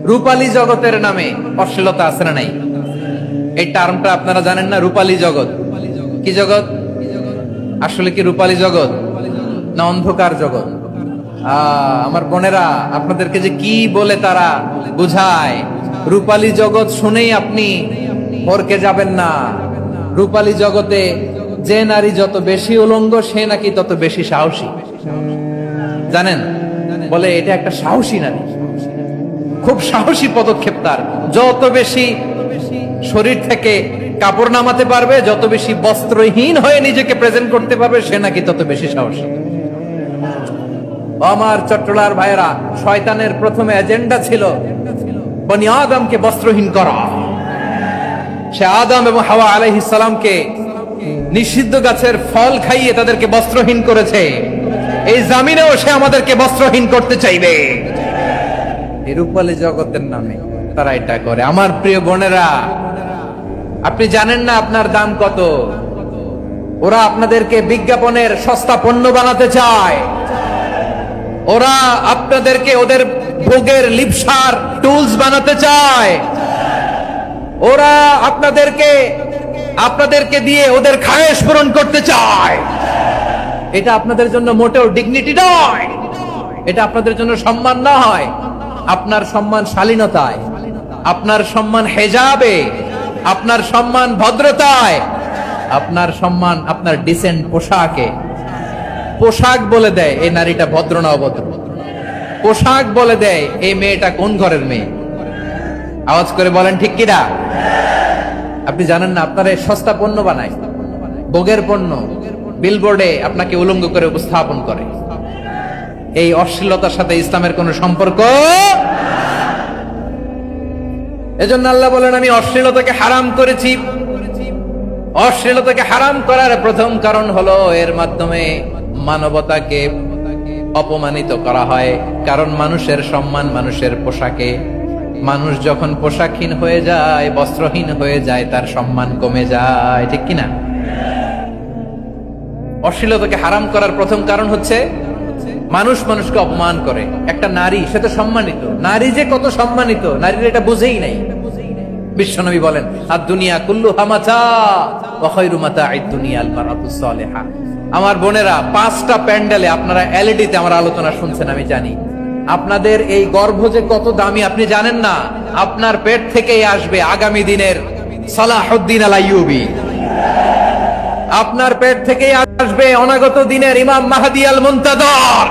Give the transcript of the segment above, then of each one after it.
রূপালী জগতের নামে অশ্লীলতা আছে না নাই? এই টার্মটা আপনারা জানেন না? রূপালী জগৎ কি জগৎ? আসলে কি রূপালী জগৎ না অন্ধকার জগৎ? আমার বোনেরা, আপনাদেরকে যে কি বলে তারা বুঝায়, রূপালী জগৎ শুনেই আপনি ভরকে যাবেন না। রূপালী জগতে যে নারী যত বেশি উলঙ্গ সে নাকি তত বেশি সাহসী। জানেন? বলে এটা একটা সাহসী নারী, খুব সাহসী পদক্ষেপ তার। যত বেশি শরীর থেকে কাপড় নামাতে পারবে, যত বেশি বস্ত্রহীন হয়ে নিজেকে প্রেজেন্ট করতে পারবে, সে নাকি তত বেশি সাহসী। আমার চট্টলার ভাইয়েরা, শয়তানের প্রথমে এজেন্ডা ছিল বনি আদমকে বস্ত্রহীন করা। সে আদম এবং হাওয়া আলাইহিস সালামকে নিষিদ্ধ গাছের ফল খাইয়ে তাদেরকে বস্ত্রহীন করেছে। এই জামিনেও সে আমাদেরকে বস্ত্রহীন করতে চাইবে। এই রূপালী জগতের নামে তারা এটা করে। আমার প্রিয় বোনেরা, আপনি জানেন না আপনার দাম কত? ওরা আপনাদেরকে বিজ্ঞাপনের সস্তা পণ্য বানাতে চায়। ওরা আপনাদেরকে ওদের ভোগের লিপসার টুলস বানাতে চায়। ওরা আপনাদেরকে দিয়ে ওদের খায়েশ পূরণ করতে চায়। এটা আপনাদের জন্য মোটেও ডিগনিটি নয়, এটা আপনাদের জন্য সম্মান নয়। আপনার সম্মান শালীনতায়, আপনার সম্মান হেজাবে, আপনার সম্মান ভদ্রতায়, আপনার সম্মান আপনার ডিসেন্ট পোশাকে। পোশাক বলে দেয় এই নারীটা ভদ্র না অভদ্র। পোশাক বলে দেয় এই মেয়েটা কোন ঘরের মেয়ে। আওয়াজ করে বলেন ঠিক কিনা? আপনি জানেন না আপনার সস্তা পণ্য বানায়, ভোগের পণ্য, বিলবোর্ডে আপনাকে উলঙ্গ করে উপস্থাপন করে। এই অশ্লীলতার সাথে ইসলামের কোন সম্পর্ক। এজন্য আল্লাহ বলেন, আমি অশ্লীলতাকে হারাম করেছি। অশ্লীলতাকে হারাম করার প্রথম কারণ হলো এর মাধ্যমে মানবতাকে অপমানিত করা হয়। কারণ মানুষের সম্মান মানুষের পোশাকে। মানুষ যখন পোশাকহীন হয়ে যায়, বস্ত্রহীন হয়ে যায়, তার সম্মান কমে যায়। ঠিক কিনা? অশ্লীলতাকে হারাম করার প্রথম কারণ হচ্ছে মানুষ মানুষকে অপমান করে। একটা নারী, সে তো সম্মানিত। নারী যে কত সম্মানিত, নারীর এটা বুঝেই নাই। বিশ্বনবী বলেন, আদ-দুনিয়া কুল্লুহা মাতা ওয়া খায়রু মাতা'আদ দুনিয়া আল মারআতুস সালিহা। আমার বোনেরা, 5টা প্যান্ডেলে আপনারা এলইডিতে আমার আলোচনা শুনছেন, আমি জানি। আপনাদের এই গর্ভ যে কত দামি আপনি জানেন না। আপনার পেট থেকেই আসবে আগামী দিনের সালাহুদ্দিন আল আইয়ুবী। আপনার পেট থেকেই আসবে অনাগত দিনের ইমাম মাহদী আল মুনতাযর।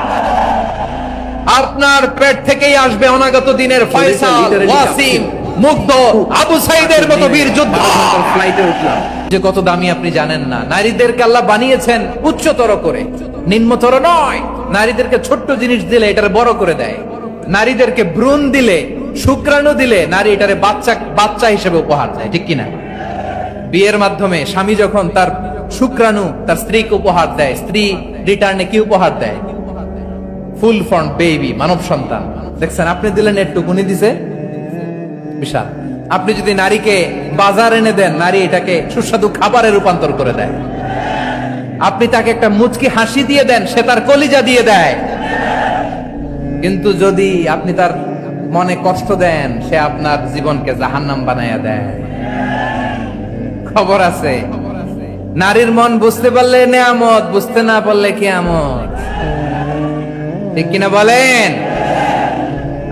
আপনার পেট থেকেই আসবে অনাগত দিনের ফয়সাল, ওয়াসিম, মুগ্ধ, আবু সাইদের মতো বীর যোদ্ধা। ফ্লাইটে উঠলাম। যে কত দামি আপনি জানেন না। নারীদেরকে আল্লাহ বানিয়েছেন উচ্চতর করে, নিম্নতর নয়। নারীদেরকে ছোট্ট জিনিস দিলে এটারে বড় করে দেয়। নারীদেরকে ভ্রূণ দিলে, শুক্রাণু দিলে নারী এটারে বাচ্চা হিসেবে উপহার দেয়। ঠিক কিনা? বিয়ের মাধ্যমে স্বামী যখন তার শুক্রাণু তার স্ত্রীকে উপহার দেয়, স্ত্রী রিটার্নে কি উপহার দেয়? ফুল ফর্ম বেবি, মানব সন্তান। দেখছেন? আপনি দিলেন একটুকুনি, দিছে বিশাল। আপনি যদি নারীকে বাজার এনে দেন, নারী এটাকে সুস্বাদু খাবারে রূপান্তর করে দেয়। আপনি তাকে একটা মুচকি হাসি দিয়ে দেন, সে তার কলিজা দিয়ে দেয়। কিন্তু যদি আপনি তার মনে কষ্ট দেন, সে আপনার জীবনকে জাহান্নাম বানায়া দেয়। খবর আছে? নারীর মন বুঝতে পারলে নেয়ামত, বুঝতে না পারলে কিয়ামত। ঠিক কিনা বলেন?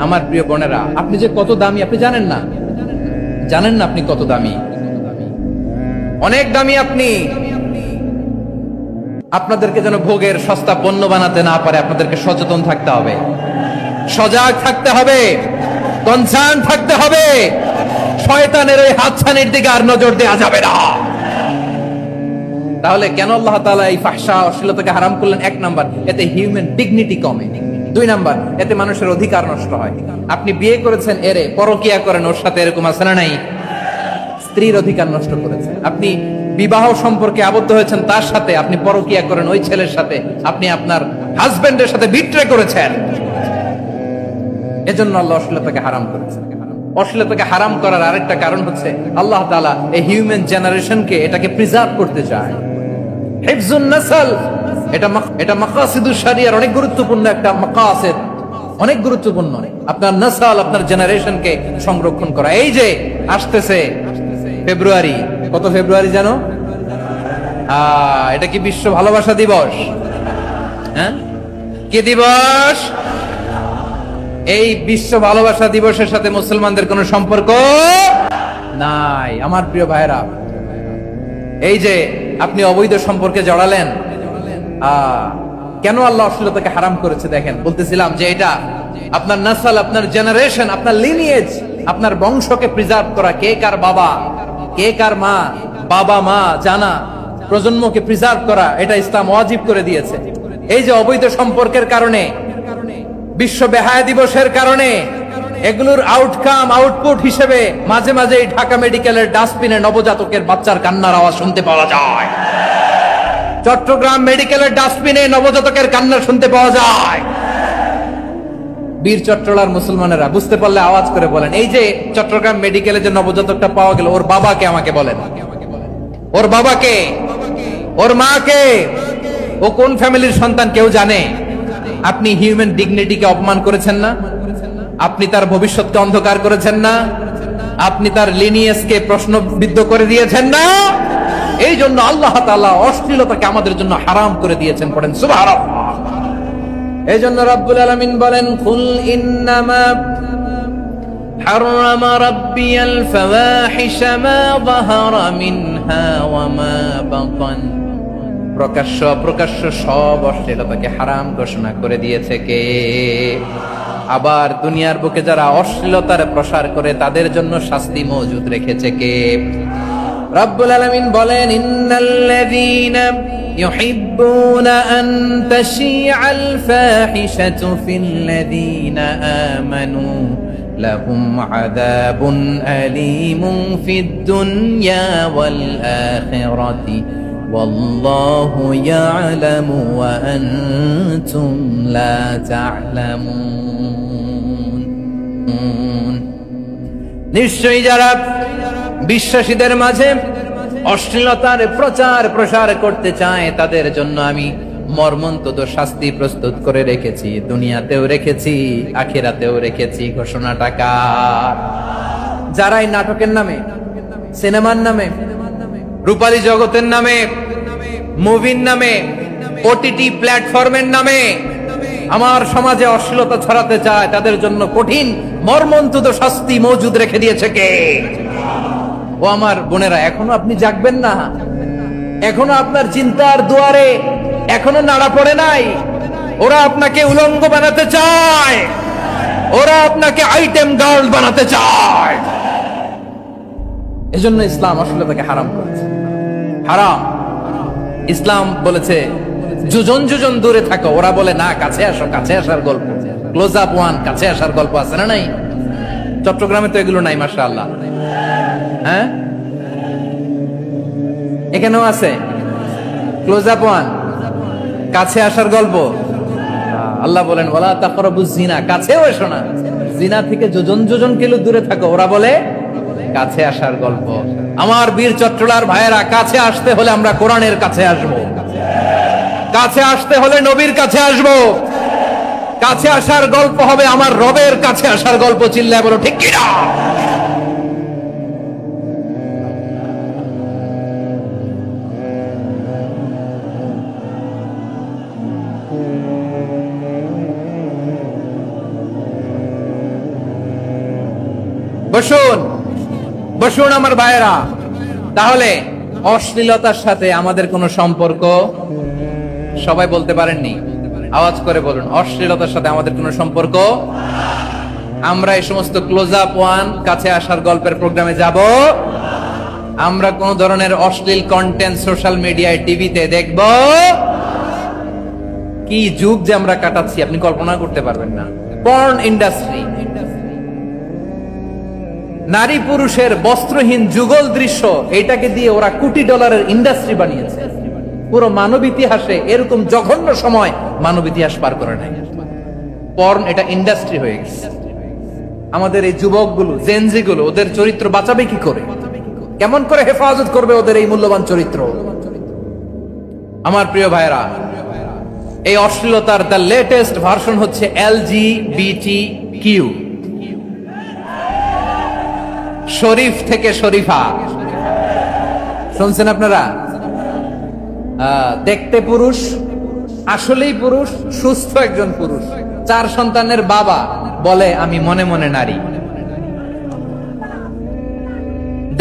আমার প্রিয় বোনেরা, আপনি যে কত দামি আপনি জানেন না। জানেন না আপনি কত দামি? অনেক দামি আপনি। আপনাদেরকে যেন ভোগের সস্তা পণ্য বানাতে না পারে, আপনাদেরকে সচেতন থাকতে হবে, সজাগ থাকতে হবে, কনসার্ন থাকতে হবে। শয়তানের ওই হাতছানির দিকে আর নজর দেওয়া যাবে না। তাহলে কেন আল্লাহ তাআলা এই ফাহশা অশ্লীলতাকে হারাম করলেন? 1 নাম্বার, এতে হিউম্যান ডিগনিটি কমে। 2 নাম্বার, এতে মানুষের অধিকার নষ্ট হয়। আপনি বিয়ে করেছেন, এরে পরকিয়া করেন, ওর সাথে এরকম আছে না নাই? স্ত্রীর অধিকার নষ্ট করেছেন। আপনি বিবাহ সম্পর্কে আবদ্ধ হয়েছেন তার সাথে, আপনি পরকিয়া করেন ওই ছেলের সাথে, আপনি আপনার হাজবেন্ডের সাথে বিট্রে করেছেন। এজন্য আল্লাহ অশ্লীলতাকে হারাম করেছেন। অশ্লীলতাকে হারাম করার আরেকটা কারণ হচ্ছে আল্লাহ তাআলা এই হিউম্যান জেনারেশনকে এটাকে প্রিজার্ভ করতে চায়। হিফজুন নাসল, এটা মাকাসিদুশ শরিয়ার অনেক গুরুত্বপূর্ণ একটা মাকাসিদ। অনেক গুরুত্বপূর্ণ। আপনার নসল, আপনার জেনারেশনকে সংরক্ষণ করা। এই যে আসতেছে ফেব্রুয়ারি, কত ফেব্রুয়ারি জানো? এটা কি বিশ্ব ভালোবাসা দিবস? হ্যাঁ, কি দিবস? এই বিশ্ব ভালোবাসা দিবসের সাথে মুসলমানদের কোনো সম্পর্ক নাই। আমার প্রিয় ভাইরা, এই যে আপনি অবৈধ সম্পর্কে জড়ালেন, কেন আল্লাহ অশ্লীলতাকে হারাম করেছে দেখেন। বলতেছিলাম যে এটা আপনার নসল, আপনার জেনারেশন, আপনার লিনিয়েজ, আপনার বংশকে প্রিজার্ভ করা। কে কার বাবা, কে কার মা, বাবা মা জানা, প্রজন্মকে প্রিজার্ভ করা, এটা ইসলাম ওয়াজিব করে দিয়েছে। এই যে অবৈধ সম্পর্কের কারণে, বিশ্ব বেহায়া দিবসের কারণে, এগুলোর আউটকাম, আউটপুট হিসেবে মাঝে মাঝে ঢাকা মেডিকেলের ডাস্টবিনে নবজাতকের বাচ্চার কান্নার আওয়াজ শুনতে পাওয়া যায়। চট্টগ্রাম মেডিকেলের ডাস্টবিনে নবজাতকের কান্না শুনতে পাওয়া যায়। বীর চট্টলার মুসলমানেরা বুঝতে পারলে আওয়াজ করে বলেন, এই যে চট্টগ্রাম মেডিকেলে যে নবজাতকটা পাওয়া গেল, ওর বাবাকে আমাকে বলেন, ওর বাবাকে, ওর মাকে, ও কোন ফ্যামিলির সন্তান কেউ জানে? আপনি হিউম্যান ডিগনিটিকে অপমান করেছেন না? আপনি তার ভবিষ্যৎকে অন্ধকার করেছেন না? আপনি তার লিনিয়েজকে প্রশ্নবিদ্ধ করে দিয়েছেন না? এই জন্য আল্লাহ তাআলা অশ্লীলতাকে আমাদের জন্য হারাম করে দিয়েছেন। পড়েন সুবহানাল্লাহ। এই জন্য রব্বুল আলামিন বলেন, কুল ইন্নামা হারামা রাব্বিয়াল ফাওয়াহিশা মা যাহারা মিনহা ওয়া মা বাতান। প্রকাশ্য অপ্রকাশ্য সব অশ্লীলতাকে হারাম ঘোষণা করে দিয়েছে কে? আবার দুনিয়ার বুকে যারা অশ্লীলতার প্রসার করে তাদের জন্য শাস্তি মজুদ রেখেছে কে? রব্বুল আলামিন বলেন, ইন্নাল্লাযীনা ইউহিব্বুনা আন তাশিআল ফাহিশাতু ফিল্লাযীনা আমানু লাহুম আযাবুন আলীমুন ফিদ দুনিয়া ওয়াল আখিরাতি ওয়াল্লাহু ইয়ালামু ওয়া আনতুম লা তা'লামুন। নিশ্চয়ই যারা বিশ্বাসীদের মাঝে অশ্লীলতার প্রচার প্রসার করতে চায় তাদের জন্য আমি মর্মন্তুদ শাস্তি প্রস্তুত করে রেখেছি, দুনিয়াতেও রেখেছি, আখিরাতেও রেখেছি। ঘোষণাটা কার? যারাই নাটকের নামে, সিনেমার নামে, রূপালী জগতের নামে, মুভির নামে, ওটিটি প্ল্যাটফর্মের নামে আমার সমাজে অশ্লীলতা ছড়াতে চায় তাদের জন্য কঠিন মর্মন্তুদ শাস্তি মজুদ রেখে দিয়েছে কে? ও আমার বোনেরা, এখনো আপনি জাগবেন না? এখনো আপনার চিন্তার দুয়ারে এখনো নাড়া পড়ে নাই? ওরা আপনাকে উলঙ্গ বানাতে চায়, ওরা আপনাকে আইটেম গার্ল বানাতে চায়। এজন্য ইসলাম অশ্লীলতাকে হারাম করেছে। হারাম। ইসলাম বলেছে যোজন যোজন দূরে থাকো, ওরা বলে না কাছে আসো, কাছে আসার গল্প, ক্লোজ আপ ওয়ান, কাছে আসার গল্প আছে না নাই? চট্টগ্রামে তো এগুলো নাই মাশাআল্লাহ। হ্যাঁ, এখানেও আছে ক্লোজ আপ ওয়ান, কাছে আসার গল্প। আল্লাহ বলেন ওয়ালা তাকরাবুজ জিনা, কাছেও এসো না, জিনা থেকে যোজন যোজন কিলো দূরে থাকো, ওরা বলে কাছে আসার গল্প। আমার বীর চট্টলার ভাইয়েরা, কাছে আসতে হলে আমরা কোরআনের কাছে আসব, কাছে আসতে হলে নবীর কাছে আসব, কাছে আসার গল্প হবে আমার রবের কাছে আসার গল্প। চিল্লায় বলো ঠিক কিনা? বসুন বসুন আমার ভাইয়েরা। তাহলে অশ্লীলতার সাথে আমাদের কোনো সম্পর্ক? সবাই বলতে পারেননি, আওয়াজ করে বলুন, অশ্লীলতার সাথে আমাদের কোনো সম্পর্ক? আমরা এই সমস্ত ক্লোজ আপ ওয়ান, কাছে আসার গল্পের প্রোগ্রামে যাব? আমরা কোন ধরনের অশ্লীল কন্টেন্ট সোশ্যাল মিডিয়ায়, টিভিতে দেখব? কি যুগ যে আমরা কাটাচ্ছি আপনি কল্পনা করতে পারবেন না। পর্ন ইন্ডাস্ট্রি, নারী পুরুষের বস্ত্রহীন যুগল দৃশ্য, এইটাকে দিয়ে ওরা কোটি ডলারের ইন্ডাস্ট্রি বানিয়েছে। পুরো মানব ইতিহাসে এরকম জঘন্য সময় মানব ইতিহাস পার করে নাই। পর্ন এটা ইন্ডাস্ট্রি হয়ে গেছে। আমাদের এই যুবকগুলো, জেনজি গুলো, ওদের চরিত্র বাঁচাবে কি করে? কেমন করে হেফাজত করবে ওদের এই মূল্যবান চরিত্র? আমার প্রিয় ভাইরা, এই অশ্লীলতার দ্য লেটেস্ট ভার্সন হচ্ছে LGBT শরীফ থেকে শরীফা। শুনছেন আপনারা? দেখতে পুরুষ, আসলেই পুরুষ, সুস্থ একজন পুরুষ, 4 সন্তানের বাবা, বলে আমি মনে মনে নারী।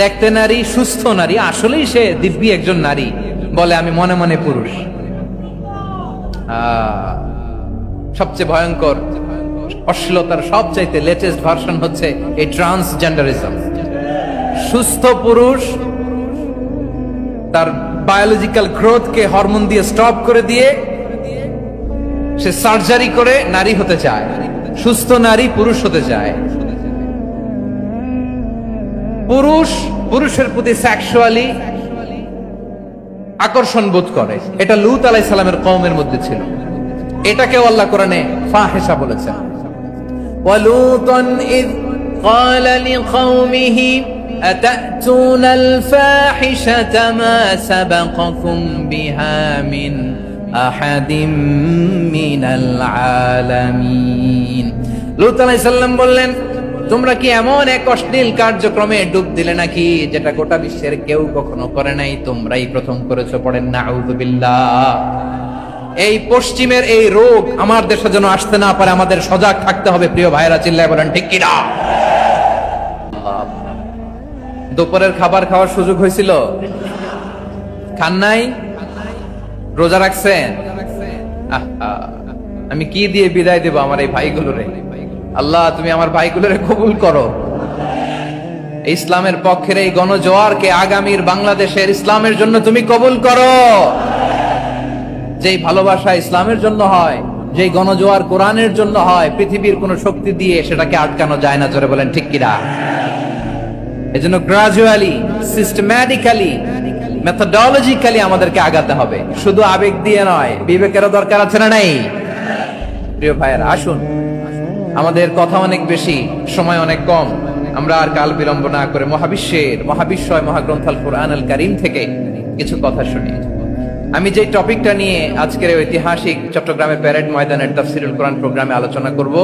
দেখতে নারী, সুস্থ নারী, আসলেই সে দিব্যি একজন নারী, বলে আমি মনে মনে পুরুষ। সবচেয়ে ভয়ঙ্কর অশ্লীলতার সবচাইতে লেটেস্ট ভার্সন হচ্ছে এই ট্রান্সজেন্ডারিজম। সুস্থ পুরুষ তার বায়োলজিক্যাল গ্রোথকে হরমোন দিয়ে স্টপ করে দিয়ে সে সার্জারি করে নারী হতে চায়, সুস্থ নারী পুরুষ হতে চায়। পুরুষ পুরুষের প্রতি সেক্সুয়ালি আকর্ষণ বোধ করে, এটা লূত আলাইহিস সালামের কওমের মধ্যে ছিল। এটাকেও আল্লাহ কোরআনে ফাহিশা বলেছেন। ওয়ালুতান ইয ক্বালা লিকওমিহি আতাতুনাল ফাহিশাতা মা সাবাকাকুম বিহা মিন আহাদিম মিনাল আলামিন। লূত আলাইহিস সালাম বললেন, তোমরা কি এমন এক অশ্লীল কার্যক্রমে ডুব দিলে নাকি যেটা গোটা বিশ্বের কেউ কখনো করে নাই, তোমরাই প্রথম করেছো। পড়েন নাউযুবিল্লাহ। এই পশ্চিমের এই রোগ আমার দেশে যেন আসতে না পারে, আমাদের সজাগ থাকতে হবে। প্রিয় ভাইরা, চিল্লায় বলেন ঠিক কিনা? দুপুরের খাবার খাওয়ার সুযোগ হয়েছিল? খান নাই? রোজা রাখছেন? আমি কি দিয়ে বিদায় দেব আমার এই ভাইগুলোরে? আল্লাহ, তুমি আমার ভাইগুলোরে কবুল করো। ইসলামের পক্ষের এই গণজোয়ারকে আগামীর বাংলাদেশের ইসলামের জন্য তুমি কবুল করো। যেই ভালোবাসা ইসলামের জন্য হয়, যেই গণজোয়ার কোরআনের জন্য হয়, পৃথিবীর কোন শক্তি দিয়ে সেটাকে আটকানো যায় না। জোরে বলেন ঠিক কিনা? এজন্য গ্রাজুয়ালি, সিস্টেম্যাটিক্যালি, মেথোডোলজিক্যালি আমাদেরকে আগাতে হবে, শুধু আবেগ দিয়ে নয়। বিবেকেরও দরকার আছে না নাই? প্রিয় ভাইয়েরা, আসুন, আমাদের কথা অনেক বেশি, সময় অনেক কম। আমরা আর কাল বিলম্ব না করে মহাবিশ্বয় মহাগ্রন্থ আল কুরআন আল কারীম থেকে কিছু কথা শুনি। আমি যে টপিকটা নিয়ে আজকের ঐতিহাসিক চট্টগ্রামের প্যারেড ময়দানের তাফসীরুল কোরআন প্রোগ্রামে আলোচনা করব,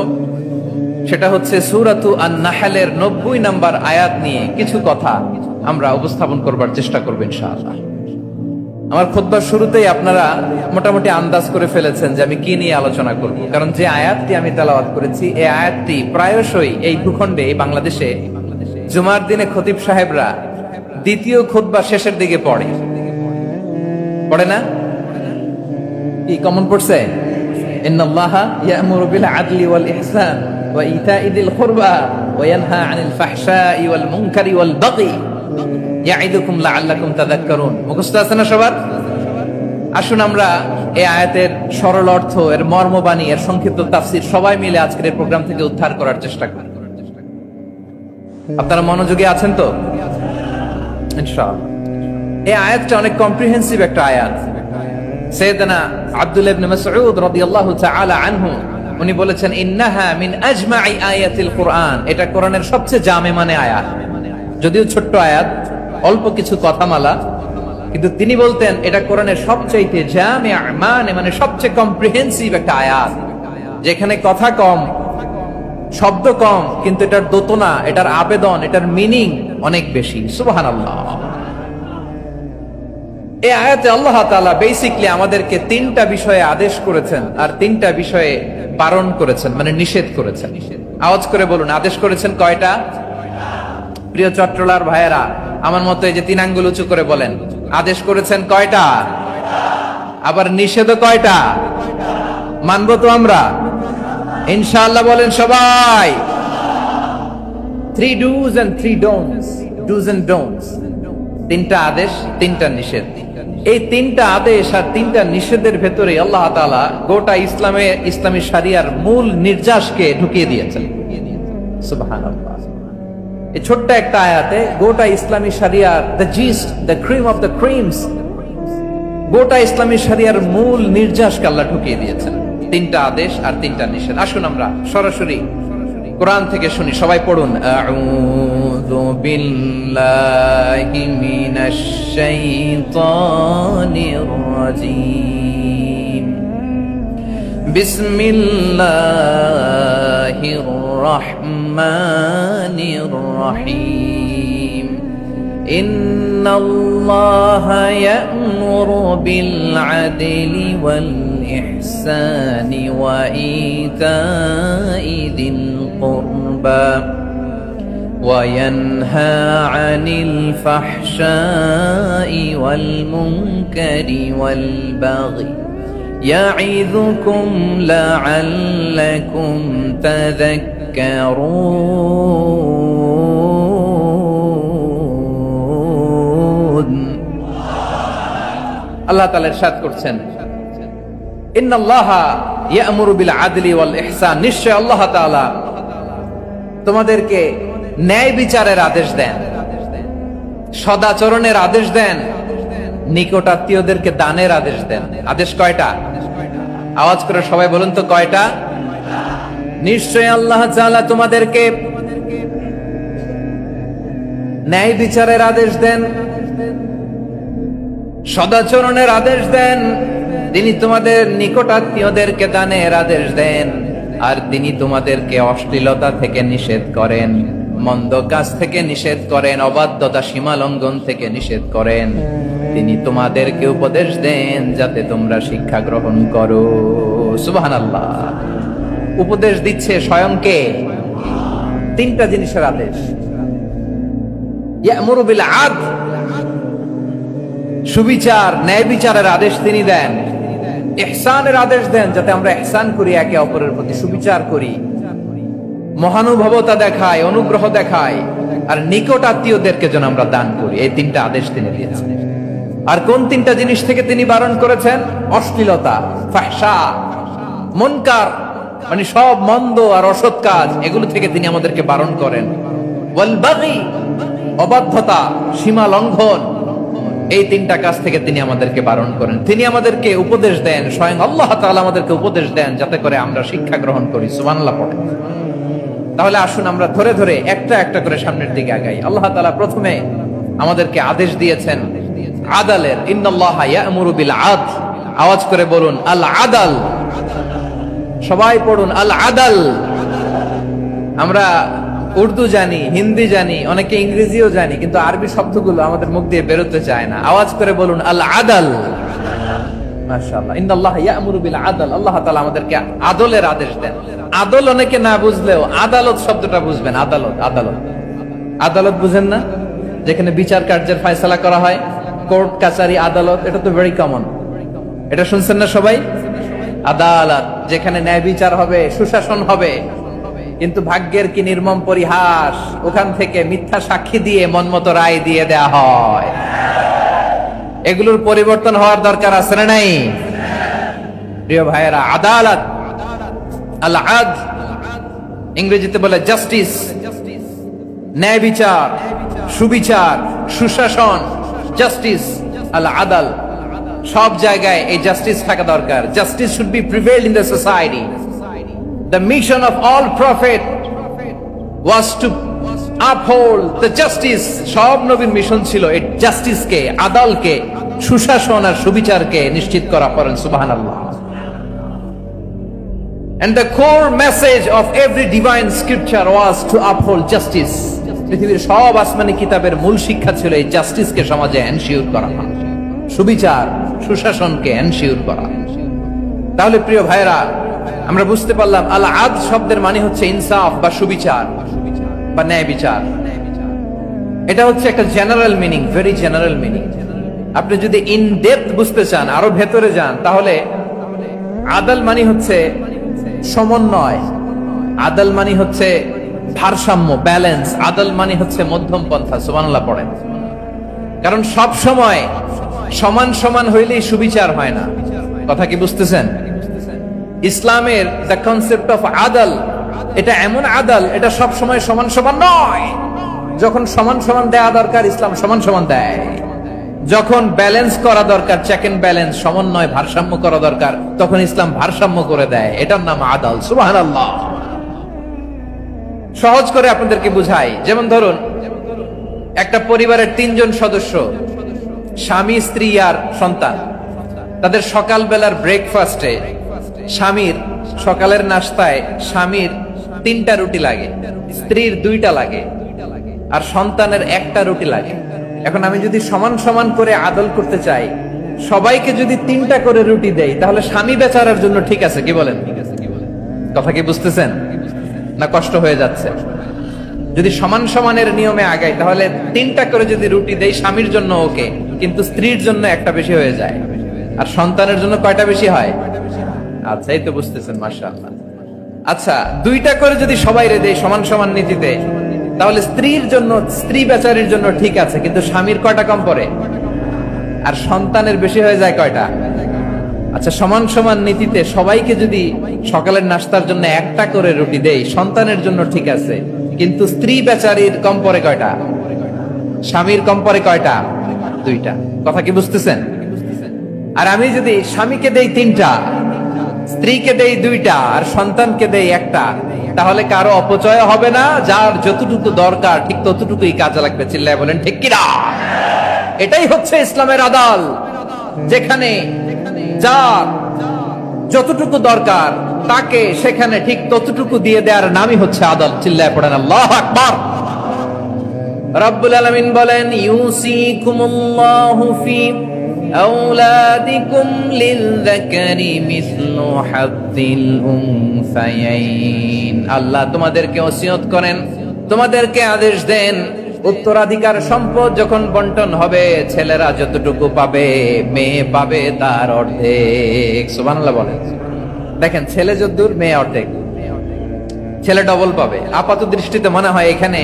সেটা হচ্ছে সূরাতু আন-নাহলের 90 নম্বর আয়াত নিয়ে কিছু কথা আমরা উপস্থাপন করবার চেষ্টা করব ইনশাআল্লাহ। আমার খুতবার শুরুতেই আপনারা মোটামুটি আন্দাজ করে ফেলেছেন যে আমি কি নিয়ে আলোচনা করব, কারণ যে আয়াতটি আমি তেলাওয়াত করেছি এই আয়াতটি প্রায়শই এই ভূখণ্ডে, এই বাংলাদেশে জুমার দিনে খতিব সাহেবরা দ্বিতীয় খুতবা শেষের দিকে পড়ে না? কি কমন পড়ছে? ইন্নাল্লাহা ইয়া'মুরু বিল আদলি ওয়াল ইহসান ওয়া ইতা'i যিল কুরবা ওয়া ইয়ানহা আনিল ফাহশাই ওয়াল মুনকারি ওয়াল বাগি ইয়া'iদুকুম লাআল্লাকুম তাযাক্কারুন। মুখস্থ আছে না সবার? আসুন আমরা এই আয়াতের সরল অর্থ, এর মর্মবাণী, এর সংক্ষিপ্ত তাফসীর সবাই মিলে আজকের এই প্রোগ্রাম থেকে উদ্ধার করার চেষ্টা করি। আপনারা মনোযোগী আছেন তো? ইনশাআল্লাহ। এই আয়াতটা অনেক কম্প্রিহেন্সিভ একটা আয়াত। সাইয়েদনা আব্দুল্লাহ ইবনে মাসউদ রাদিয়াল্লাহু তাআলা আনহু উনি বলেছেন, ইন্নাহা মিন আজমাই আয়াতিল কুরআন। এটা কোরআনের সবচেয়ে জামে মানে আয়াত। যদিও ছোট্ট আয়াত, অল্প কিছু কথামালা, কিন্তু তিনি বলতেন এটা কোরআনের সবচাইতে জামিআ মানে সবচেয়ে কম্প্রিহেন্সিভ একটা আয়াত, যেখানে কথা কম, শব্দ কম, কিন্তু এটার দোতনা, এটার আবেদন, এটার মিনিং অনেক বেশি। সুবহানাল্লাহ। এই আয়াতে আল্লাহ তাআলা বেসিক্যালি আমাদেরকে 3টা বিষয়ে আদেশ করেছেন আর 3টা বিষয়ে বারণ করেছেন, মানে নিষেধ করেছেন। আওয়াজ করে বলুন, আদেশ করেছেন কয়টা? প্রিয় চট্টলার ভাইয়েরা, আমার মতো এই যে 3 আঙ্গুল উঁচু করে বলেন, আদেশ করেছেন কয়টা? আবার নিষেধও কয়টা? মানবো তো আমরা ইনশাআল্লাহ? বলেন সবাই। 3 do's and 3 don'ts, do's and don'ts। 3টা আদেশ, 3টা নিষেধ। এই 3টা আদেশ আর 3টা নিষেধের ভেতরে আল্লাহ তাআলা গোটা ইসলামী শরিয়ার মূল নির্যাসকে ঢুকিয়ে দিয়েছেন। সুবহানাল্লাহ। এই ছোট্ট একটা আয়াতে গোটা ইসলামী শরিয়ার, the gist, the cream of the creams, গোটা ইসলামী শরিয়ার মূল নির্যাসকে আল্লাহ ঢুকিয়ে দিয়েছেন। 3টা আদেশ আর 3টা নিষেধ। আসুন আমরা সরাসরি কোরআন থেকে শুনি, সবাই পড়ুন। আউযু বিল্লাহি মিনাশ শাইতানির রাজীম। বিসমিল্লাহির রহমানির রহিম ইন্নাল্লাহা ইয়া'মুরু বিল আদলি ওয়াল ইহসানি ওয়া ইতা'i যিল কুরবা وينهى عن الفحشاء والمنكر والبغي يعظكم لعلكم تذكرون আল্লাহ তাআলা ইরশাদ করছেন ইন্নাল্লাহা ইয়া'মুরু বিল আদলি ওয়াল ইহসান, নিশ্চয় আল্লাহ তাআলা তোমাদেরকে ন্যায় বিচারের আদেশ দেন, সদাচরণের আদেশ দেন, নিকট আত্মীয়দেরকে দানের আদেশ দেন। আদেশ কয়টা? আওয়াজ করে সবাই বলুন তো কয়টা? নিশ্চয় আল্লাহ তাআলা তোমাদেরকে ন্যায় বিচারের আদেশ দেন, সদাচরণের আদেশ দেন, তিনি তোমাদের নিকট আত্মীয়দেরকে দানের আদেশ দেন, আর তিনি তোমাদেরকে অশ্লীলতা থেকে নিষেধ করেন, মন্দ কাজ থেকে নিষেধ করেন, অবাধ্যতা সীমা লঙ্ঘন থেকে নিষেধ করেন। তিনি তোমাদেরকে উপদেশ দেন যাতে তোমরা শিক্ষা গ্রহণ করো। সুবহানাল্লাহ। উপদেশ দিচ্ছে স্বয়ং কে? তিনটা জিনিসের আদেশ। ইয়া'মুরু বিল আদল, সুবিচার ন্যায় বিচারের আদেশ তিনি দেন। ইহসানের আদেশ দেন যাতে আমরা ইহসান করি, একে অপরের প্রতি সুবিচার করি, মহানুভবতা দেখায়, অনুগ্রহ দেখায়, আর নিকট আত্মীয়দেরকে যেন আমরা দান করি। এই তিনটা আদেশ তিনি দিয়েছেন। আর কোন তিনটা জিনিস থেকে তিনি বারণ করেছেন? অশ্লীলতা, ফাহশা, মুনকার, মানে সব মন্দ আর অসৎ কাজ, এগুলো থেকে তিনি আমাদেরকে বারণ করেন। ওয়াল বাগি, অবাধ্যতা, সীমা লঙ্ঘন, এই তিনটা কাজ থেকে তিনি আমাদেরকে বারণ করেন। তিনি আমাদেরকে উপদেশ দেন, স্বয়ং আল্লাহ তাআলা আমাদেরকে উপদেশ দেন যাতে করে আমরা শিক্ষা গ্রহণ করি। সুবহানাল্লাহ পড়েন। তাহলে আসুন আমরা ধরে ধরে একটা একটা করে সামনের দিকে আগাই। আল্লাহ তাআলা প্রথমে আমাদেরকে আদেশ দিয়েছেন আদালের। ইন্নাল্লাহা ইয়া'মুরু বিল আদল, আওয়াজ করে বলুন আল আদাল। সবাই পড়ুন আল আদাল। আমরা উর্দু জানি, হিন্দি জানি, অনেকে ইংরেজিও জানি, কিন্তু আরবি শব্দগুলো আমাদের মুখ দিয়ে বেরোতে চায় না। আওয়াজ করে বলুন আল আদাল। মাশাআল্লাহ। ইন্নাল্লাহা ইয়া'মুরু বিল আদল, আল্লাহ তাআলা আমাদেরকে আদলের আদেশ দেন। আদল অনেকে না বুঝলেও আদালত শব্দটা বুঝবেন। আদালত, আদালত, আদালত বুঝেন না? যেখানে বিচার কার্যের ফয়সালা করা হয়, কোর্ট কাচারি আদালত, এটা তো ভেরি কমন। এটা শুনছেন না সবাই? আদালত, যেখানে ন্যায় বিচার হবে, সুশাসন হবে। কিন্তু ভাগ্যের কি নির্মম পরিহাস, ওখান থেকে মিথ্যা সাক্ষী দিয়ে মনমতো রায় দিয়ে দেয়া হয়। এগুলোর পরিবর্তন হওয়ার দরকার আছে না নাই? প্রিয় ভাইয়েরা, আদালত, আল আদল, ইংরেজিতে বলে জাস্টিস, ন্যায় বিচার, সুবিচার, সুশাসন, জাস্টিস, আল আদল। সব জায়গায় এই জাস্টিস থাকা দরকার। Justice should be prevailed in the society. The mission of all prophet was to uphold the justice. সব নবীর মিশন ছিল এই জাস্টিসকে, আদালকে, সুশাসন আর সুবিচারকে নিশ্চিত করা। করেন সুবহানাল্লাহ। And the core message of every divine scripture was to uphold justice. পৃথিবীর সব আসমানি কিতাবের মূল শিক্ষা ছিল এই জাস্টিসকে সমাজে এনশিওর করা, সুবিচার, সুশাসনকে এনশিওর করা। তাহলে প্রিয় ভাইরা, আমরা বুঝতে পারলাম আল আদল শব্দের মানে হচ্ছে ইনসাফ বা সুবিচার বা ন্যায় বিচার। এটা হচ্ছে একটা general meaning, very general meaning. আপনি যদি ইন ডেপথ বুঝতে চান, আরো ভেতরে যান, তাহলে আদল মানে হচ্ছে সমন্বয়, আদল মানে হচ্ছে ভারসাম্য, ব্যালেন্স। আদল মানে হচ্ছে মধ্যম পন্থা। সুবহানাল্লাহ পড়েন। কারণ সব সময় সমান সমান হইলেই সুবিচার হয় না। কথা কি বুঝতেছেন? ইসলামের দ্য কনসেপ্ট অফ আদল, এটা এমন আদল, এটা সব সময় সমান সমান নয়। যখন সমান সমান দেয়া দরকার, ইসলাম সমান সমান দেয়। যখন ব্যালেন্স করা দরকার, চেক এন্ড ব্যালেন্স, সমন্বয়, ভারসাম্য করা দরকার, তখন ইসলাম ভারসাম্য করে দেয়। এটার নাম আদল। সুবহানাল্লাহ। সহজ করে আপনাদেরকে বুঝাই। যেমন ধরুন, একটা পরিবারের 3 জন সদস্য, স্বামী, স্ত্রী আর সন্তান, তাদের সকালবেলার ব্রেকফাস্টে স্বামীর সকালের নাস্তায় স্বামীর 3টা রুটি লাগে, স্ত্রীর 2টা লাগে, আর সন্তানের 1টা রুটি লাগে। এখন আমি যদি সমান সমান করে আদল করতে চাই, সবাইকে যদি 3টা করে রুটি দেই, তাহলে স্বামী বেচারার জন্য ঠিক আছে কি বলেন? কথা কি বুঝতেছেন না কষ্ট হয়ে যাচ্ছে? যদি সমান সমানের নিয়মে আগাই, তাহলে 3টা করে যদি রুটি দেই স্বামীর জন্য ওকে, কিন্তু স্ত্রীর জন্য 1টা বেশি হয়ে যায়, আর সন্তানের জন্য কয়টা বেশি হয়? আচ্ছা, এই তো বুঝতেছেন, মাশাআল্লাহ। আচ্ছা, 2টা করে যদি সবাই রে দেই সমান সমান নীতিতে, তাহলে স্ত্রীর জন্য, স্ত্রী বেচারির জন্য ঠিক আছে, কিন্তু স্বামীর কয়টা কম পড়ে? আর সন্তানের বেশি হয়ে যায় কয়টা? আচ্ছা, সমান সমান নীতিতে সবাইকে যদি সকালের নাস্তার জন্য 1টা করে রুটি দেই, সন্তানের জন্য ঠিক আছে, কিন্তু স্ত্রী বেচারির কম পড়ে কয়টা? স্বামীর কম পড়ে কয়টা? 2টা। কথা কি বুঝতেছেন? আর আমি যদি স্বামীকে দেই 3টা, স্ত্রীকে দেই 2টা, আর সন্তানকে দেই 1টা, তাহলে কারো অপচয় হবে না, যার যতটুকু দরকার ঠিক ততটুকুই কাজে লাগবে। চিল্লায় বলেন ঠিক কিনা? এটাই হচ্ছে ইসলামের আদল, যেখানে যার যতটুকু দরকার তাকে সেখানে ঠিক ততটুকু দিয়ে দেওয়ার নামই হচ্ছে আদল। চিল্লায় পড়েন আল্লাহু আকবার। রব্বুল আলামিন বলেন, ইউসিকুমুল্লাহু ফি আওলাদিকুম লিলযাকারি মিসলু হাযযিল উনসায়াইন। আল্লাহ তোমাদেরকে ওসিয়ত করেন, তোমাদেরকে আদেশ দেন, উত্তরাধিকার সম্পদ যখন বন্টন হবে, ছেলেরা যতটুকু পাবে, মেয়ে পাবে তার অর্ধেক। সুবহানাল্লাহ বলেন। দেখেন, ছেলে যদ্দূর, মেয়ে অর্ধেক, ছেলে ডবল পাবে। আপাত দৃষ্টিতে মনে হয় এখানে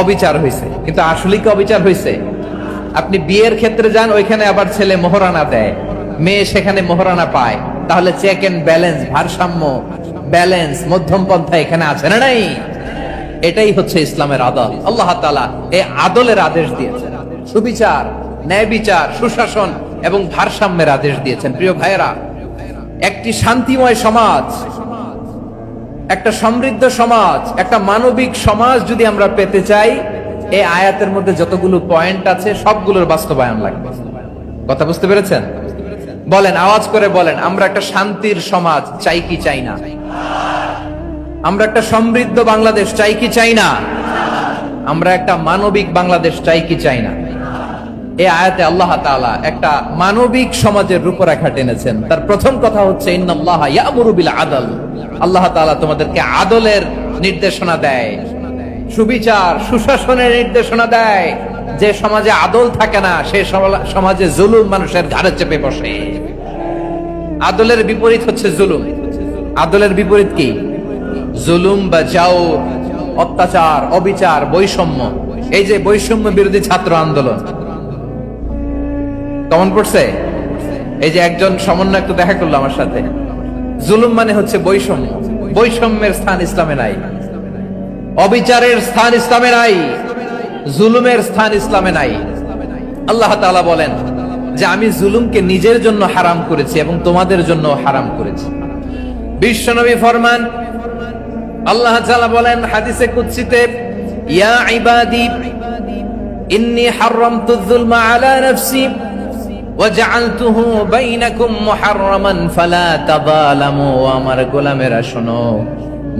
অবিচার হয়েছে, কিন্তু আসলে কি অবিচার হয়েছে? আপনি বিয়ের ক্ষেত্রে যান, ওইখানে আবার ছেলে মোহরানা দেয়, মেয়ে সেখানে মোহরানা পায়, তাহলে চেক এন্ড ব্যালেন্স, ভারসাম্য, ব্যালেন্স, মধ্যম পন্থা এখানে আছে না নাই? এটাই হচ্ছে ইসলামের আদল। আল্লাহ তাআলা এই আদলের আদেশ দিয়েছেন, সুবিচার, ন্যায় বিচার, সুশাসন এবং ভারসাম্যের আদেশ দিয়েছেন। প্রিয় ভাইয়েরা, একটি শান্তিময় সমাজ, একটা সমৃদ্ধ সমাজ, একটা মানবিক সমাজ যদি আমরা পেতে চাই, এই আয়াতের মধ্যে যতগুলো পয়েন্ট আছে সবগুলোর বাস্তবায়ন লাগবে। কথা বুঝতে পেরেছেন? বলেন, আওয়াজ করে বলেন, আমরা একটা শান্তির সমাজ চাই কি চাই না? আমরা একটা সমৃদ্ধ বাংলাদেশ চাই কি চাই না? আমরা একটা মানবিক বাংলাদেশ চাই কি চাই না? এই আয়াতে আল্লাহ তাআলা একটা মানবিক সমাজের রূপরেখা টেনেছেন। তার প্রথম কথা হচ্ছে, ইন্নাল্লাহা ইয়ামুরু বিল আদল। আল্লাহ তাআলা তোমাদেরকে আদলের নির্দেশনা দেয়, সুবিচার, সুশাসনের নির্দেশনা দেয়। যে সমাজে আদল থাকে না, সে সমাজে জুলুম মানুষের ঘাড়ে চেপে বসে। আদলের বিপরীত হচ্ছে জুলুম। আদলের বিপরীত কি? জুলুম বা জাওর, অত্যাচার, অবিচার, বৈষম্য। এই যে বৈষম্য বিরোধী ছাত্র আন্দোলন কেমন পড়ছে? এই যে একজন সমন্বয়ক তো দেখা করলো আমার সাথে। জুলুম মানে হচ্ছে বৈষম্য। বৈষম্যের স্থান ইসলামে নাই, অবিচারের স্থান ইসলামে নাই, জুলুমের স্থান ইসলামে নাই। আল্লাহ তাআলা বলেন যে আমি জুলুমকে নিজের জন্য হারাম করেছি এবং তোমাদের জন্য হারাম করেছি। বিশ্বনবী ফরমান, আল্লাহ তাআলা বলেন হাদিসে কুদসিতে, ইয়া ইবাদি ইন্নী হারামতুয যুলমা আলা নাফসি ওয়া জাআলতুহু বাইনাকুম মুহাররামান ফালা তাযালামু। আমার গোলামেরা শোনো,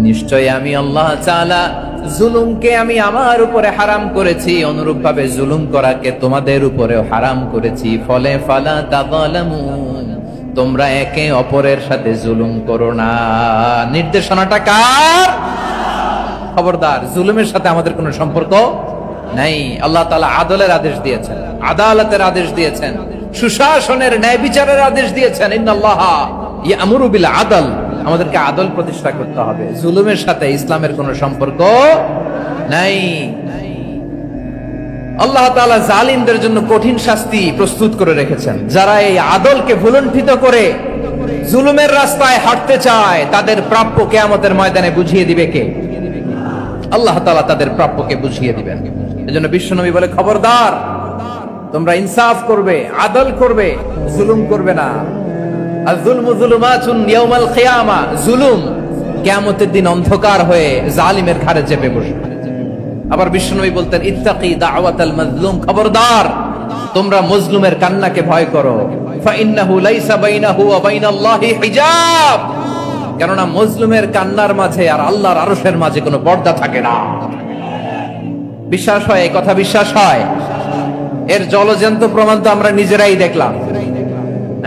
নিশ্চয় আমি আল্লাহ তাআলা জুলুমকে আমি আমার উপরে হারাম করেছি, অনুরূপ ভাবে জুলুম করাকে তোমাদের উপরেও হারাম করেছি। ফলে ফালা তাযালামু, তোমরা একে অপরের সাথে জুলুম করো না। নির্দেশনাটা কার? খবরদার, জুলুমের সাথে আমাদের কোনো সম্পর্ক নাই। আল্লাহ তাআলা আদলের আদেশ দিয়েছেন, আদালতের আদেশ দিয়েছেন, সুশাসনের, ন্যায় বিচারের আদেশ দিয়েছেন। ইন্নাল্লাহা ইয়ামুরু বিল আদল। আমাদেরকে আদল প্রতিষ্ঠা করতে হবে। জুলুমের সাথে ইসলামের কোনো সম্পর্ক নাই। আল্লাহ তাআলা জালিমদের জন্য কঠিন শাস্তি প্রস্তুত করে রেখেছেন। যারা এই আদলকে ভুলুণ্ঠিত করে জুলুমের রাস্তায় হাঁটতে চায়, তাদের প্রাপ্য কিয়ামতের ময়দানে বুঝিয়ে দিবে কে? আল্লাহ তাআলা তাদের প্রাপ্যকে বুঝিয়ে দিবেন। এজন্য বিশ্বনবী বলে, খবরদার, তোমরা ইনসাফ করবে, আদল করবে, জুলুম করবে না। আয-যুলমু যুলুমাতুন ইয়াউমাল কিয়ামা। জুলুম কিয়ামতের দিন অন্ধকার হয়ে জালিমের ঘাড়ে চেপে বসবে। আবার বিশ্বনবী বলতেন, ইত্তাকি দাওয়াতাল মাজলুম। খবরদার, তোমরা মজলুমের কান্নাকে ভয় করো। ফা ইন্নাহু লাইসা বাইনাহু ওয়া বাইনাল্লাহি হিজাব। কেননা মজলুমের কান্নার মাঝে আর আল্লাহর আরশের মাঝে কোনো পর্দা থাকে না। বিশ্বাস হয়? এই কথা বিশ্বাস হয়? এর জলজন্ত প্রমাণ তো আমরা নিজেরাই দেখলাম।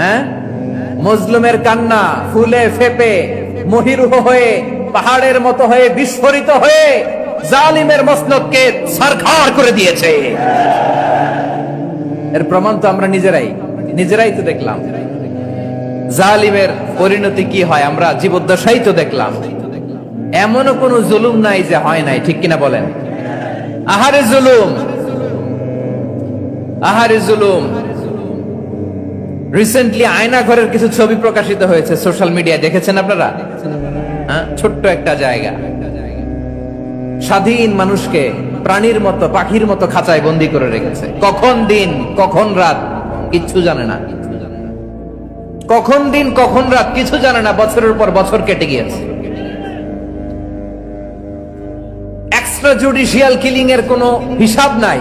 হ্যাঁ, মজলুমের কান্না ফুলে ফেপে মহিরুহ হয়ে পাহাড়ের মতো হয়ে বিস্ফোরিত হয়ে জালিমের মসনদকে ছারখার করে দিয়েছে। এর প্রমাণ তো আমরা নিজেরাই তো দেখলাম। জালিমের পরিণতি কি হয় আমরা জীবদ্দশাই তো দেখলাম। এমনও কোন জুলুম নাই যে হয় নাই, ঠিক কিনা বলেন? আহারে জুলুম, আহারে জুলুম। রিসেন্টলি আয়না ঘরের কিছু ছবি প্রকাশিত হয়েছে সোশ্যাল মিডিয়ায়, দেখেছেন আপনারা? হ্যাঁ, ছোট্ট একটা জায়গা, স্বাধীন মানুষকে প্রাণীর মতো পাখির মতো খাঁচায় বন্দি করে রেখেছে। কখন দিন কখন রাত কিচ্ছু জানে না, কখন দিন কখন রাত কিছু জানে না। বছরের পর বছর কেটে গিয়েছে। এক্সট্রা জুডিশিয়াল কিলিং এর কোনো হিসাব নাই।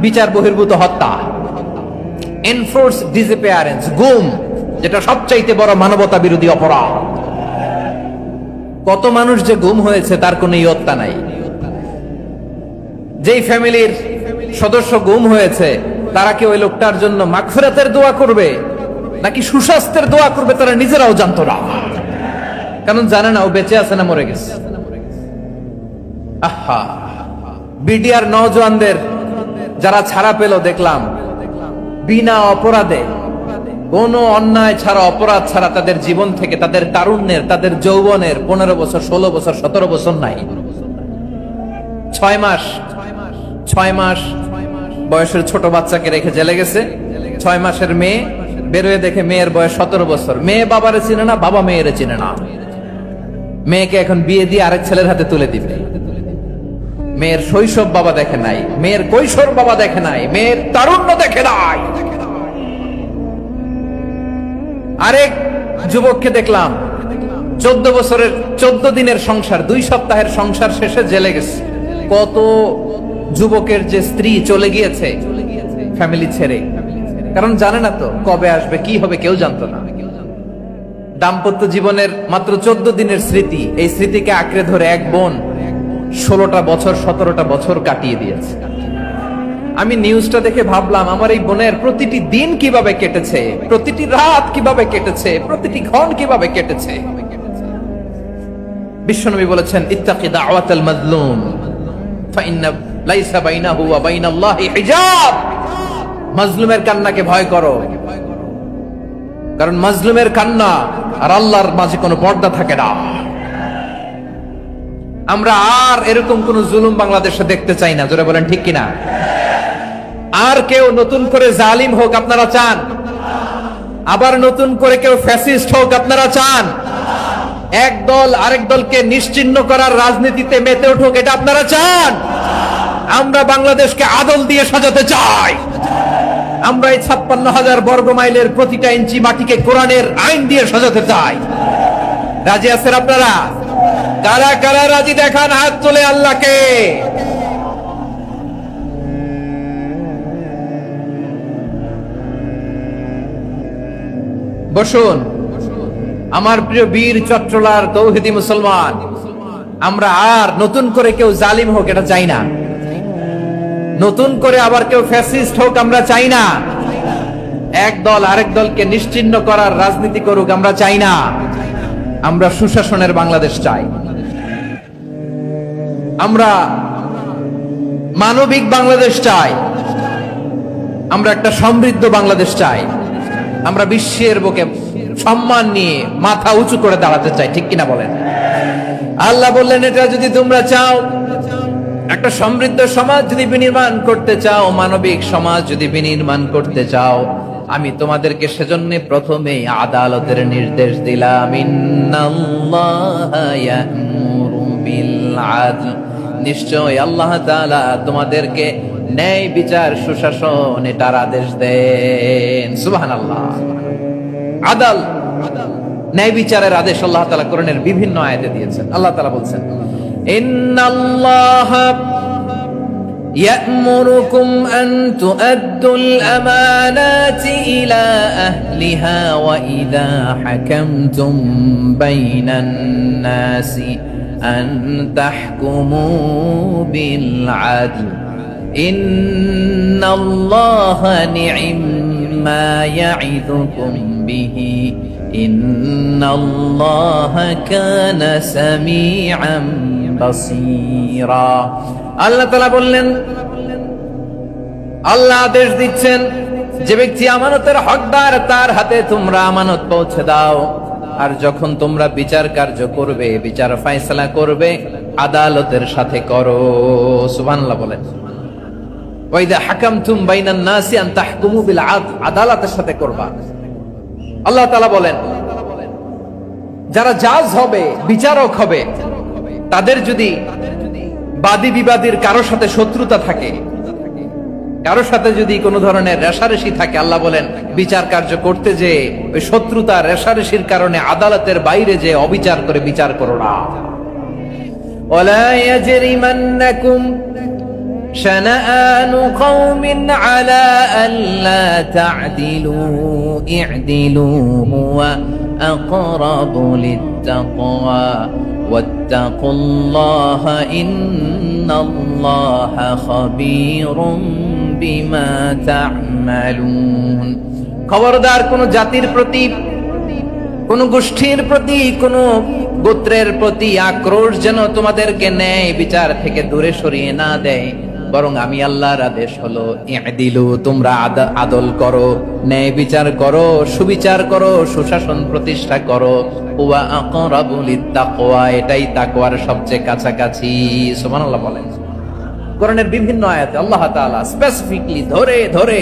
বিচার বহির্ভূত হত্যা, এনফোর্স ডিসঅ্যাপিয়ারেন্স, গুম, যেটা সবচাইতে বড় মানবতা বিরোধী অপরাধ। কত মানুষ যে গুম হয়েছে তার কোনো ইয়ত্তা নাই। যেই ফ্যামিলির সদস্য গুম হয়েছে তারা কি ওই লোকটার জন্য মাগফিরাতের দোয়া করবে নাকি সুস্বাস্থ্যের দোয়া করবে তারা নিজেরাও জানতো না, কারণ জানে না ও বেঁচে আছে না মরে গেছে। আহা, বিডিআর নওজওয়ানদের যারা ছাড়া পেল দেখলাম বিনা অপরাধে, কোন অন্যায় ছাড়া অপরাধ ছাড়া তাদের জীবন থেকে, তাদের তারুণ্যের, তাদের যৌবনের 15 বছর 16 বছর 17 বছর নাই, 6 মাস বয়সের ছোট বাচ্চাকে রেখে জেলে গেছে। 6 মাসের মেয়ে বেরোয় দেখে মেয়ের বয়স 17 বছর। মেয়ে বাবারে চিনে না, বাবা মেয়েরে চিনে না। মেয়েকে এখন বিয়ে দিয়ে আরেক ছেলের হাতে তুলে দিবে। মেয়ের শৈশব বাবা দেখে নাই, মেয়ের কৈশোর বাবা দেখে নাই, মেয়ের তারুণ্য দেখে নাই। আরেক যুবককে দেখলাম 14 বছরের 14 দিনের সংসার, 2 সপ্তাহের সংসার শেষে জেলে গেছে। কত যুবকের যে স্ত্রী চলে গিয়েছে ফ্যামিলি ছেড়ে, কারণ জানে না তো কবে আসবে, কি হবে, কেউ জানতো না। দাম্পত্য জীবনের মাত্র 14 দিনের স্মৃতি, এই স্মৃতিকে আঁকড়ে ধরে এক বোন 16টা বছর 17টা বছর কাটিয়ে দিয়েছে। আমি নিউজটা দেখে ভাবলাম আমার এই বোনের প্রতিটি দিন কিভাবে কেটেছে, প্রতিটি রাত কিভাবে কেটেছে, প্রতিটি ক্ষণ কিভাবে কেটেছে। বিশ্বনবী বলেছেন, ইত্তাকি দাওয়াতাল মাজলুম ফাইন্না লাইসা বাইনাহু ওয়া বাইনাল্লাহি হিজাব। মাজলুমের কান্নাকে ভয় করো, কারণ মাজলুমের কান্না আর আল্লাহর মাঝে কোনো পর্দা থাকে না। আমরা আর এরকম কোন জুলুম বাংলাদেশে দেখতে চাই না, জোরে বলেন ঠিক কিনা? আর কেউ নতুন করে জালিম হোক আপনারা চান? আবার নতুন করে কেউ ফ্যাসিস্ট হোক আপনারা চান? এক দল আরেক দলকে নিশ্চিহ্ন করার রাজনীতিতে মেতে উঠুক, এটা আপনারা চান? আমরা বাংলাদেশকে আদল দিয়ে সাজাতে চাই। আমরা এই 56,000 বর্গ মাইলের প্রতিটা ইঞ্চি মাটিকে কোরআনের আইন দিয়ে সাজাতে চাই। রাজি আছেন আপনারা? কারা কারা রাজি দেখান হাত তুলে আল্লাহকে। বসুন আমার প্রিয় বীর চট্টলার তৌহিদি মুসলমান, আমরা আর নতুন করে কেউ জালিম হোক এটা চাই না, নতুন করে আবার কেউ ফ্যাসিস্ট হোক আমরা চাই না, এক দল আরেক দলকে নিশ্চিহ্ন করার রাজনীতি করুক আমরা চাই না। আমরা সুশাসনের বাংলাদেশ চাই, আমরা মানবিক বাংলাদেশ চাই, আমরা একটা সমৃদ্ধ বাংলাদেশ চাই, আমরা বিশ্বের বুকে সম্মান নিয়ে মাথা উঁচু করে দাঁড়াতে চাই, ঠিক কিনা বলেন? আল্লাহ বললেন, এটা যদি তোমরা চাও, একটা সমৃদ্ধ সমাজ যদি বিনির্মাণ করতে চাও, মানবিক সমাজ যদি বিনির্মাণ করতে চাও, আমি তোমাদেরকে সেজন্য প্রথমে আদালতের নির্দেশ দিলাম। ইন্নাল্লাহা ইয়া'মুরু বিল আদল, নিশ্চয় আল্লাহ তাআলা তোমাদেরকে ন্যায় বিচার সুশাসন এটার আদেশ দেন। সুবহানাল্লাহ। আদাল, ন্যায় বিচারের আদেশ আল্লাহ তাআলা কোরআনের বিভিন্ন আয়াতে দিয়েছেন। আল্লাহ তাআলা বলছেন, ইন্নাল্লাহা يأمركم أن تؤدوا الأمانات إلى أهلها وإذا حكمتم بين الناس أن تحكموا بالعدل إن الله نعم ما يعظكم به إن الله كان سميعا بصيرا আল্লাহ তাআলা বললেন, আল্লাহ আদেশ দিচ্ছেন যে ব্যক্তি আমানতের হকদার তার হাতে তোমরা আমানত পৌঁছে দাও। আর যখন তোমরা বিচার কার্য করবে, বিচার ফয়সালা করবে, আদালতের সাথে করো। সুবহানাল্লাহ বলেন। ওয়াইদা হাকামতুম বাইনান নাসি আন তাহকুমু বিল আদল, আদালতের সাথে করবা। আল্লাহ তাআলা বলেন যারা জাজ হবে, বিচারক হবে, তাদের যদি বাদী বিবাদীর কারোর সাথে শত্রুতা থাকে, কারোর সাথে যদি কোনো ধরনের রেষারেষি থাকে, আল্লাহ বলেন বিচার কার্য করতে যে ওই শত্রুতা রেষারেষির কারণে আদালতের বাইরে যে অবিচার করে বিচার করো না। ওয়ালা ইয়াজরিমান্নাকুম শানাআনু কওমিন আলা আল্লা তা'দিলু ই'দিলু হুয়া আকরাবু লিত-তাকওয়া ওয়াত্তাকুল্লাহা ইন্নাল্লাহা খাবীরুম বিমা তা'মালুন। খবরদার কোন জাতির প্রতি, কোন গোষ্ঠীর প্রতি, কোন গোত্রের প্রতি আক্রোশ যেন তোমাদেরকে ন্যায় বিচার থেকে দূরে সরিয়ে না দেয়, বরং আমি আল্লাহর আদেশ হলো ই'দিলু, তোমরা আদল করো, ন্যায় বিচার করো, সুবিচার করো, সুশাসন প্রতিষ্ঠা করো। ওয়া আকরাবু লিত-তাকওয়া, এটাই তাকওয়ার সবচেয়ে কাছাকাছি। সুবহানাল্লাহ বলেন। কোরআনের বিভিন্ন আয়াতে আল্লাহ তাআলা স্পেসিফিকলি ধরে ধরে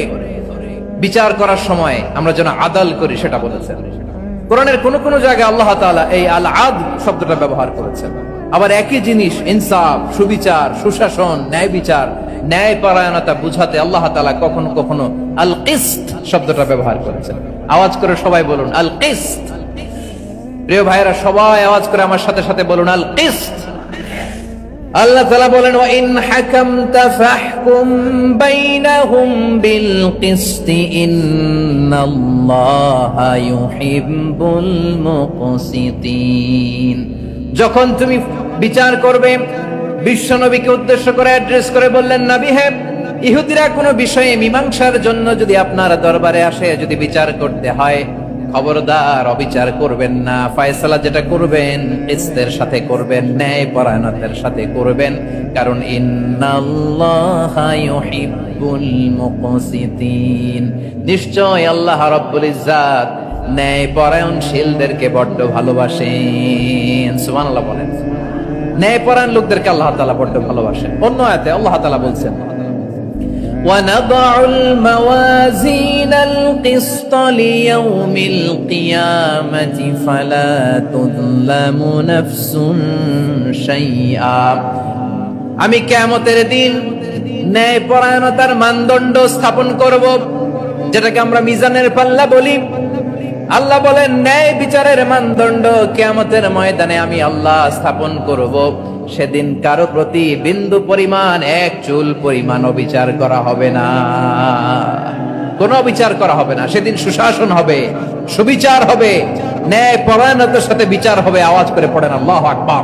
বিচার করার সময় আমরা যেন আদল করি সেটা বলেছেন। কোরআনের কোন কোন জায়গায় আল্লাহ তাআলা এই আল আদল শব্দটা ব্যবহার করেছেন। আবার একই জিনিস ইনসাফ, সুবিচার, সুশাসন, ন্যায় বিচার, ন্যায় পরায়ণতা বুঝাতে আল্লাহ তাআলা কখনো কখনো আল কিসত শব্দটা ব্যবহার করেছেন। আওয়াজ করে সবাই বলুন আল কিসত। প্রিয় ভাইরা, সবাই আওয়াজ করে আমার সাথে সাথে বলুন আল কিসত। আল্লাহ তাআলা বলেন ওয়া ইন হাকামতা ফাহকুম বাইনাহুম বিল কিসতি ইন্নাল্লাহা ইউহিব্বুল মুকসিতিন। যখন তুমি বিচার করবে, বিশ্বনবীকে উদ্দেশ্য করে অ্যাড্রেস করে বললেন, নবী হে, ইহুদিরা কোনো বিষয়ে মীমাংসার জন্য যদি আপনার দরবারে আসে, যদি বিচার করতে হয়, খবরদার অবিচার করবেন না। ফয়সালা যেটা করবেন কিসতের সাথে করবেন, ন্যায় পরায়ণতার সাথে করবেন, কারণ ইন্নাল্লাহা ইউহিব্বুল মুকসিতিন, নিশ্চয় আল্লাহ রাব্বুল ইজ্জাত ন্যায় পরায়ণশীলদেরকে বড্ড ভালোবাসেন। সুবহানাল্লাহ বলেন। ন্যায় পরায়ণ লোকদেরকে আল্লাহ তাআলা বড্ড ভালোবাসেন। অন্য আয়াতে আল্লাহ তাআলা বলছেন وَنَضَعُ الْمَوَازِينَ الْقِسْطَ لِيَوْمِ الْقِيَامَةِ فَلَا تُظْلَمُ نَفْسٌ شَيْئًا। আমি কিয়ামতের দিন ন্যায় পরায়ণতার মানদণ্ড স্থাপন করব, যেটাকে আমরা মিজানের পাল্লা বলি। আল্লাহ বলেন ন্যায় বিচারের মানদণ্ড কিয়ামতের ময়দানে আমি আল্লাহ স্থাপন করব। সেদিন কারো প্রতি বিন্দু পরিমাণ, এক চুল পরিমাণ অবিচার করা হবে না, কোনো বিচার করা হবে না। সেদিন সুশাসন হবে, সুবিচার হবে, ন্যায় পরায়ণতার সাথে বিচার হবে। আওয়াজ করে পড়েন আল্লাহু আকবার।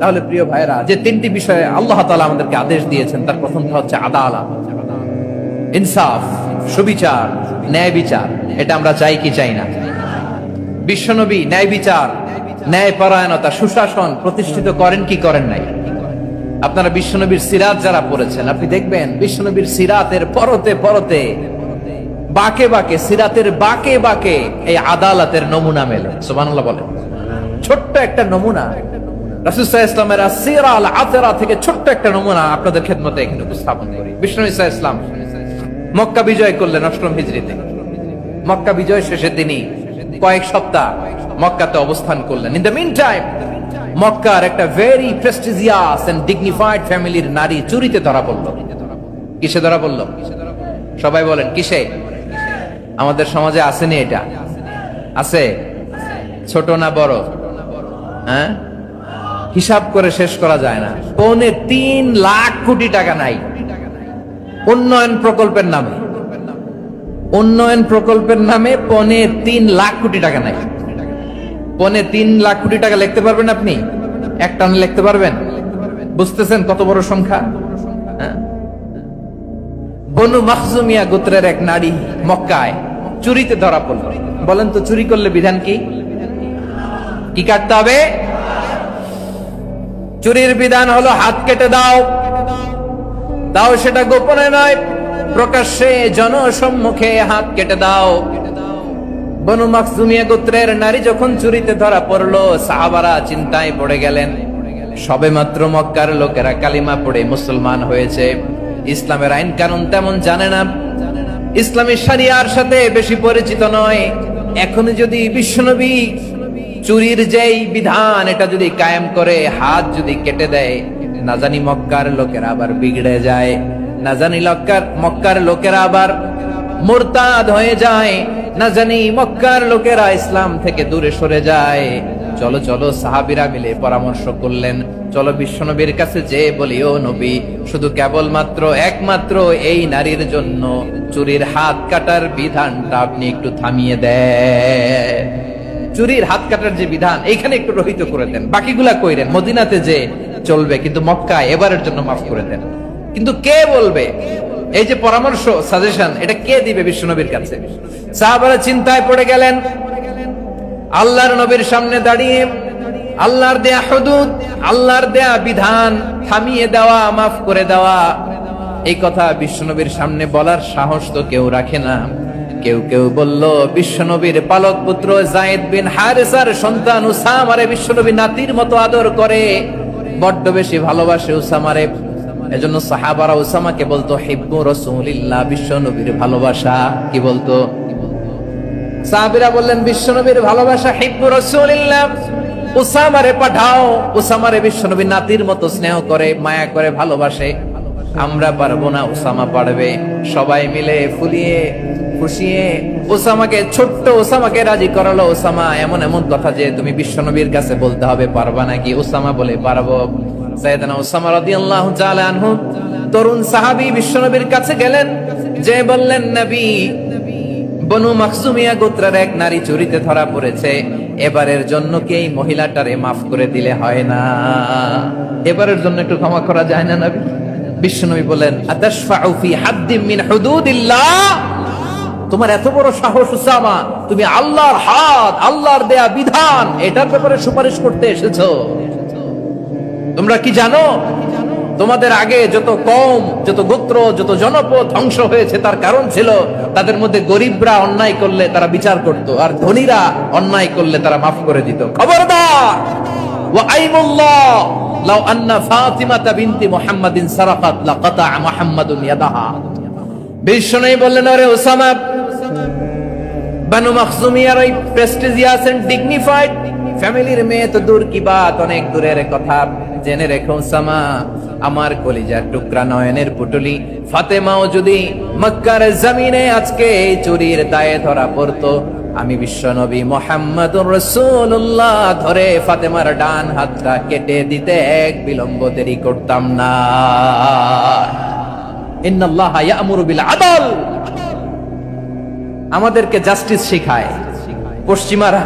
তাহলে প্রিয় ভাইরা, যে তিনটি বিষয়ে আল্লাহ তাআলা আমাদেরকে আদেশ দিয়েছেন, তার প্রথমটা হচ্ছে আদালত, ইনসাফ, সুবিচার, ন্যায় বিচার। এটা আমরা চাই কি চাই না? বিশ্বনবী ন্যায় বিচার, ন্যায় পরায়ণতা, সুশাসন প্রতিষ্ঠিত করেন কি করেন নাই? আপনারা বিশ্বনবীর সিরাত যারা পড়েছেন, আপনি দেখবেন বিশ্বনবীর সিরাতের পরতে পরতে, বাকে বাকে, সিরাতের বাকে বাকে এই আদালতের নমুনা মেলে। সুবহানাল্লাহ বলেন। ছোট্ট একটা নমুনা রাসূল সাল্লাল্লাহু আলাইহি ওয়াসাল্লামের আসিরা আল আতরা থেকে ছোট্ট একটা নমুনা আপনাদের খেদমতে এখানে উপস্থাপন করি। বিশ্বনবী সাল্লাল্লাহু আলাইহি ওয়াসাল্লাম মক্কা বিজয় করলেন ৮ম হিজরিতে। মক্কা বিজয় শেষে তিনি কয়েক সপ্তাহ মক্কাতে অবস্থান করলেন। ইন দ্য মিন টাইম মক্কার একটা ভেরি প্রেস্টিজিয়াস এন্ড ডিগনিফাইড ফ্যামিলির নারী চুরিতে ধরা পড়ল। কিসে ধরা পড়ল? সবাই বলেন কিসে? আমাদের সমাজে আসেনি এটা? আছে? ছোট না বড়? হ্যাঁ, হিসাব করে শেষ করা যায় না। 3.25 লাখ কোটি টাকা নাই উন্নয়ন প্রকল্পের নামে। উন্নয়ন প্রকল্পের নামে 3.25 লাখ কোটি টাকা নাই। 3.25 লাখ কোটি টাকা লিখতে পারবেন আপনি? এক টানে লিখতে পারবেন? বুঝতেছেন কত বড় সংখ্যা? বনু মাখজুমিয়া গোত্রের এক নারী মক্কায় চুরিতে ধরা পড়ল। বলেন তো চুরি করলে বিধান কি? কি কাটতে হবে? চুরির বিধান হলো হাত কেটে দাও। দাও সেটা গোপনে নয়, প্রকাশ্যে জনসম্মুখে হাত কেটে দাও। বনু মাখজুমিয়া গোত্রের নারী যখন চুরিতে ধরা পড়লো, সাহাবারা চিন্তায় পড়ে গেলেন। সবেমাত্র মক্কার লোকেরা কালিমা পড়ে মুসলমান হয়েছে, ইসলামের আইন কানুন তেমন জানে না, ইসলামী শরিয়ার সাথে বেশি পরিচিত নয়। এখন যদি বিশ্বনবী চুরির যেই বিধান এটা যদি কায়েম করে হাত যদি কেটে দেয়, না জানি মক্কার লোকেরা আবার বিগড়ে যায়, না জানি মক্কার লোকেরা আবার মুরতাদ হয়ে যায়, না জানি মক্কার লোকেরা ইসলাম থেকে দূরে সরে যায়। চলো চলো সাহাবীরা মিলে পরামর্শ করলেন, চলো বিশ্বনবীর কাছে যে বলি, ও নবী, শুধু কেবলমাত্র একমাত্র এই নারীর জন্য চুরির হাত কাটার বিধানটা আপনি একটু থামিয়ে দেন। চুরির হাত কাটার যে বিধান এইখানে একটু রহিত করে দেন, বাকিগুলা কইরেন মদিনাতে যে চলবে, কিন্তু মক্কায় এবারের জন্য মাফ করে দেন। কিন্তু কে বলবে? এই যে পরামর্শ, সাজেশন, এটা কে দিবে বিশ্বনবীর কাছে? সাহাবারা চিন্তায় পড়ে গেলেন। আল্লাহর নবীর সামনে দাঁড়িয়ে আল্লাহর দেয়া হুদুদ, আল্লাহর দেয়া বিধান থামিয়ে দেওয়া, মাফ করে দেওয়া, এই কথা বিশ্বনবীর সামনে বলার সাহস তো কেউ রাখে না। কেউ কেউ বলল, বিশ্বনবীর পালক পুত্র যায়েদ বিন হারেসার সন্তান উসামারে বিশ্বনবী নাতির মতো আদর করে, বড্ড বেশি ভালোবাসে উসামারে। এজন্য সাহাবারা উসামাকে বলতো হিব্বু রাসূলিল্লাহ, বিশ্বনবীর ভালোবাসা। কি বলতো? সাহাবীরা বললেন, বিশ্বনবীর ভালোবাসা হিব্বু রাসূলিল্লাহ, উসামারে পাঠাও। উসামারে বিশ্বনবী নাতির মতো স্নেহ করে, মায়া করে, ভালোবাসে। আমরা পারবো না, উসামা পারবে। সবাই মিলে ফুলিয়ে খুশিয়ে উসামাকে, ছোট্ট উসামাকে রাজি করালো। উসামা এমন এমন কথা যে তুমি বিশ্বনবীর কাছে বলতে হবে, পারবা নাকি? উসামা বলে, পারবো। সাইয়েদনা উসামা রাদিয়াল্লাহু তাআলা আনহু তরুণ সাহাবী বিশ্বনবীর কাছে গেলেন, যে বললেন, নবী, বনু মাখজুমিয়া গোত্রের এক নারী চুরিতে ধরা পড়েছে, এবারের জন্য কি এই মহিলাটারে মাফ করে দিলে হয় না? এবারের জন্য একটু ক্ষমা করা যায় না নবী? বিশ্বনবী বলেন, আতাশফাউ ফি হাদ্দিম মিন হুদুদিল্লাহ, তোমার এত বড় সাহস উসামা, তুমি আল্লাহর হাত, আল্লাহর দেয়া বিধান, এটার ব্যাপারে সুপারিশ করতে এসেছো? তোমরা কি জানো তোমাদের আগে যত কওম, যত গোত্র, যত জনপদ ধ্বংস হয়েছে তার কারণ ছিল তাদের মধ্যে গরিবরা অন্যায় করলে তারা বিচার করত, আর ধনীরা অন্যায় করলে তারা মাফ করে দিত। খবরদার! ওয়া আইমুল্লাহ লাউ আন্না ফাতিমাতা বিনতি মুহাম্মাদিন সারাকাত লাকাতা মুহাম্মাদুন ইয়াদাহা। বিশ্বনবী বললেন, আরে ওসামা, বানু মাখজুমিয়ার ওই প্রেস্টিজিয়াস এন্ড ডিগনিফাইড ফ্যামিলির মেয়ে তো দূর কি বাত, অনেক দূরের কথা। জেনে রেখো ওসামা, আমার কলিজার টুকরা, নয়নের পুটুলি ফাতেমাও যদি মক্কার জমিনে আজকে এই চুরির দায়ে ধরা পড়তো, আমি বিশ্বনবী মুহাম্মদুর রাসূলুল্লাহ ধরে ফাতেমার ডান হাতটা কেটে দিতে এক বিলম্ব দেরি করতাম না। ইন্নাল্লাহা ইয়া'মুরু বিল আদল, আমাদেরকে জাস্টিস শিখায় পশ্চিমারা,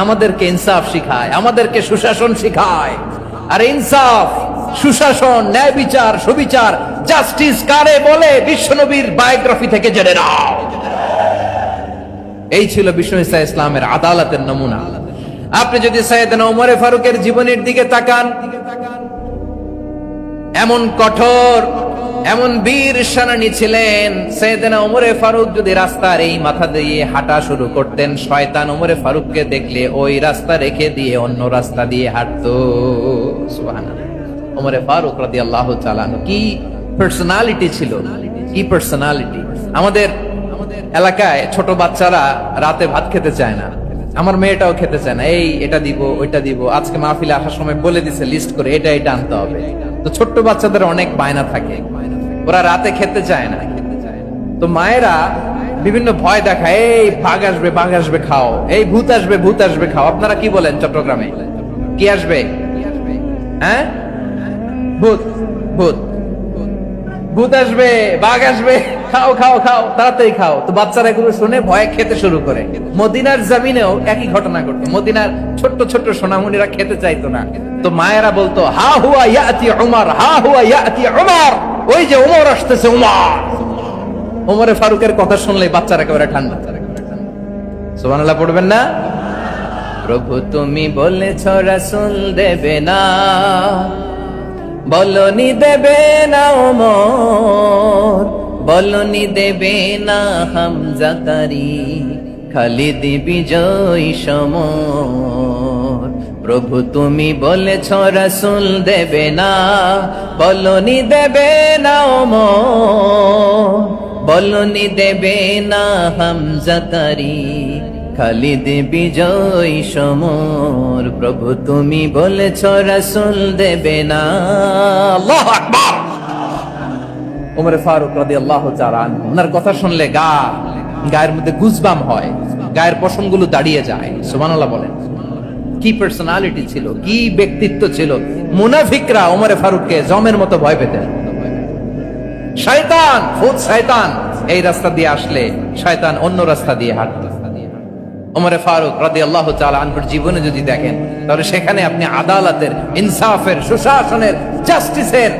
আমাদেরকে ইনসাফ শিখায়, আমাদেরকে সুশাসন শিখায়। আর ইনসাফ, সুশাসন, ন্যায় বিচার, সুবিচার, জাস্টিস কারে বলে বিশ্বনবীর বায়োগ্রাফি থেকে জেনে নাও। এই ছিল বিষ্ণু ঈসা ইসলামের আদালতের নমুনা। আপনি যদি সাইয়েদনা ওমরে ফারুকের জীবনের দিকে তাকান, এমন কঠোর, এমন বীর সেনানী ছিলেন। সাইয়েদনা ওমরে ফারুক যদি রাস্তার এই মাথা দিয়ে হাঁটা শুরু করতেন, শয়তান ওমরে ফারুককে দেখলে ওই রাস্তা রেখে দিয়ে অন্য রাস্তা দিয়ে হাঁটতো। সুবহানাল্লাহ। ওমরে ফারুক রাদিয়াল্লাহু তাআলা কি পার্সোনালিটি ছিল, কি পার্সোনালিটি! আমাদের এলাকায় ছোট বাচ্চারা রাতে ভাত খেতে চায় না, আমার মেয়েটাও খেতে চায় না। এই এটা দিব, ওইটা দিব, আজকে মাহফিলে আসার সময় বলে দিছে লিস্ট করে এটা এটা আনতে হবে। তো ছোট্ট বাচ্চাদের অনেক বায়না থাকে, ওরা রাতে খেতে চায় না। তো মায়েরা বিভিন্ন ভয় দেখায়, এই বাঘ আসবে, বাঘ আসবে খাও, এই ভূত আসবে, ভূত আসবে খাও। আপনারা কি বলেন চট্টগ্রামে? কি আসবে? হ্যাঁ, ভূত ভূত ভূত আসবে, বাঘ আসবে, খাও খাও খাও, তাড়াতাড়ি খাও। তো বাচ্চারা এগুলো শুনে ভয়ে খেতে শুরু করে। মদিনার জমিনেও একই ঘটনা ঘটতো। মদিনার ছোট্ট ছোট্ট সোনামণিরা খেতে চাইতো না, তো মায়েরা বলতো হা হুয়া ইয়াতি উমর, হা হুয়া ইয়াতি উমর, ওই যে উমর আসতেছে, উমর। ওমরে ফারুকের কথা শুনলে বাচ্চারা একেবারে ঠান্ডা। সুবহানাল্লাহ পড়বেন না? প্রভু তুমি বলেছ রাসূল দেবে না, বলনি দেবে না ওমর, বলনি দেবে না হামজা তারি, খালিদ বিজয় সমর। প্রভু তুমি বলেছ রাসূল দেবে না, বলনি দেবে না ওমর, বলনি দেবে না হামজা তারি, খালিদ বিজয় সমর। প্রভু তুমি বলেছ রাসূল দেবে না। আল্লাহু আকবার। ওমর ফারুক রাদিয়াল্লাহু তাআলা আনহু, ওনার কথা শুনলে গায়ের মধ্যে গুজবাম হয়, গায়ের পশমগুলো দাঁড়িয়ে যায়। সুবহানাল্লাহ বলেন। কি পার্সোনালিটি ছিল, কি ব্যক্তিত্ব ছিল। মুনাফিকরা ওমর ফারুককে জমের মতো ভয় পেতেন। শয়তান, ভূত শয়তান এই রাস্তা দিয়ে আসলে শয়তান অন্য রাস্তা দিয়ে হাঁটত। ওমর ফারুক রাদিয়াল্লাহু তাআলা আনহুর জীবনে যদি দেখেন, তাহলে সেখানে আপনি আদালতের, ইনসাফের, সুশাসনের, জাস্টিসের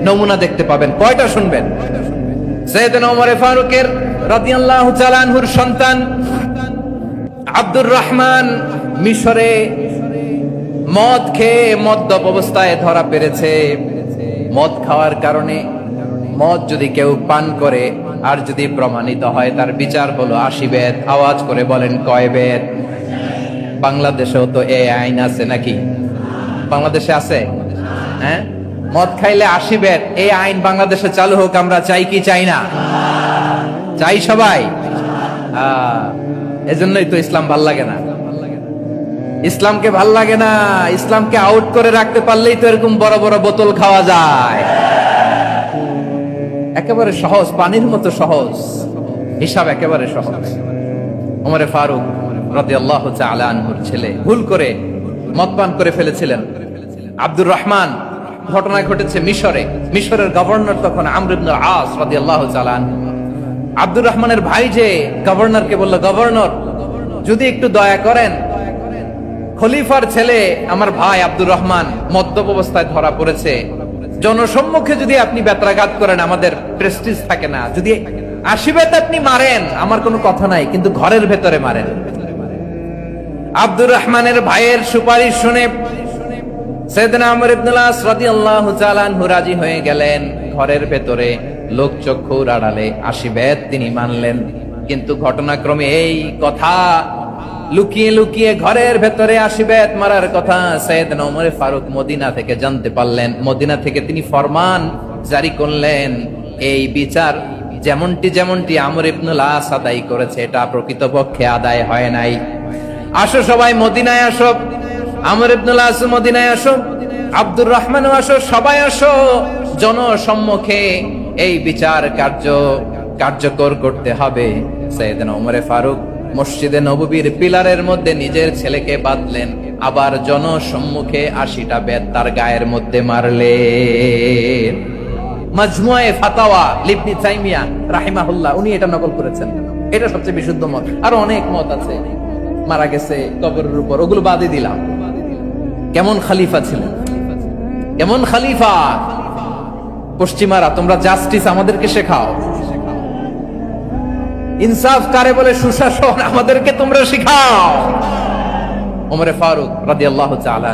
নমুনা দেখতে পাবেন। কয়টা শুনবেন? সাইয়েদনা ওমর ফারুকের রাদিয়াল্লাহু তাআলা আনহুর সন্তান আব্দুর রহমান মিশরে মদ খেয়ে মদ্যপ অবস্থায় ধরা পড়েছে। মদ খাওয়ার কারণে, মদ যদি কেউ পান করে আর যদি প্রমাণিত হয়, তার বিচার হলো 80 বেত। আওয়াজ করে বলেন কয় বেত? বাংলাদেশেও তো এই আইন আছে নাকি? বাংলাদেশে আছে? হ্যাঁ, মদ খাইলে 80 বেত, এই আইন বাংলাদেশে চালু হোক। আমরা চাই কি চাই না? চাই সবাই। এজন্যই তো ইসলাম ভাল লাগে না। ইসলামকে ভাল লাগে না। ইসলামকে আউট করে রাখতে পারলেই তো এরকম বড় বড় বোতল খাওয়া যায়। একেবারে সহজ, পানির মতো সহজ হিসাব, একেবারে সহজ। ওমর ফারুক রাদিয়াল্লাহু তাআলা আনহুর ছেলে ভুল করে মদ পান করে ফেলেছিলেন। আব্দুর রহমান, ঘটনা ঘটেছে মিশরে। মিশরের গভর্নর তখন আমর ইবনে আস রাদিয়াল্লাহু তাআলা আনহু। আব্দুর রহমানের ভাই যে গভর্নরকে বলল, গভর্নর যদি একটু দয়া করেন, খলিফার ছেলে আমার ভাই আব্দুর রহমান মদ্যপ অবস্থায় ধরা পড়েছে, জনসম্মুখে যদি আপনি বেত্রাঘাত করেন আমাদের প্রেস্টিজ থাকে না, যদি 80 বেত আপনি মারেন আমার কোনো কথা নাই, কিন্তু ঘরের ভেতরে মারেন। আব্দুর রহমানের ভাইয়ের সুপারিশ শুনে সাইয়েদনা আমর ইবনে আস রাদিয়াল্লাহু তাআলা আনহু রাজি হয়ে গেলেন। ঘরের ভেতরে লোকচক্ষুর আড়ালে 80 বেত তিনি মানলেন। কিন্তু ঘটনাক্রমে এই কথা লুকিয়ে লুকিয়ে ঘরের ভেতরে 80 বেত মারার কথা সাইয়েদনা ওমর ফারুক মদিনা থেকে জানতে পারলেন। মদিনা থেকে তিনি ফরমান জারি করলেন, এই বিচার যেমনটি আমর ইবনে আস আদায় করেছে, এটা প্রকৃতপক্ষে আদায় হয় নাই। আসো সবাই মদিনায় আসো, আমর ইবনে আস মদিনায় আসো, আব্দুর রহমানও আসো, সবাই আসো। জনসম্মুখে এই বিচার কার্যকর করতে হবে। সাইয়েদনা ওমর ফারুক মসজিদে নববীর পিলারের মধ্যে নিজের ছেলেকে বাঁধলেন, আবার জনসম্মুখে 80টা বেত তার গায়ের মধ্যে মারলেন। মাজমুয়ে ফাতাওয়া ইবনে তাইমিয়া রাহিমাহুল্লাহ উনি এটা নকল করেছেন। এটা সবচেয়ে বিশুদ্ধ মত। আর অনেক মত আছে, মারা গেছে কবরের উপর, ওগুলো বাদই দিলাম। কেমন খলিফা ছিলেন, কেমন খলিফা! পশ্চিমারা তোমরা জাস্টিস আমাদেরকে শেখাও, ইনসাফ কারে বলে, সুশাসন আমাদেরকে তোমরা শিখাও। ওমর ফারুক রাদিয়াল্লাহু তাআলা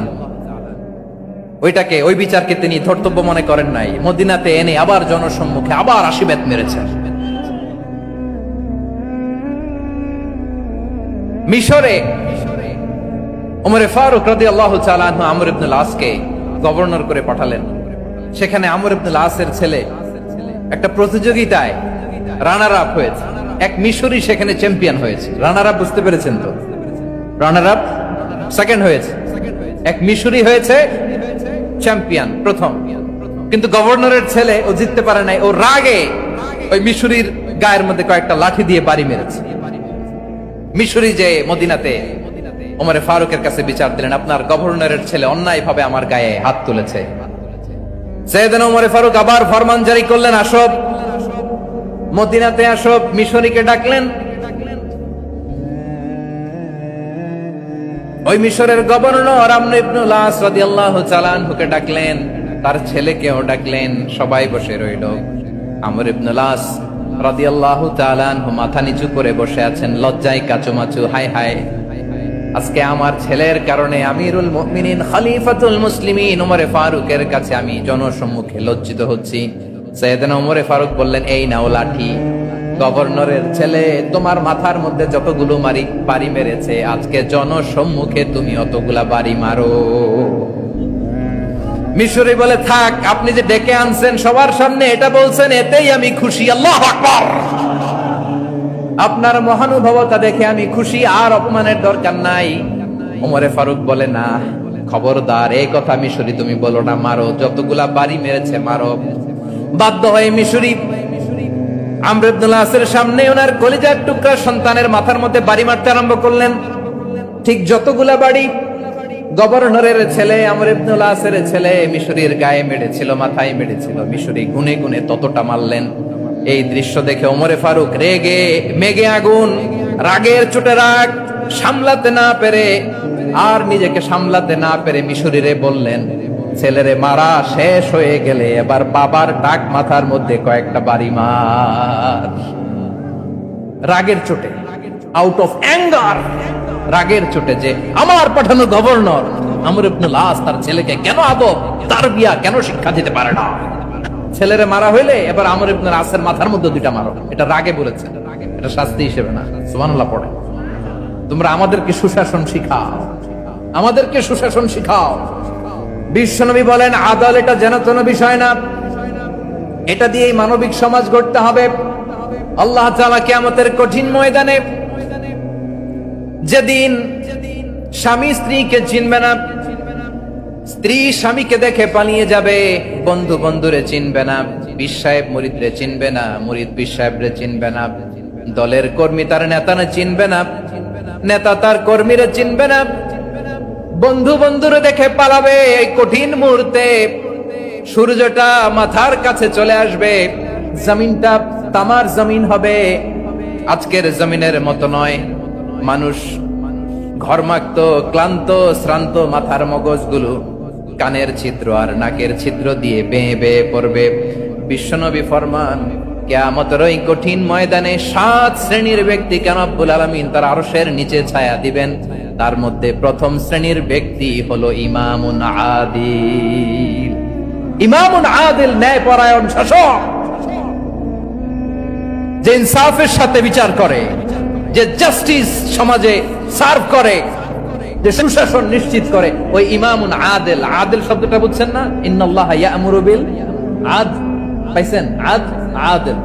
ওইটাকে, ওই বিচারকে তিনি ধর্তব্য মনে করেন নাই। মদিনাতে এনে আবার জনসম্মুখে আবার 80 বেত মেরেছেন। মিশরে ওমর ফারুক রাদিয়াল্লাহু তাআলা আনহু আমর ইবনে আসকে গভর্নর করে পাঠালেন। সেখানে আমর ইবনে আসের ছেলে একটা প্রতিযোগিতায় রানার আপ হয়েছে। এক মিশরি সেখানে চ্যাম্পিয়ন হয়েছে। রানার আপ বুঝতে পেরেছেন তো? রানার আপ সেকেন্ড হয়েছে, এক মিশরি হয়েছে চ্যাম্পিয়ন প্রথম। কিন্তু গভর্নরের ছেলে ও জিততে পারে নাই। ও রাগে ওই মিশরির গায়ের মধ্যে কয়েকটা লাঠি দিয়ে বাড়ি মেরেছে। মিশরি যে মদিনাতে ওমরে ফারুকের কাছে বিচার দিলেন, আপনার গভর্নরের ছেলে অন্যায়ভাবে আমার গায়ে হাত তুলেছে। সাইয়েদনা ওমরে ফারুক আবার ফরমান জারি করলেন, আসো মদিনাতে আসো। মিশরীকে ডাকলেন। ওই মিশরের গভর্নর আমর ইবনুল আস রাদিয়াল্লাহু তাআলা আনহুকে ডাকলেন, তার ছেলেকেও ডাকলেন। সবাই বসে রইল। আমর ইবনুল আস রাদিয়াল্লাহু তাআলা আনহু মাথা নিচু করে বসে আছেন, লজ্জায় কাচুমাচু। হায় হায়, আজকে আমার ছেলের কারণে আমিরুল মুমিনিন খলিফাতুল মুসলিমিন ওমরে ফারুকের কাছে আমি জনসম্মুখে লজ্জিত হচ্ছি। সাইয়েদনা ওমরে ফারুক বললেন, এই নাও লাঠি। গভর্নরের ছেলে তোমার মাথার মধ্যে যতগুলো বাড়ি মেরেছে, আজকে জনসম্মুখে তুমি অতগুলা বাড়ি মারো। মিশরী বলে, থাক, আপনি যে ডেকে আনছেন সবার সামনে এটা বলছেন, এতেই আমি খুশি। আল্লাহু আকবার। আপনার মহানুভবতা দেখে আমি খুশি, আর অপমানের দরকার নাই। ওমরে ফারুক বলে, না, খবরদার, এই কথা মিশরী তুমি বলো না, মারো, যতগুলা বাড়ি মেরেছে মারো। বাধ্য হয়ে মিশরী আমর ইবনুল আসের সামনে ওনার কলিজার টুকরা সন্তানের মাথার মধ্যে বাড়ি মারতে আরম্ভ করলেন। ঠিক যতগুলা বাড়ি গভর্নরের ছেলে আমর ইবনুল আসের ছেলে মিশরীর গায়ে মেরেছিল, মাথায় মেরেছিল, মিশরী গুনে গুনে ততটা মারলেন। এই দৃশ্য দেখে ওমরে ফারুক রেগে মেগে আগুন, রাগের চোটে রাগ সামলাতে না পেরে, আর নিজেকে সামলাতে না পেরে মিশরীরে বললেন, ছেলেরে মারা শেষ হয়ে গেলে এবার বাবার টাক মাথার মধ্যে কয়েকটা বাড়ি মার। রাগের চোটে, আউট অফ অ্যাঙ্গার, রাগের চোটে, যে আমার পাঠানো গভর্নর আমর ইবনুল আস তার ছেলেকে কেন আদব তারবিয়া কেন শিক্ষা দিতে পারে না। ছেলেরে মারা হইলে এবার আমর ইবনুল আসের মাথার মধ্যে দুইটা মারো। এটা রাগে বলেছে, এটা শাস্তি হিসেবে না। সুবহানাল্লাহ পড়ে। তোমরা আমাদেরকে সুশাসন শিখাও, আমাদেরকে সুশাসন শিখাও। বিশ্বনবী বলেন, আদাল এটা যেন বিষয় না, এটা দিয়েই মানবিক সমাজ গড়তে হবে। আল্লাহ তাআলা কিয়ামতের কঠিন ময়দানে, যেদিন স্বামী স্ত্রীকে চিনবে না, স্ত্রী স্বামীকে দেখে পালিয়ে যাবে, বন্ধু বন্ধুরে চিনবে না, পীর সাহেব মুরিদরে চিনবে না, মুরিদ পীর সাহেবরে চিনবে না, দলের কর্মী তার নেতারে চিনবে না, নেতা তার কর্মীরে চিনবে না, বন্ধু বন্ধুরে দেখে পালাবে। এই কঠিন মুহূর্তে সূর্যটা মাথার কাছে চলে আসবে, জমিনটা তামার জমিন হবে, আজকের জমিনের মতো নয়। মানুষ ঘর্মাক্ত, ক্লান্ত, শ্রান্ত মাথার মগজগুলো কানের ছিদ্র আর নাকের ছিদ্র দিয়ে বেয়ে বেয়ে পড়বে। বিশ্বনবী ফরমান, কিয়ামতের ওই কঠিন ময়দানে 7 শ্রেণীর ব্যক্তিকে রব্বুল আলামিন তার আরশের নিচে ছায়া দিবেন। তার মধ্যে প্রথম শ্রেণীর ব্যক্তি হলো ইমামুন আদিল। ইমামুন আদিল, ন্যায়পরায়ণ শাসক, যে ইনসাফের সাথে বিচার করে, যে জাস্টিস সমাজে সার্ভ করে, যে সুশাসন নিশ্চিত করে, ওই ইমামুন আদিল। আদিল শব্দটা বুঝছেন না? ইন্নাল্লাহা ইয়া'মুরু বিল আদল। পাইছেন? আদিল।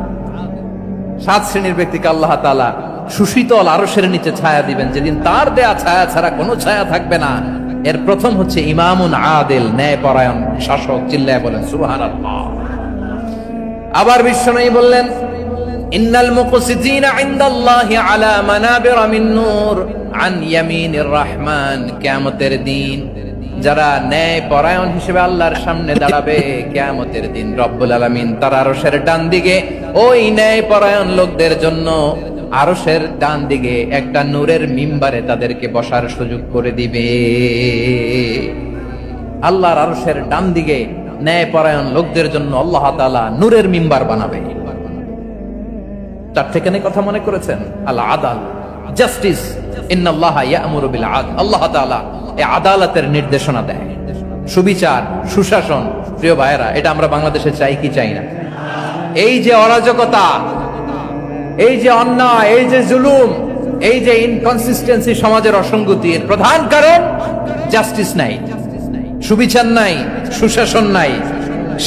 7 শ্রেণীর ব্যক্তিকে আল্লাহ তাআলা সুশীতল আরশের নিচে ছায়া দিবেন, যেদিন তার দেয়া ছায়া ছাড়া কোনো ছায়া থাকবে না। এর প্রথম হচ্ছে ইমামুন আদিল, ন্যায়পরায়ণ শাসক। চিল্লায় বলেন সুবহানাল্লাহ। আবার বিশ্বনবী বললেন, ইন্নাল মুকসিতিনা ইনদাল্লাহি আলা মানাবিরা মিন নূর আন ইয়ামিনির রহমান। কিয়ামতের দিন যারা ন্যায়পরায়ণ হিসেবে আল্লাহর সামনে দাঁড়াবে, কিয়ামতের দিন রব্বুল আলামিন তার আরশের ডান দিকে ওই ন্যায়পরায়ণ লোকদের জন্য আরশের ডান দিকে একটা নূরের মিম্বারে তাদেরকে বসার সুযোগ করে দিবে। আল্লাহর আরশের ডান দিকে ন্যায়পরায়ণ লোকদের জন্য আল্লাহ তাআলা নূরের মিম্বার বানাবে। 4 ঠিকানে কথা মনে করেছেন? আল আদাল, জাস্টিস। ইন্নাল্লাহা ইয়া'মুরু বিল আদল। আল্লাহ তাআলা এই আদালতের নির্দেশনা দেয়, সুবিচার, সুশাসন। প্রিয় ভাইয়েরা, এটা আমরা বাংলাদেশে চাই কি চাই না? এই যে অরাজকতা, এই যে অন্যায়, এই যে জুলুম, এই যে ইনকনসিস্টেন্সি, সমাজের অসঙ্গতি, এর প্রধান কারণ জাস্টিস নাই, সুবিচার নাই, সুশাসন নাই।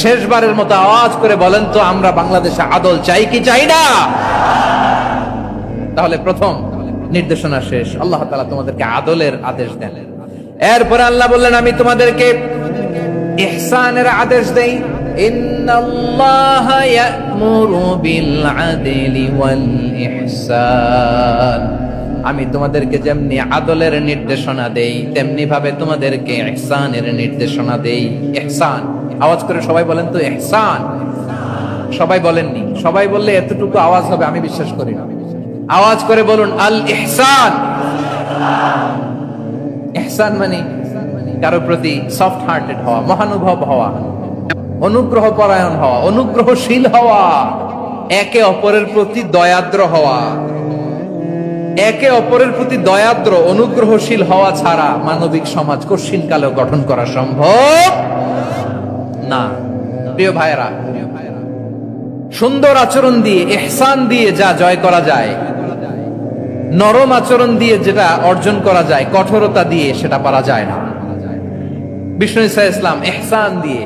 শেষবারের মতো আওয়াজ করে বলেন তো, আমরা বাংলাদেশে আদল চাই কি চাই না? তাহলে প্রথম নির্দেশনা শেষ। আল্লাহ তাআলা তোমাদেরকে আদলের আদেশ দেন। এরপরে আল্লাহ বললেন, আমি তোমাদেরকে ইহসানের আদেশ দেই। ইন্নাল্লাহা ইয়া'মুরু বিল আদলি ওয়াল ইহসান। আমি তোমাদেরকে যেমনি আদলের নির্দেশনা দেই তেমনি ভাবে তোমাদেরকে ইহসানের নির্দেশনা দেই। ইহসান, আওয়াজ করে সবাই বলেন তো ইহসান। সবাই বলেননি, সবাই বললে এতটুকু আওয়াজ হবে আমি বিশ্বাস করি না। আওয়াজ করে বলুন আল ইহসান। ইহসান মানে কারো প্রতি সফট হার্টেড হওয়া, মহানুভব হওয়া, অনুগ্রহ পরায়ণ হওয়া, অনুগ্রহশীল হওয়া, একে অপরের প্রতি দয়াদ্র হওয়া। একে অপরের প্রতি দয়াদ্র অনুগ্রহশীল হওয়া ছাড়া মানবিক সমাজ কঠিন কালেও গঠন করা সম্ভব না। প্রিয় ভাইরা, সুন্দর আচরণ দিয়ে, ইহসান দিয়ে যা জয় করা যায়, নরম আচরণ দিয়ে যেটা অর্জন করা যায়, কঠোরতা দিয়ে সেটা পারা যায় না। বিষ্ণু ঈসা ইসলাম ইহসান দিয়ে,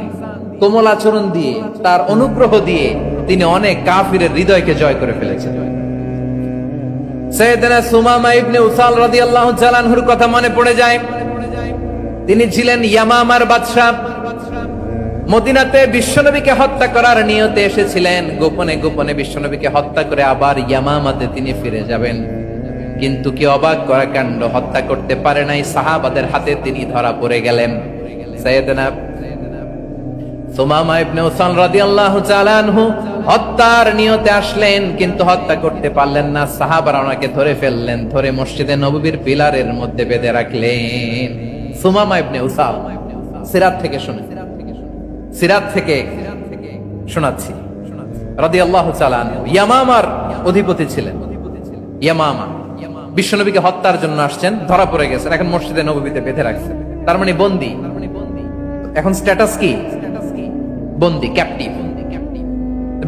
কোমল আচরণ দিয়ে, তার অনুগ্রহ দিয়ে তিনি অনেক কাফিরের হৃদয়কে জয় করে ফেলেছেন। সাইয়েদনা সুমামা ইবনে উসাল রাদিয়াল্লাহু তাআলা আনহুর কথা মনে পড়ে যায়। তিনি ছিলেন ইয়ামামার বাদশা। মদিনাতে বিশ্বনবীকে হত্যা করার নিয়তে এসেছিলেন। গোপনে গোপনে বিশ্বনবীকে হত্যা করে আবার ইয়ামামাতে তিনি ফিরে যাবেন। কিন্তু কি অবাক করা কাণ্ড, হত্যা করতে পারে নাই, সাহাবাদের হাতে তিনি ধরা পড়ে গেলেন। সাইয়েদনা সুমামা ইবনে উসাল রাদিয়াল্লাহু তাআলা আনহু হত্যার নিয়তে আসলেন, কিন্তু হত্যা করতে পারলেন না। সাহাবারা ওনাকে ধরে ফেললেন, ধরে মসজিদে নববীর পিলারের মধ্যে বেঁধে রাখলেন। সুমামা ইবনে উসাল, সিরাত থেকে শুনে, সিরাত থেকে শোনাচ্ছি, রাদিয়াল্লাহু তাআলা আনহু ইয়ামামার অধিপতি ছিলেন। ইয়ামামা বিশ্বনবীকে হত্যার জন্য আসছেন, ধরা পড়ে গেছেন, এখন মসজিদে নববীতে বেঁধে রাখছেন, তার মানে বন্দী। এখন স্ট্যাটাস কি? বন্দী, ক্যাপটিভ।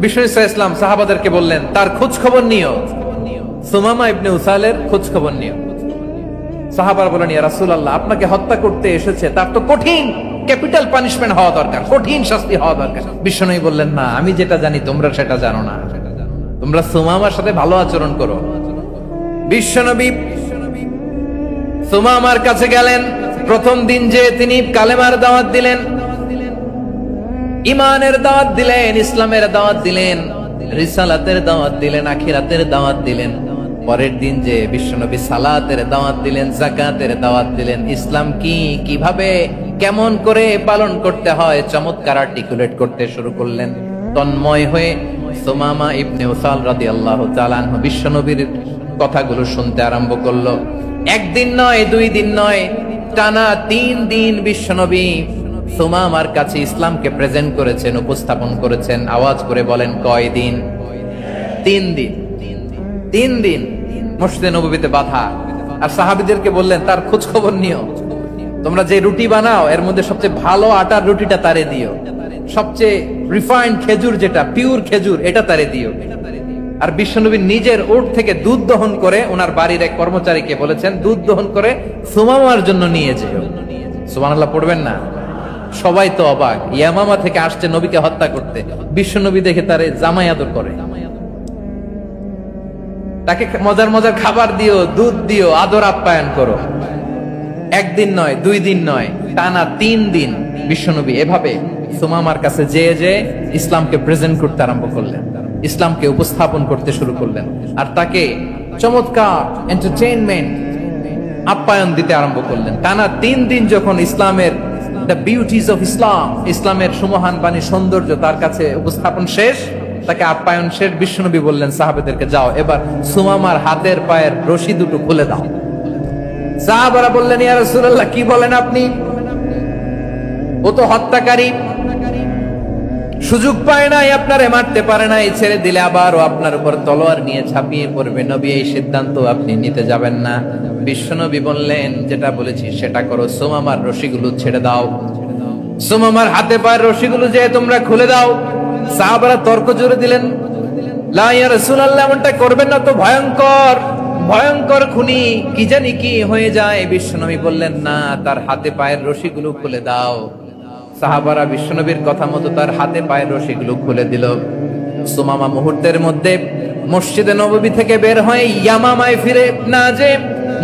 বিষ্ণু ঈসা ইসলাম সাহাবাদেরকে বললেন তার খোঁজ খবর নিও, সুমামা ইবনে উসালের খোঁজ খবর নিও। সাহাবারা বলেন ইয়া রাসূলুল্লাহ, আপনাকে হত্যা করতে এসেছে, তার তো কঠিন ক্যাপিটাল পানিশমেন্ট হওয়া দরকার, কঠিন শাস্তি হওয়া দরকার। বিশ্বনবী বললেন না, আমি যেটা জানি তোমরা সেটা জানো না, তোমরা সুমামার সাথে ভালো আচরণ করো। বিশ্বনবী সুমামার কাছে গেলেন। প্রথম দিন যে তিনি কালেমার দাওয়াত দিলেন, ইমানের দাওয়াত দিলেন, ইসলামের দাওয়াত দিলেন, রিসালাতের দাওয়াত দিলেন, আখিরাতের দাওয়াত দিলেন। পরের দিন যে বিশ্বনবী সালাতের দাওয়াত দিলেন, যাকাতের দাওয়াত দিলেন, ইসলাম কি, কিভাবে, কেমন করে পালন করতে হয় চমৎকার আর্টিকুলেট করতে শুরু করলেন। তন্ময় হয়ে সুমামা ইবনে উসাল রাদিয়াল্লাহু তাআলা আনহু বিশ্বনবীর কথাগুলো শুনতে আরম্ভ করলো। একদিন নয়, দুই দিন নয়, টানা 3 দিন বিশ্বনবী সুমামার কাছে ইসলামকে প্রেজেন্ট করেছেন, উপস্থাপন করেছেন। আওয়াজ করে বলেন কয় দিন? 3 দিন। 3 দিন মসজিদে নববীতে বাধা। আর সাহাবীদেরকে বললেন তার খোঁজ খবর নিও, তোমরা যে রুটি বানাও এর মধ্যে সবচেয়ে ভালো আটার রুটিটা তারে দিও, সবচেয়ে রিফাইন্ড খেজুর, যেটা পিওর খেজুর, এটা তারে দিও। আর বিশ্বনবী নিজের উট থেকে দুধ দহন করে ওনার বাড়ির এক কর্মচারীকে বলেছেন দুধ দহন করে সুমামার জন্য নিয়ে যেও। সুবহানাল্লাহ পড়বেন না? সবাই তো অবাক, ইয়ামামা থেকে আসছে নবীকে হত্যা করতে, বিশ্বনবী দেখে তারে জামাই আদর করে, তাকে মজার মজার খাবার দিও, দুধ দিও, আদর আপ্যায়ন করো। একদিন নয়, 2 দিন নয়, টানা 3 দিন বিশ্বনবী এভাবে সুমামার কাছে যে ইসলামকে প্রেজেন্ট করতে আরম্ভ করলেন, ইসলামকে উপস্থাপন করতে শুরু করলেন। আর তাকে চমৎকার এন্টারটেইনমেন্ট, আপ্যায়ন দিতে আরম্ভ করলেন। টানা 3 দিন যখন ইসলামের দ্য বিউটিজ অফ ইসলাম, ইসলামের সুমহান বাণী, সৌন্দর্য তার কাছে উপস্থাপন শেষ, তাকে আপ্যায়ন শেষ, বিশ্বনবী বললেন সাহাবাদেরকে যাও এবার সুমামার হাতের পায়ের রশি দুটো খুলে দাও। সাহাবারা বললেন ইয়া রাসূলুল্লাহ, কি বলেন আপনি? ও তো হত্যাকারী, সুযোগ পায় নাই, আপনারে মারতে পারে নাই, ছেড়ে দিলে আবার ও আপনার উপর তলোয়ার নিয়ে ঝাঁপিয়ে পড়বে। নবী এই সিদ্ধান্ত আপনি নিতে যাবেন না। বিশ্বনবী বললেন যেটা বলেছি সেটা করো, সুমামার রশিগুলো ছেড়ে দাও, সুমামার হাতে পায়ের রশিগুলো যে তোমরা খুলে দাও। সাহাবারা তর্ক জুড়ে দিলেন, লা ইয়া রাসূলুল্লাহ, এমনটা করবেন না, তো ভয়ঙ্কর, ভয়ঙ্কর খুনি, কি জানি কি হয়ে যায়। বিশ্বনবী বললেন না, তার হাতে পায়ের রশিগুলো খুলে দাও। সাহাবারা বিশ্বনবীর কথা মতো তার হাতে পায়ের রশিগুলো খুলে দিল। সুমামা মুহূর্তের মধ্যে মসজিদে নববী থেকে বের হয়ে ইয়ামামায় ফিরে না যে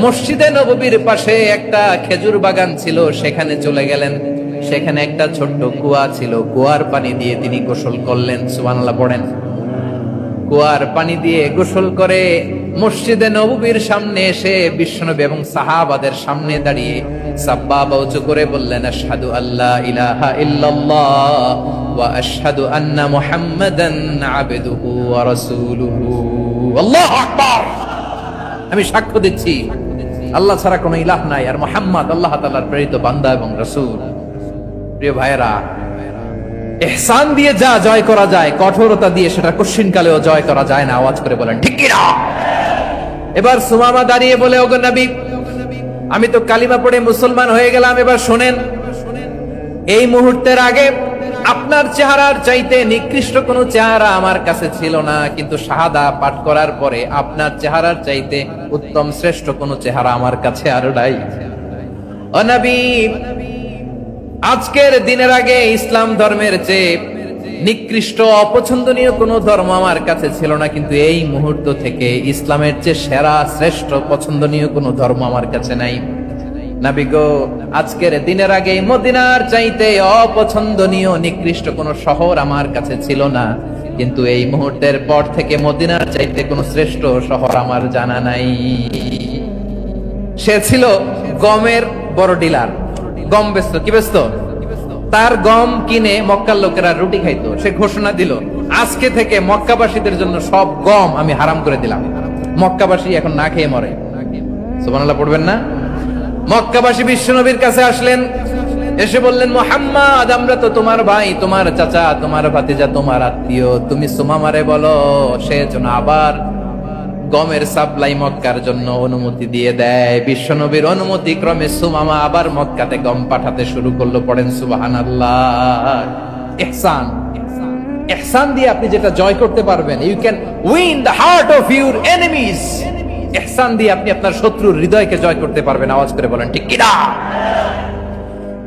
মসজিদে নববীর পাশে একটা খেজুর বাগান ছিল সেখানে চলে গেলেন। সেখানে একটা ছোট্ট কুয়া ছিল, কুয়ার পানি দিয়ে তিনি গোসল করলেন। সুবহানাল্লাহ পড়েন। কুয়ার পানি দিয়ে গোসল করে মসজিদে নববীর সামনে এসে বিশ্বনবী এবং সাহাবাদের সামনে দাঁড়িয়ে সাব্বাবা উঁচু করে বললেন, আশহাদু আল্লা ইলাহা ইল্লাল্লাহ ওয়া আশহাদু আন্না মুহাম্মাদান আবদুহু ওয়া রাসূলুহু। আল্লাহু আকবার। আমি সাক্ষ্য দিচ্ছি আল্লাহ ছাড়া কোনো ইলাহ নাই, আর মুহাম্মদ আল্লাহ তাআলার প্রেরিত বান্দা এবং রাসূল। প্রিয় ভাইরা, ইহসান দিয়ে যা জয় করা যায়, কঠোরতা দিয়ে সেটা কঠিন কালেও জয় করা যায় না। আওয়াজ করে বলেন ঠিক কি না? এবার সুমামা দাঁড়িয়ে বলে, ওগো নবী, আমি তো কালিমা পড়ে মুসলমান হয়ে গেলাম, এবার শুনেন, এই মুহূর্তের আগে আপনার চেহারার চাইতে নিকৃষ্ট কোনো চেহারা আমার কাছে ছিল না, কিন্তু শাহাদা পাঠ করার পরে আপনার চেহারার চাইতে উত্তম শ্রেষ্ঠ কোনো চেহারা আমার কাছে আর নাই। ও নবী, আজকের দিনের আগে ইসলাম ধর্মের চেয়ে নিকৃষ্ট অপছন্দনীয় কোনো ধর্ম আমার কাছে ছিল না, কিন্তু এই মুহূর্ত থেকে ইসলামের চেয়ে সেরা শ্রেষ্ঠ পছন্দনীয় কোনো ধর্ম আমার কাছে নাই। নবী গো, আজকের দিনের আগে মদিনার চাইতে অপছন্দনীয় নিকৃষ্ট কোনো শহর আমার কাছে ছিল না, কিন্তু এই মুহূর্তের পর থেকে মদিনার চাইতে কোনো শ্রেষ্ঠ শহর আমার জানা নাই। সে ছিল গমের বড় ডিলার, গম বেচতো। কি বেচতো? তার গম কিনে মক্কার লোকেরা রুটি খাইতো। সে ঘোষণা দিল, আজকে থেকে মক্কাবাসীদের জন্য সব গম আমি হারাম করে দিলাম, মক্কাবাসী এখন না খেয়ে মরে। সুবহানাল্লাহ পড়বেন না? মক্কাবাসী বিশ্বনবীর কাছে আসলেন, এসে বললেন, মুহাম্মদ, আমরা তো তোমার ভাই, তোমার চাচা, তোমার ভাতিজা, তোমার আত্মীয়, তুমি সুমামারে বলো সে যেন আবার গমের সাপ্লাই মক্কার জন্য অনুমতি দিয়ে দেয়। বিশ্বনবীর অনুমতি ক্রমে সুমামা আবার মক্কাতে গম পাঠাতে শুরু করলো। পড়েন সুবহানাল্লাহ। ইহসান, ইহসান দিয়ে আপনি যেটা জয় করতে পারবেন, you can win the heart of your enemies. ইহসান দিয়ে আপনি আপনার শত্রুর হৃদয়কে জয় করতে পারবেন। আওয়াজ করে বলেন ঠিক কি না?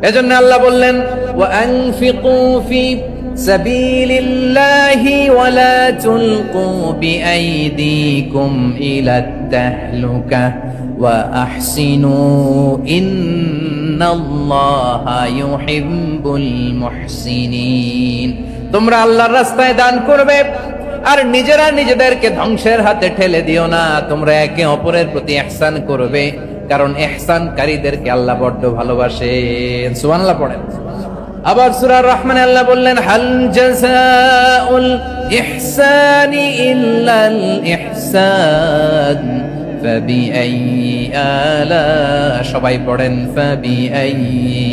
এজন্য আল্লাহ বললেন, ওয়া আনফিকু ফি সাবিলিল্লাহি ওয়া লা তুলকু বিআইদিকুম ইলাত তাহলুকা ওয়া আহসিনু ইন্নাল্লাহা ইউহিব্বুল মুহসিনিন। তোমরা আল্লাহর রাস্তায় দান করবে আর নিজেরা নিজেদেরকে ধ্বংসের হাতে ঠেলে দিও না। তোমরা একে অপরের প্রতি ইহসান করবে, কারণ ইহসানকারীদেরকে আল্লাহ বড্ড ভালোবাসেন। সুবহানাল্লাহ পড়েন। আবার সূরা রহমানে আল্লাহ বললেন, হাল জাযাউল ইহসানি ইল্লাল ইহসান ফাবিআইয়ি আলা। সবাই পড়েন, ফাবিআইয়ি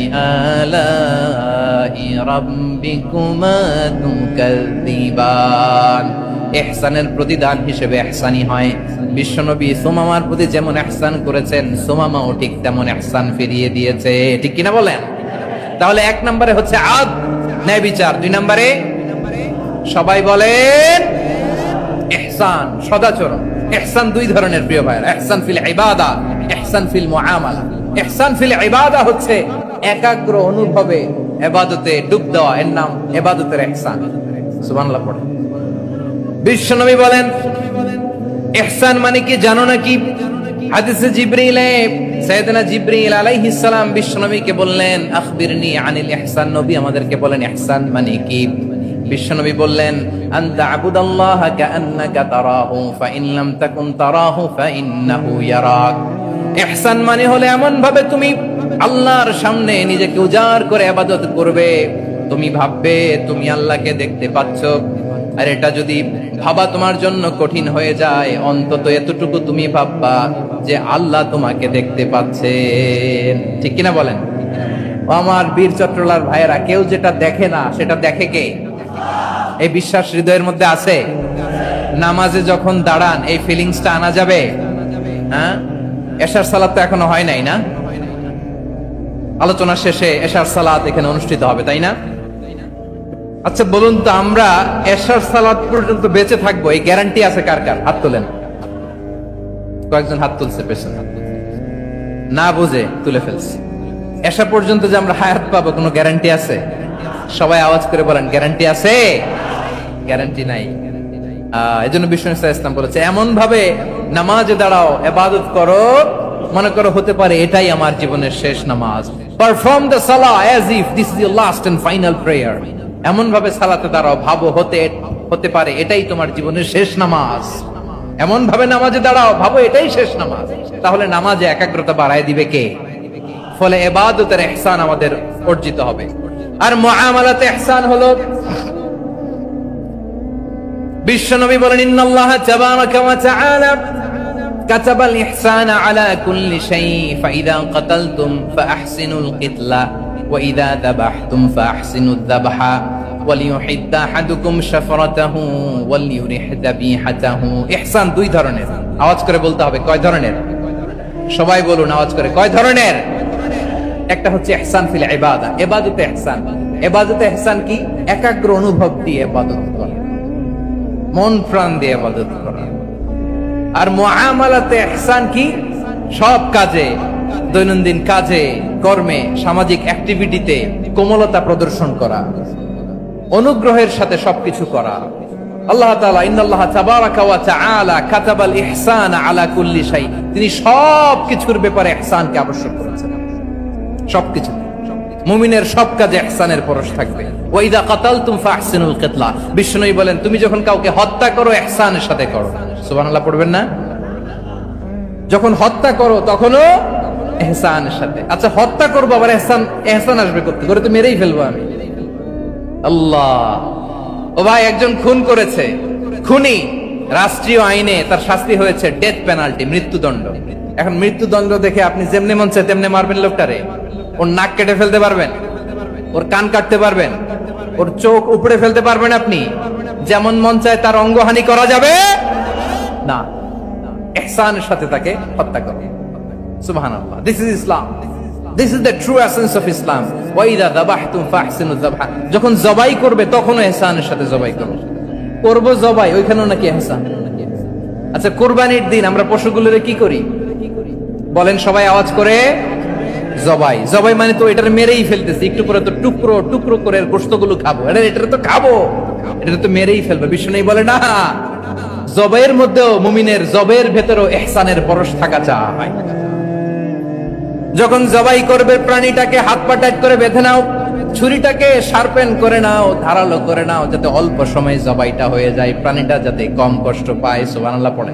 আলাই রাব্বিকুমা তুকাযযিবান। ইহসানের প্রতিদান হিসেবে ইহসানি হয়। বিশ্বনবী সুমামার প্রতি যেমন ইহসান করেছেন, সুমামাও ঠিক তেমন ইহসান ফিরিয়ে দিয়েছে। ঠিক কিনা বলেন? তাহলে এক নম্বরে হচ্ছে আদ, ন্যায় বিচার। দুই নম্বরে সবাই বলেন ইহসান, সদাচরণ। ইহসান দুই ধরনের প্রিয় ভাইরা, ইহসান ফিল ইবাদা, ইহসান ফিল মুআমালা। ইহসান ফিল ইবাদা হচ্ছে একাগ্র অনুভবে ইবাদতে ডুব দেওয়া, এর নাম ইবাদতের ইহসান। সুবহানাল্লাহ পড়ে। বিশ্বনবী বলেন, ইহসান মানে কি জানো নাকি? হাদিসে জিবরিলে সাইয়েদনা জিবরিল আলাইহিস সালাম বিশ্বনবীকে বললেন, আখবিরনি আনিল ইহসান। নবী আমাদেরকে বলেন ইহসান মানে কি? বিশ্বনবী বললেন, আনতা আবুদাল্লাহা কাআন্নাকা তারাহু ফাইন লাম তাকুন তারাহু ফাইন্নাহু ইয়ারাক। ইহসান মানে হলো এমন ভাবে তুমি আল্লাহর সামনে নিজেকে উজাড় করে ইবাদত করবে, তুমি ভাববে তুমি আল্লাহকে দেখতে পাচ্ছ। আর এটা যদি ভাবা তোমার জন্য কঠিন হয়ে যায়, অন্তত এতটুকু তুমি ভাববা যে আল্লাহ তোমাকে দেখতে পাচ্ছেন। ঠিক কিনা বলেন? আমার বীর চট্টলার ভাইয়েরা, কেউ যেটা দেখে না সেটা দেখে কে? এই বিশ্বাস হৃদয়ের মধ্যে আছে? নামাজে যখন দাঁড়ান এই ফিলিংসটা আনা যাবে? হ্যাঁ, এশার সালাত তো এখনো হয় নাই না? আলোচনা শেষে এশার সালাত এখানে অনুষ্ঠিত হবে, তাই না? আচ্ছা বলুন তো, আমরা এশার সালাত পর্যন্ত বেঁচে থাকবো এই গ্যারান্টি আছে কার কার? হাত তোলেন। কয়েকজন হাত তুলছে পেছনে, না বুঝে তুলে ফেলছে। এশা পর্যন্ত যে আমরা হায়াত পাবো কোনো গ্যারান্টি আছে? সবাই আওয়াজ করে বলেন, গ্যারান্টি আছে? গ্যারান্টি নাই। এজন্য বিষ্ণু ইসলাম বলেছে, এমন ভাবে নামাজে দাঁড়াও, ইবাদত করো, মনে করো হতে পারে এটাই আমার জীবনের শেষ নামাজ। পারফর্ম দ্য সালাহ as if this is your last and final prayer. এমন ভাবে সালাতে দাঁড়াও, ভাবো হতে পারে এটাই তোমার জীবনের শেষ নামাজ। এমন ভাবে নামাজে দাঁড়াও, ভাবো এটাই শেষ নামাজ, তাহলে নামাজে একাগ্রতা বাড়ায় দিবে কে? ফলে ইবাদতের ইহসান আমাদের অর্জিত হবে। আর মুআমালাতে ইহসান হলো, বিশ্বনবী বলেন ইন্নাল্লাহা তাবারাকা ওয়া তাআলা কাতাবাল ইহসানা আলা কুল্লি শাই ফাইদা কাতালতুম ফাআহসিনুল কিতলা ওয়া ইযা যাবাহতুম ফাআহসিনুদ যাবহা ওয়ালিয়ুহিদ্দা আহাদুকুম শাফরাতাহু ওয়ালিয়ুরিহ যাবিহাতাহু। ইহসান দুই ধরনের, আওয়াজ করে বলতে হবে কয় ধরনের? সবাই বলুন আওয়াজ করে, কয় ধরনের? একটা হচ্ছে ইহসান ফিল ইবাদা, ইবাদতে ইহসান। ইবাদতে ইহসান কি? একাগ্র অনুভব দিয়ে ইবাদত করা, মন প্রাণ দিয়ে ইবাদত করা। আর মুআমালাতে ইহসান কি? সব কাজে, দৈনন্দিন কাজে, কর্মে, সামাজিক অ্যাক্টিভিটিতে কোমলতা প্রদর্শন করা, অনুগ্রহের সাথে সবকিছু করা। আল্লাহ তাআলা ইন্নাল্লাহা তাবারাকা ওয়া তাআলা কাতাবাল ইহসানা আলা কুল্লি শাই, তিনি সবকিছুর ব্যাপারে ইহসানকে আবশ্যক করেছেন। সবকিছু, মুমিনের সব কাজে ইহসানের পরশ থাকবে। ওয়া ইযা কাতালতুম ফাহসিনুল কিতলা, বিষ্ণুই বলেন তুমি যখন কাউকে হত্যা করো ইহসানের সাথে করো। সুবহানাল্লাহ পড়বেন না? যখন হত্যা করো তখনও ইহসানের সাথে। আচ্ছা হত্যা করবো আবার ইহসান আসবে করতে, করে তো মেরেই ফেলবো আমি। আল্লাহ, ও ভাই একজন খুন করেছে, খুনি রাষ্ট্রীয় আইনে তার শাস্তি হয়েছে ডেথ পেনাল্টি, মৃত্যুদণ্ড। এখন মৃত্যুদণ্ড দেখে আপনি যেমনি মন চায় তেমনি মারবেন লোকটারে? ওর নাক কেটে ফেলতে পারবেন? ওর কান কাটতে পারবেন? ওর চোখ উপড়ে ফেলতে পারবেন আপনি? যেমন মন চায় তার অঙ্গহানি করা যাবে না। ইহসানের সাথে তাকে হত্যা করবে। সুবহানাল্লাহ, this is Islam, this is the true essence of Islam. ওয়া ইযা যাবাহতুম ফাহসিনুয যাবহা, যখন জবাই করবে তখনও ইহসানের সাথে জবাই করবে। করব জবাই, ওইখানেও নাকি ইহসান। আচ্ছা কুরবানির দিন আমরা পশুগুলোরে কি করি বলেন সবাই আওয়াজ করে? জবাই। জবাই মানে তো এটার মেরেই ফেলতেছি, একটু পরে তো টুকরো টুকরো করে গোশতগুলো খাবো, এটা তো খাবো, এটা তো মেরেই ফেলবে। বিষ্ণু বলে না, জবাইয়ের মধ্যেও মুমিনের জবের ভেতরেও ইহসানের পরশ থাকা চাই। যখন জবাই করবে প্রাণীটাকে হাত পা টাইট করে বেঁধে নাও, ছুরিটাকে শার্পেন করে নাও, ধারালো করে নাও, যাতে অল্প সময়ে জবাইটা হয়ে যায়, প্রাণীটা যাতে কম কষ্ট পায়। সুবহানাল্লাহ পড়ে।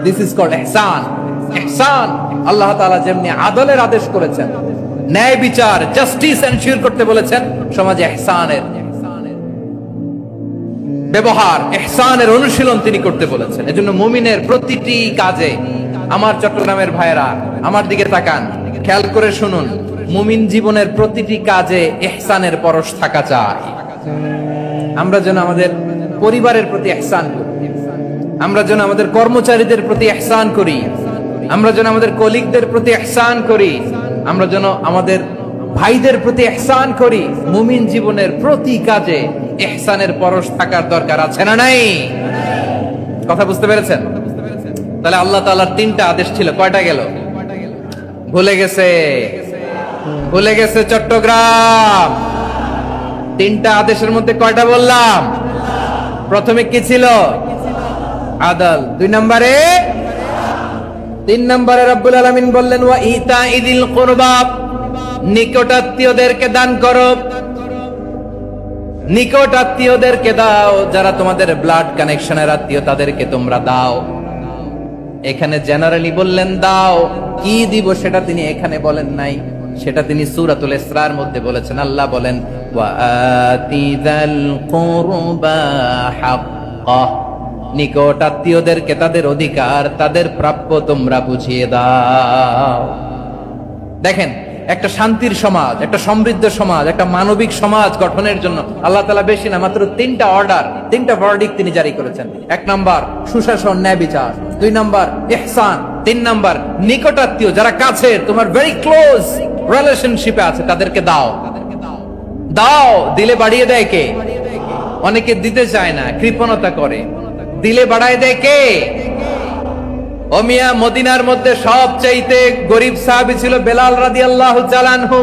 দিস ইজ কল্ড ইহসান। ইহসান আল্লাহ তাআলা যেমনি আদলের আদেশ করেছেন, ন্যায় বিচার, জাস্টিস এনশিওর করতে বলেছেন, সমাজে ইহসানের ব্যবহার, ইহসানের অনুশীলন তিনি করতে বলেছেন। এজন্য মুমিনের প্রতিটি কাজে, আমার চট্টগ্রামের ভাইরা আমার দিকে তাকান, খেয়াল করে শুনুন, মুমিন জীবনের প্রতিটি কাজে ইহসানের পরশ থাকা চাই। আমরা যেন আমাদের পরিবারের প্রতি ইহসান করি, আমরা যেন আমাদের কর্মচারীদের প্রতি ইহসান করি, আমরা যেন আমাদের কলিগদের প্রতি ইহসান করি, আমরা যেন আমাদের ভাইদের প্রতি ইহসান করি। মুমিন জীবনের প্রতি কাজে ইহসানের পরশ থাকার দরকার আছে না নাই? কথা বুঝতে পেরেছেন? তাহলে আল্লাহ তাআলার তিনটা আদেশ ছিল, কয়টা গেল? ভুলে গেছে, ভুলে গেছে চট্টগ্রাম। তিনটা আদেশের মধ্যে কয়টা বললাম? প্রথমে কি ছিল? আদল। দুই নম্বরে, তিন নম্বরে রব্বুল আলামিন বললেন ওয়া ইতাইদিল কুরবা, নিকটাত্মীয়দেরকে দান করো, নিকটাত্মীয়দেরকে দাও, যারা তোমাদের ব্লাড কানেকশনের আত্মীয় তাদেরকে তোমরা দাও। এখানে জেনারেলি বললেন দাও, কি দিব সেটা তিনি এখানে বলেন নাই, সেটা তিনি সূরাতুল ইসরার মধ্যে বলেছেন। আল্লাহ বলেন ওয়া আতিযাল কুরবা হাক্কাহ, নিকট আত্মীয়দেরকে তাদের অধিকার, তাদের প্রাপ্য তোমরা বুঝিয়ে দাও। দেখেন, একটা শান্তির সমাজ, একটা সমৃদ্ধ সমাজ, একটা মানবিক সমাজ গঠনের জন্য আল্লাহ তাআলা বেশি না, মাত্র তিনটা অর্ডার, তিনটা ভার্ডিক্ট তিনি জারি করেছেন। এক নাম্বার সুশাসন, ন্যায় বিচার। দুই নাম্বার ইহসান। তিন নাম্বার নিকটাত্মীয়, যারা কাছের, তোমার ভেরি ক্লোজ রিলেশনশিপে আছে, তাদেরকে দাও। দাও, দিলে বাড়িয়ে দেয় কে? অনেকে দিতে চায় না, কৃপণতা করে। দিলে বাড়ায় দেয় কে? ও মিয়া, মদিনার মধ্যে সবচাইতে গরিব সাহাবী ছিল বেলাল রাদিয়াল্লাহু তাআলা আনহু।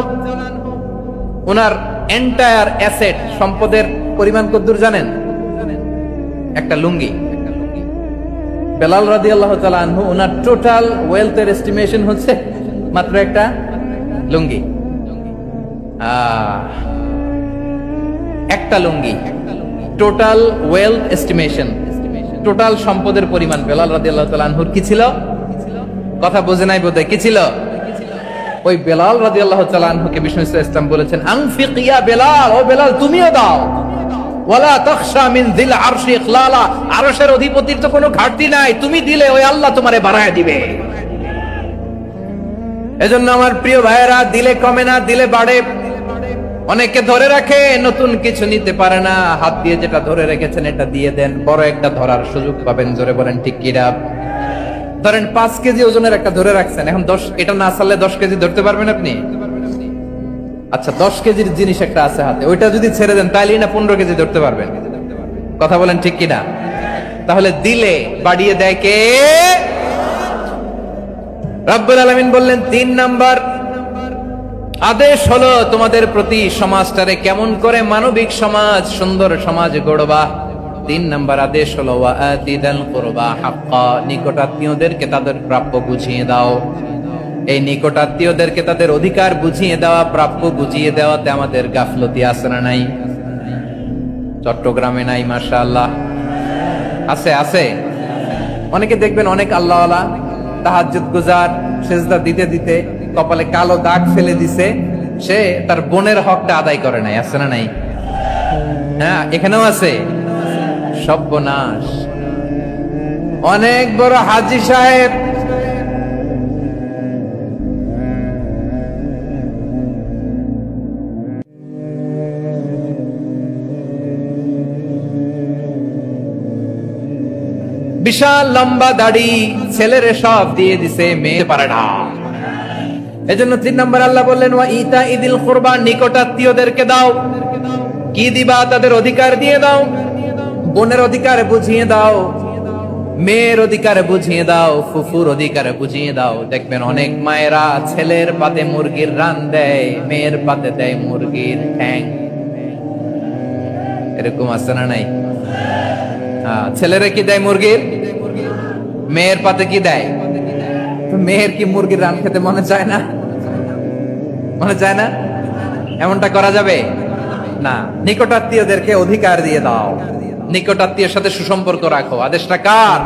ওনার এন্টায়ার অ্যাসেট, সম্পদের পরিমাণ কতদূর জানেন? একটা লুঙ্গি। বেলাল রাদিয়াল্লাহু তাআলা আনহু, ওনার টোটাল ওয়েলথের এস্টিমেশন হচ্ছে মাত্র একটা লুঙ্গি। একটা লুঙ্গি, টোটাল ওয়েলথ এস্টিমেশন টোটাল সম্পদের পরিমাণ বেলাল রাদিয়াল্লাহু তাআলা আনহুর কি ছিল? কথা বোঝে নাই বোধহয়, কি ছিল? ওই বেলাল রাদিয়াল্লাহু তাআলা আনহুকে বিষ্ণু ইসলাম বলেছেন, আনফিক ইয়া বেলাল, ও বেলাল তুমিও দাও। ওয়ালা তাখশা মিন যিল আরশি ইখলালা, আরশের অধিপতির তো কোনো ঘাটতি নাই, তুমি দিলে ওই আল্লাহ তোমারে বাড়ায় দিবে। এজন্য আমার প্রিয় ভাইয়েরা, দিলে কমে না, দিলে বাড়ে। অনেকে ধরে রাখে, নতুন কিছু নিতে পারে না, হাত দিয়ে যেটা ধরে রেখেছেন এটা দিয়ে দেন, বড় একটা ধরার সুযোগ পাবেন। জোরে বলেন ঠিক কিনা? ধরেন 5 কেজি ওজনের একটা ধরে রাখছেন, এখন 10, এটা না চাললে 10 কেজি ধরতে পারবেন আপনি? আচ্ছা 10 কেজির জিনিস একটা আছে হাতে, ওইটা যদি ছেড়ে দেন তাইলেই না 15 কেজি ধরতে পারবেন। কথা বলেন ঠিক কিনা? তাহলে দিলে বাড়িয়ে দেয় কে? রব্বুল আলামিন বললেন 3 নাম্বার আদেশ হলো তোমাদের প্রতি সমাজটারে কেমন করে মানবিক সমাজ, সুন্দর সমাজ গড়বা। 3 নাম্বার আদেশ হলো ওয়াআতিদাল কুরবা হাক্কা, নিকটাত্মীয়দেরকে তাদের প্রাপ্য বুঝিয়ে দাও। এই নিকটাত্মীয়দেরকে তাদের অধিকার বুঝিয়ে দেওয়া, প্রাপ্য বুঝিয়ে দেওয়াতে আমাদের গাফলতি আছে না নাই? চট্টগ্রামে নাই? মাশাআল্লাহ আছে, আছে। অনেকে দেখবেন অনেক আল্লাহওয়ালা তাহাজ্জুদ গুজার, সেজদা দিতে দিতে কপালে কালো দাগ ফেলে দিছে, সে তার বোনের হকটা আদায় করে নাই। আছে না নাই? হ্যাঁ, এখানেও আছে। সর্বনাশ। অনেক বড় হাজী সাহেব বিশাল লম্বা দাড়ি, ছেলেরে সব দিয়ে দিছে, মেয়ে পারে না। এজন্য 3 নম্বর আল্লাহ বললেন ওয়া ইতা ইদিল কুরবা, নিকটাত্মীয়দেরকে দাও। কি দিবা? তাদের অধিকার দিয়ে দাও। বোনের অধিকার বুঝিয়ে দাও, মেয়ের অধিকার বুঝিয়ে দাও, ফুফুর অধিকার বুঝিয়ে দাও। দেখবেন অনেক মায়েরা ছেলের পাতে মুরগির রান দেয়, মেয়ের পাতে দেয় মুরগির ঠ্যাং। এরকম আছে না নাই? ছেলেরা কি দেয়? মুরগির। মেয়ের পাতে কি দেয়? তো মেয়ের কি মুরগির রান খেতে মনে চায় না? মনে চায় না? এমনটা করা যাবে না। নিকটাত্মীয়দেরকে অধিকার দিয়ে দাও, নিকটাত্মীয়ের সাথে সুসম্পর্ক রাখো। আদেশটা কার?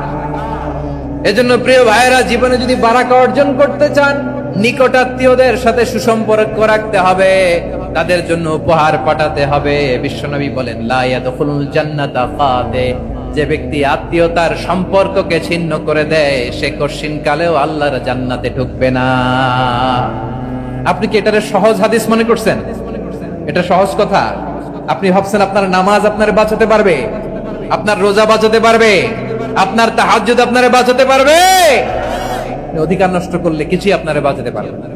এজন্য প্রিয় ভাইয়েরা, জীবনে যদি বারাকা অর্জন করতে চান, নিকটাত্মীয়দের সাথে সুসম্পর্ক রাখতে হবে, তাদের জন্য উপহার পাঠাতে হবে। বিশ্বনবী বলেন লা ইয়াদখুলুল জান্নাতা কাতে, যে ব্যক্তি আত্মীয়তার সম্পর্ককে ছিন্ন করে দেয় সে কশিন কালেও আল্লাহর জান্নাতে ঢুকবে না। আপনি কি এটারে সহজ হাদিস মনে করছেন? এটা সহজ কথা। আপনি ভাবছেন আপনার নামাজ আপনারে বাঁচাতে পারবে, আপনার রোজা বাঁচাতে পারবে, আপনার তাহাজ্জুদ আপনারে বাঁচাতে পারবে? অধিকার নষ্ট করলে কিছুই আপনারে বাঁচাতে পারবে না।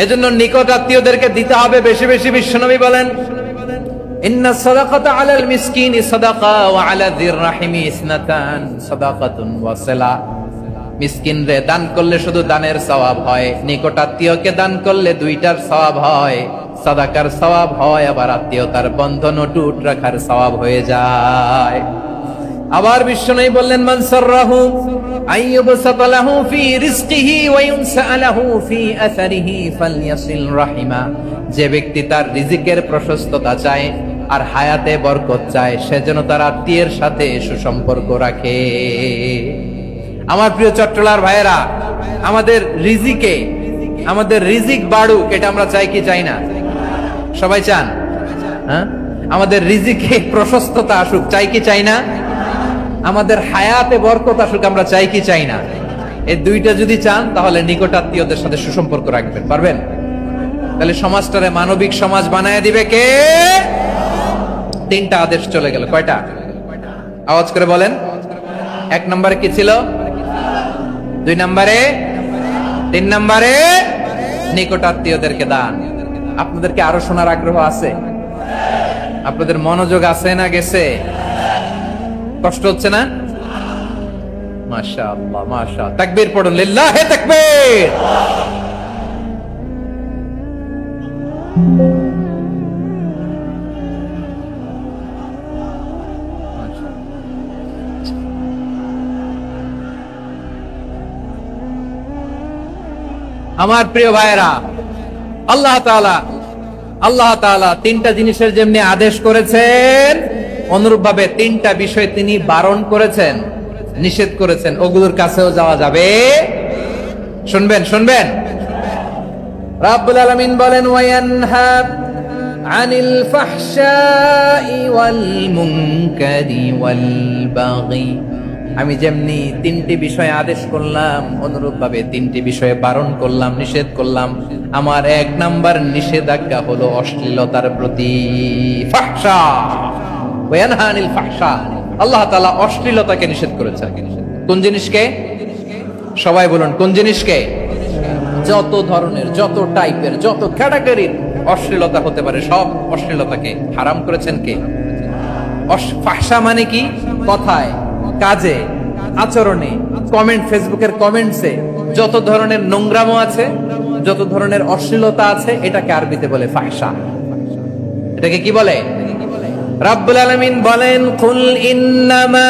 এজন্য নিকট আত্মীয়দেরকে দিতে হবে বেশি বেশি। বিশ্বনবী বলেন ইন্না সাদাকাতা আলাল মিসকিনি সাদাকা ওয়া আলা যির রাহিমি ইসনাতান সাদাকাতুন ওয়া সিলা। মিসকিনরে দান করলে শুধু দানের সওয়াব হয়, নিকট আত্মীয়কে দান করলে 2টার সওয়াব হয়। সাদাকার সওয়াব হয়, আবার আত্মীয়তার বন্ধন অটুট রাখার সওয়াব হয়ে যায়। আবার বিশ্বনবী বললেন মান সাররাহু আইয়ুবসাতা লাহু ফি রিজকিহি ওয়া ইউনসা লাহু ফি আসারিহি ফালইয়াসিল রাহিমা। যে ব্যক্তি তার রিজিকের প্রশস্ততা চায় আর হায়াতে বরকত চায়, সে যেন তার আত্মীয়ের সাথে সুসম্পর্ক রাখে। আমার প্রিয় চট্টলার ভাইয়েরা, আমাদের রিজিকে, আমাদের রিজিক বাড়ুক, এটা আমরা চাই কি চাই না? সবাই চান। হ্যাঁ, আমাদের রিজিকে প্রশস্ততা আসুক, চাই কি চাই না? আমাদের হায়াতে বরকত আসুক, আমরা চাই কি চাই না? এই 2টা যদি চান তাহলে নিকট আত্মীয়দের সাথে সুসম্পর্ক রাখবেন, পারবেন? তাহলে সমাজটারে মানবিক সমাজ বানায় দিবে কে? 3টা আদেশ চলে গেল। কয়টা? আওয়াজ করে বলেন। 1 নম্বরে কি ছিল? 2 নম্বরে, 3 নম্বরে নিকট আত্মীয়দেরকে দান। আপনাদেরকে আরো শোনার আগ্রহ আছে? আপনাদের মনোযোগ আছে না গেছে? কষ্ট হচ্ছে না? মাশাআল্লাহ, মাশাআল্লাহ। তাকবীর পড়ুন, লিল্লাহি তাকবীর। আমার প্রিয় ভাইয়েরা, আল্লাহ তাআলা 3টা জিনিসের যেমনি আদেশ করেছেন, অনুরূপভাবে 3টা বিষয় তিনি বারণ করেছেন। নিষেধ করেছেন, ওগুলোর কাছেও যাওয়া যাবে। শুনবেন শুনবেন, রাব্বুল আলামিন বলেন ওয়ায়ানহা আনিল ফাহশাই ওয়াল মুনকারি ওয়াল বাগি। আমি যেমনি তিনটি বিষয়ে আদেশ করলাম, অনুরূপ ভাবে তিনটি বিষয়ে বারণ করলাম, নিষেধ করলাম। আমার 1 নাম্বার নিষেধাজ্ঞা হলো অশ্লীলতার প্রতি। ফাহশা ওয়ায়ানহা আনিল ফাহশা, আল্লাহ তাআলা অশ্লীলতাকে নিষেধ করেছেন। কোন জিনিসকে? সবাই বলুন, কোন জিনিসকে? যত ধরনের, যত টাইপের, যত ক্যাটাগরির অশ্লীলতা হতে পারে সব অশ্লীলতাকে হারাম করেছেন কে? ফাহশা মানে কি? কথায়, কাজে, আচরণে, কমেন্ট, ফেসবুকের কমেন্টসে যত ধরনের নোংরামো আছে, যত ধরনের অশ্লীলতা আছে, এটাকে আরবিতে বলে ফাহশা। এটাকে কি বলে? রাব্বুল আলামিন বলেন কুল ইন্নামা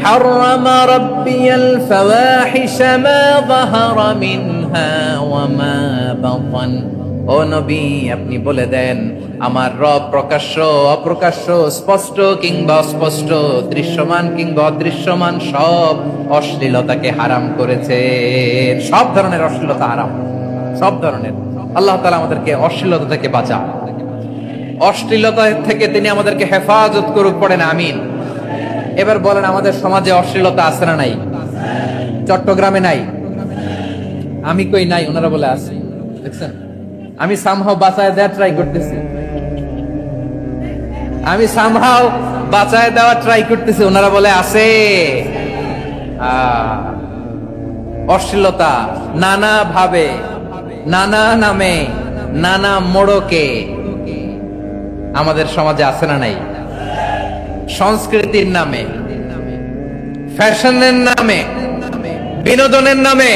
হারামা রাব্বিয়াল ফাওয়াহিশা মা যাহারা মিনহা ওয়া মা বাতান। ও নবী, আপনি বলে দেন আমার রব প্রকাশ্য, অপ্রকাশ্য, স্পষ্ট কিংবা অস্পষ্ট, দৃশ্যমান কিংবা অদৃশ্যমান সব অশ্লীলতাকে হারাম করেছে। সব ধরনের অশ্লীলতা হারাম, সব ধরনের। আল্লাহ তাআলা আমাদেরকে অশ্লীলতা থেকে বাঁচান, অশ্লীলতা থেকে তিনি আমাদেরকে হেফাজত করুক, পড়েন আমিন। এবার বলেন, আমাদের সমাজে অশ্লীলতা আছে না নাই? চট্টগ্রামে নাই? আমি কই নাই, ওনারা বলে আছে। দেখছেন, আমি সামহাও বাঁচায় দেওয়া ট্রাই করতেছি, আমি সামহাও বাঁচায় দেওয়া ট্রাই করতেছি, ওনারা বলে আছে। অশ্লীলতা নানা ভাবে, নানা নামে, নানা মোড়কে আমাদের সমাজে আছে না নাই? সংস্কৃতির নামে, ফ্যাশনের নামে, বিনোদনের নামে,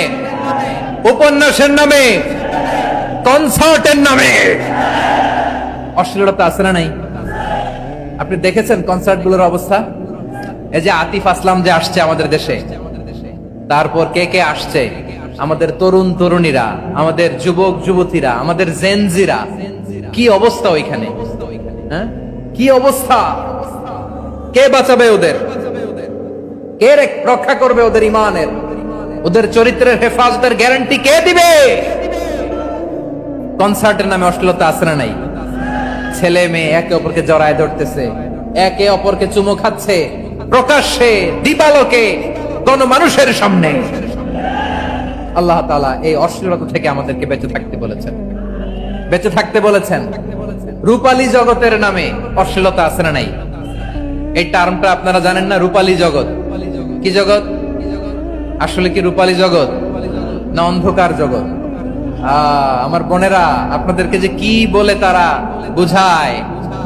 উপন্যাসের নামে, কনসার্টের নামে অশ্লীলতা আছে না নাই? আপনি দেখেছেন কনসার্ট গুলোর অবস্থা? এই যে আতিফ আসলাম যে আসছে আমাদের দেশে, তারপর কে কে আসছে? আমাদের তরুণ তরুণীরা, আমাদের যুবক যুবতীরা, আমাদের জেনজিরা। কি অবস্থা ওইখানে, হ্যাঁ? কি অবস্থা? কে বাঁচাবে ওদের? কে রক্ষা করবে ওদের ইমানের, ওদের চরিত্রের হেফাজতের গ্যারান্টি কে দিবে? কনসার্টের নামে অশ্লীলতা আছে না নাই? ছেলে মেয়ে একে অপরকে জড়ায় ধরতেছে, একে অপরকে চুমো খাচ্ছে, প্রকাশ্যে, দিবালোকে, গণমানুষের সামনে। আল্লাহ তাআলা এই অশ্লীলতা থেকে আমাদেরকে বেঁচে থাকতে বলেছেন, বেঁচে থাকতে বলেছেন। রূপালী জগতের নামে অশ্লীলতা আছে না নাই? এই টার্মটা আপনারা জানেন না? রূপালী জগৎ কি জগৎ? আসলে কি রূপালী জগৎ না অন্ধকার জগৎ? আমার বোনেরা, আপনাদেরকে যে কি বলে তারা বুঝায়,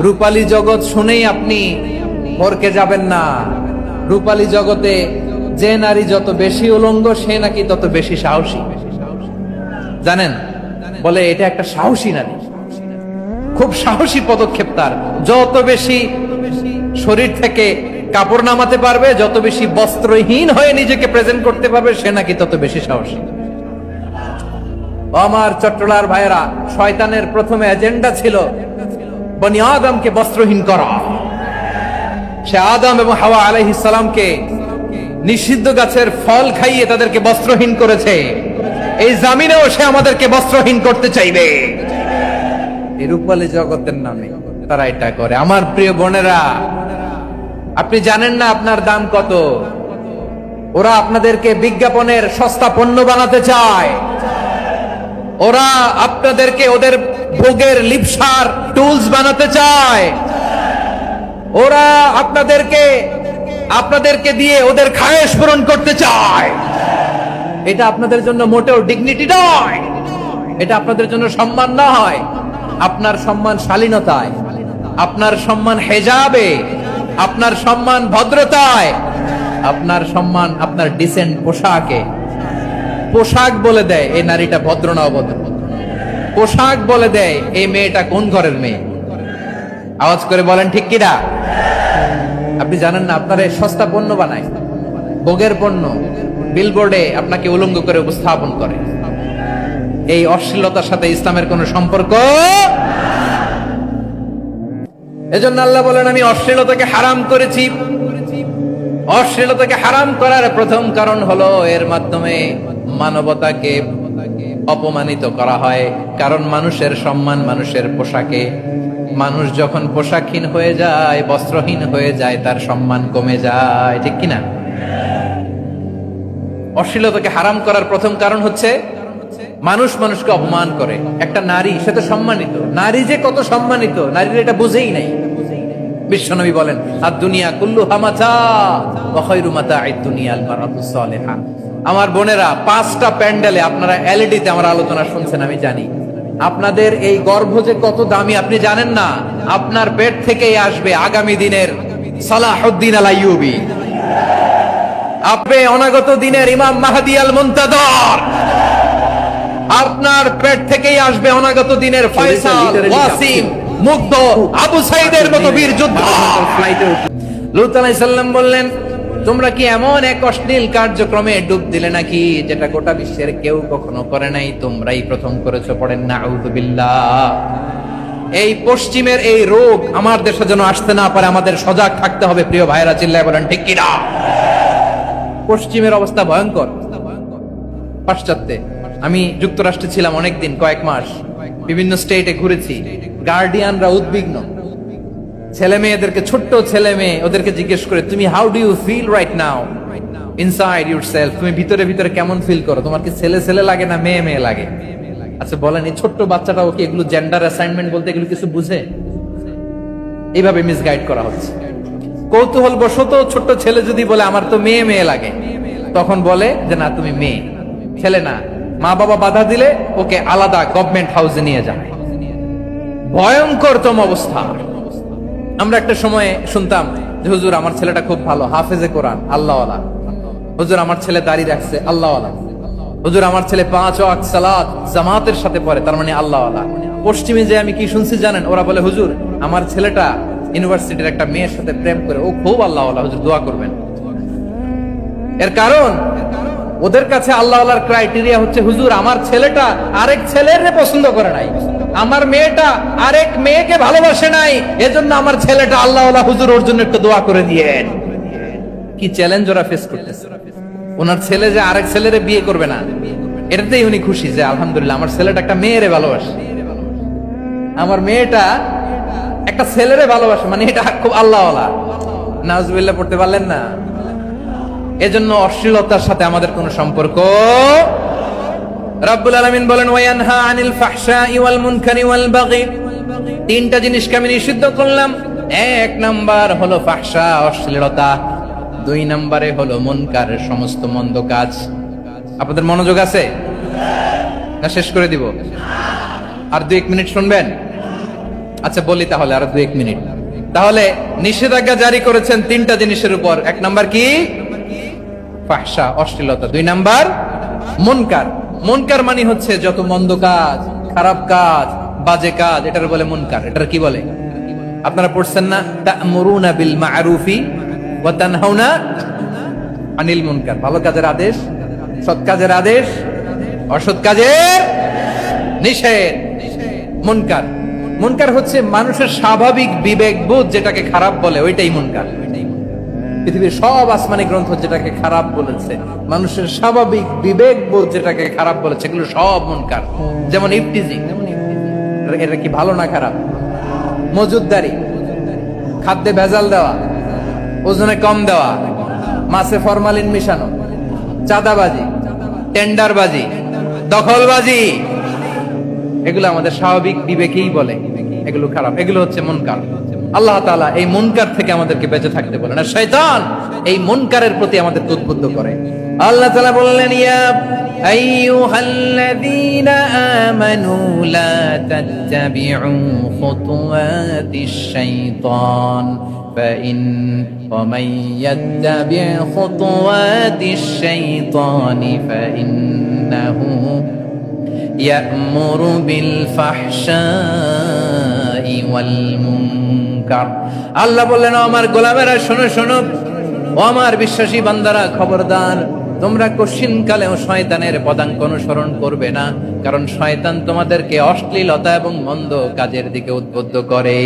রূপালী জগৎ শুনেই আপনি ভরকে যাবেন না। রূপালী জগতে যে নারী যত বেশি উলঙ্গ, সে নাকি তত বেশি সাহসী। জানেন? বলে এটা একটা সাহসী নারী, খুব সাহসী পদক্ষেপ তার। যত বেশি শরীর থেকে কাপড় নামাতে পারবে, যত বেশি বস্ত্রহীন হয়ে নিজেকে প্রেজেন্ট করতে পারবে, সে নাকি তত বেশি সাহসী। আমার চট্টলার ভাইয়েরা, শয়তানের প্রথমে এজেন্ডা ছিল বনি আদমকে বস্ত্রহীন করা। সে আদম এবং হাওয়া আলাইহিস সালামকে নিষিদ্ধ গাছের ফল খাইয়ে তাদেরকে বস্ত্রহীন করেছে। এই জামিনেও সে আমাদেরকে বস্ত্রহীন করতে চাইবে। এই রূপালী জগতের নামে তারা এটা করে। আমার প্রিয় বোনেরা, আপনি জানেন না আপনার দাম কত? ওরা আপনাদেরকে বিজ্ঞাপনের সস্তা পণ্য বানাতে চায়। ওরা আপনাদেরকে ওদের ভোগের লিপসার টুলস বানাতে চায়। ওরা আপনাদেরকে দিয়ে ওদের খায়েশ পূরণ করতে চায়। এটা আপনাদের জন্য মোটেও ডিগনিটি নয়, এটা আপনাদের জন্য সম্মান নয়। আপনার সম্মান শালীনতায়, আপনার সম্মান হেজাবে, আপনার সম্মান ভদ্রতায়, আপনার সম্মান আপনার ডিসেন্ট পোশাকে। পোশাক বলে দেয় এই নারীটা ভদ্র না অভদ্র। পোশাক বলে দেয় এই মেয়েটা কোন ঘরের মেয়ে। আওয়াজ করে বলেন ঠিক কিনা? আপনি জানেন না, আপনার এই সস্তা পণ্য বানায়, ভোগের পণ্য, বিলবোর্ডে আপনাকে উলঙ্গ করে উপস্থাপন করে। এই অশ্লীলতার সাথে ইসলামের কোন সম্পর্ক। এজন্য আল্লাহ বলেন, আমি অশ্লীলতাকে হারাম করেছি। অশ্লীলতাকে হারাম করার প্রথম কারণ হলো এর মাধ্যমে মানবতাকে অপমানিত করা হয়। কারণ মানুষের সম্মান মানুষের পোশাকে। মানুষ যখন পোশাকহীন হয়ে যায়, বস্ত্রহীন হয়ে যায়, তার সম্মান কমে যায়, ঠিক কিনা? অশ্লীলতাকে হারাম করার প্রথম কারণ হচ্ছে মানুষ মানুষকে অপমান করে। একটা নারী, সে তো সম্মানিত, নারী যে কত সম্মানিত নারীর এটা বুঝেই নাই। বিশ্বনবী বলেন, আর দুনিয়া কুল্লুহা মাতা ওয়া খায়রু মাতা'আদ দুনিয়া আল মারআতুস সালিহা। আমার বোনেরা, 5টা প্যান্ডেলে আপনারা এলইডিতে আমার আলোচনা শুনছেন, আমি জানি। আপনাদের এই গর্ভ যে কত দামি আপনি জানেন না। আপনার পেট থেকেই আসবে আগামী দিনের সালাহুদ্দিন আল আইয়ুবী, আপনি অনাগত দিনের ইমাম মাহদী আল মুনতাদর। আপনার পেট থেকেই আসবে অনাগত দিনের ফয়সাল, ওয়াসিম, মুগ্ধ, আবু সাইদের মতো বীর যোদ্ধা। লূত আলাইহিস সালাম বললেন, তোমরা কি এমন এক অশ্লীল কার্যক্রমে ডুব দিলে নাকি যেটা গোটা বিশ্বের কেউ কখনো করে নাই, তোমরাই প্রথম করেছো। পড়েন নাউযুবিল্লাহ। এই পশ্চিমের এই রোগ আমার দেশে যেন আসতে না পারে, আমাদের সজাগ থাকতে হবে। প্রিয় ভাইরা, চিল্লায় বলেন ঠিক কিনা? পশ্চিমের অবস্থা ভয়ঙ্কর। পাশ্চাত্যে, আমি যুক্তরাষ্ট্রে ছিলাম অনেকদিন, কয়েক মাস, বিভিন্ন স্টেটে ঘুরেছি। গার্ডিয়ানরা উদ্বিগ্ন, ছেলে মেয়েদেরকে, ছোট্ট ছেলে মেয়ে, ওদেরকে জিজ্ঞেস করে, তুমি how do you feel right now inside yourself? তুমি ভিতরে ভিতরে কেমন ফিল করো? তোমার কি ছেলে ছেলে লাগে না মেয়ে মেয়ে লাগে? আচ্ছা বলেন, এই ছোট্ট বাচ্চাটাও কি এগুলো জেন্ডার অ্যাসাইনমেন্ট বলতে এগুলো কিছু বুঝে? এইভাবে মিসগাইড করা হচ্ছে। কৌতূহল বশত ছোট্ট ছেলে যদি বলে আমার তো মেয়ে মেয়ে লাগে, তখন বলে যে না তুমি মেয়ে, ছেলে না। মা বাবা বাধা দিলে ওকে আলাদা গভর্নমেন্ট হাউসে নিয়ে যায়। ভয়ঙ্করতম অবস্থা। আমরা একটা সময়ে শুনতাম যে হুজুর আমার ছেলেটা খুব ভালো, হাফেজে কোরআন, আল্লাহওয়ালা। হুজুর আমার ছেলে দাড়ি রাখছে, আল্লাহওয়ালা। হুজুর আমার ছেলে 5 ওয়াক্ত সালাত জামাতের সাথে পড়ে, তার মানে আল্লাহওয়ালা। পশ্চিমে যে আমি কি শুনছি জানেন? ওরা বলে হুজুর আমার ছেলেটা ইউনিভার্সিটির একটা মেয়ের সাথে প্রেম করে, ও খুব আল্লাহওয়ালা, হুজুর দোয়া করবেন। এর কারণ ওদের কাছে আল্লাহওয়ালার ক্রাইটেরিয়া হচ্ছে হুজুর আমার ছেলেটা আরেক ছেলের পছন্দ করে নাই, আমার মেয়েটা আরেক মেয়েকে ভালোবাসে নাই, এজন্য আমার ছেলেটা আল্লাহওয়ালা, হুজুর ওর জন্য একটু দোয়া করে দিয়েন। কি চ্যালেঞ্জ ওরা ফেস করতেছে। ওনার ছেলে যে আরেক ছেলেরে বিয়ে করবে না, এটাতেই উনি খুশি যে আলহামদুলিল্লাহ আমার ছেলেটা একটা মেয়েরে ভালোবাসে, আমার মেয়েটা একটা ছেলেরে ভালোবাসে, মানে এটা খুব আল্লাহওয়ালা। নাউজুবিল্লাহ পড়তে পারলেন না? এজন্য অশ্লীলতার সাথে আমাদের কোনো সম্পর্ক। রাব্বুল আলামিন বলেন, ওয়ায়ানহা আনিল ফাহশাই ওয়াল মুনকারি ওয়াল বাগি। 3টা জিনিসকে আমি নিষিদ্ধ করলাম। 1 নাম্বার হলো ফাহশা, অশ্লীলতা। 2 নম্বরে হলো মুনকারের সমস্ত মন্দ কাজ। আপনাদের মনোযোগ আছে না? শেষ করে দিব? আর 2-1 মিনিট শুনবেন? আচ্ছা বলি তাহলে, আর 2-1 মিনিট। তাহলে নিষেধাজ্ঞা জারি করেছেন 3টা জিনিসের উপর। 1 নাম্বার কি? ফাহশা, অশ্লীলতা। 2 নাম্বার মুনকার। মুনকার মানে হচ্ছে যত মন্দ কাজ, খারাপ কাজ, বাজে কাজ, এটার বলে মুনকার। এটার কি বলে? আপনারা পড়ছেন না, তা'মুরুনা বিল মা'রুফি ওয়া তানহাউনা আনিল মুনকার। ভালো কাজের আদেশ, সৎ কাজের আদেশ, অসৎ কাজের নিষেধ। মুনকার, মুনকার হচ্ছে মানুষের স্বাভাবিক বিবেকবোধ যেটাকে খারাপ বলে, ওইটাই মুনকার। পৃথিবীর সব আসমানি গ্রন্থ যেটাকে খারাপ বলেছে, মানুষের স্বাভাবিক বিবেকবোধ যেটাকে খারাপ বলেছে, এগুলো সব মুনকার। যেমন ইফটিজিং, এটা কি ভালো না খারাপ? মজুদদারি, খাদ্যে ভেজাল দেওয়া, ওজনে কম দেওয়া, মাছে ফরমালিন মিশানো, চাঁদাবাজি, টেন্ডারবাজি, দখলবাজি, এগুলো আমাদের স্বাভাবিক বিবেকেই বলে এগুলো খারাপ, এগুলো হচ্ছে মুনকার। আল্লাহ তাআলা এই মুনকার থেকে আমাদেরকে বেঁচে থাকতে বলেন, আর শয়তান এই মুনকারের প্রতি আমাদেরকে উদ্বুদ্ধ করে। আল্লাহ তাআলা বললেন, ইয়া আইয়ুহাল্লাযীনা আমানু লা তাত্তাবিউ খুতুওয়াতিশ শাইতান ফাইন ওয়া মান ইয়াত্তাবি' খুতুওয়াতিশ শাইতানি ফাইন্নাহু ইয়া'মুরু বিল ফাহশাই ওয়াল মুনকার। আল্লাহ বললেন, আমার গোলামেরা শোনো শোনো, ও আমার বিশ্বাসী বান্দারা খবরদার, তোমরা কশিনকালেও শয়তানের পদাঙ্ক অনুসরণ করবে না, কারণ শয়তান তোমাদেরকে অশ্লীলতা এবং মন্দ কাজের দিকে উদ্বুদ্ধ করে।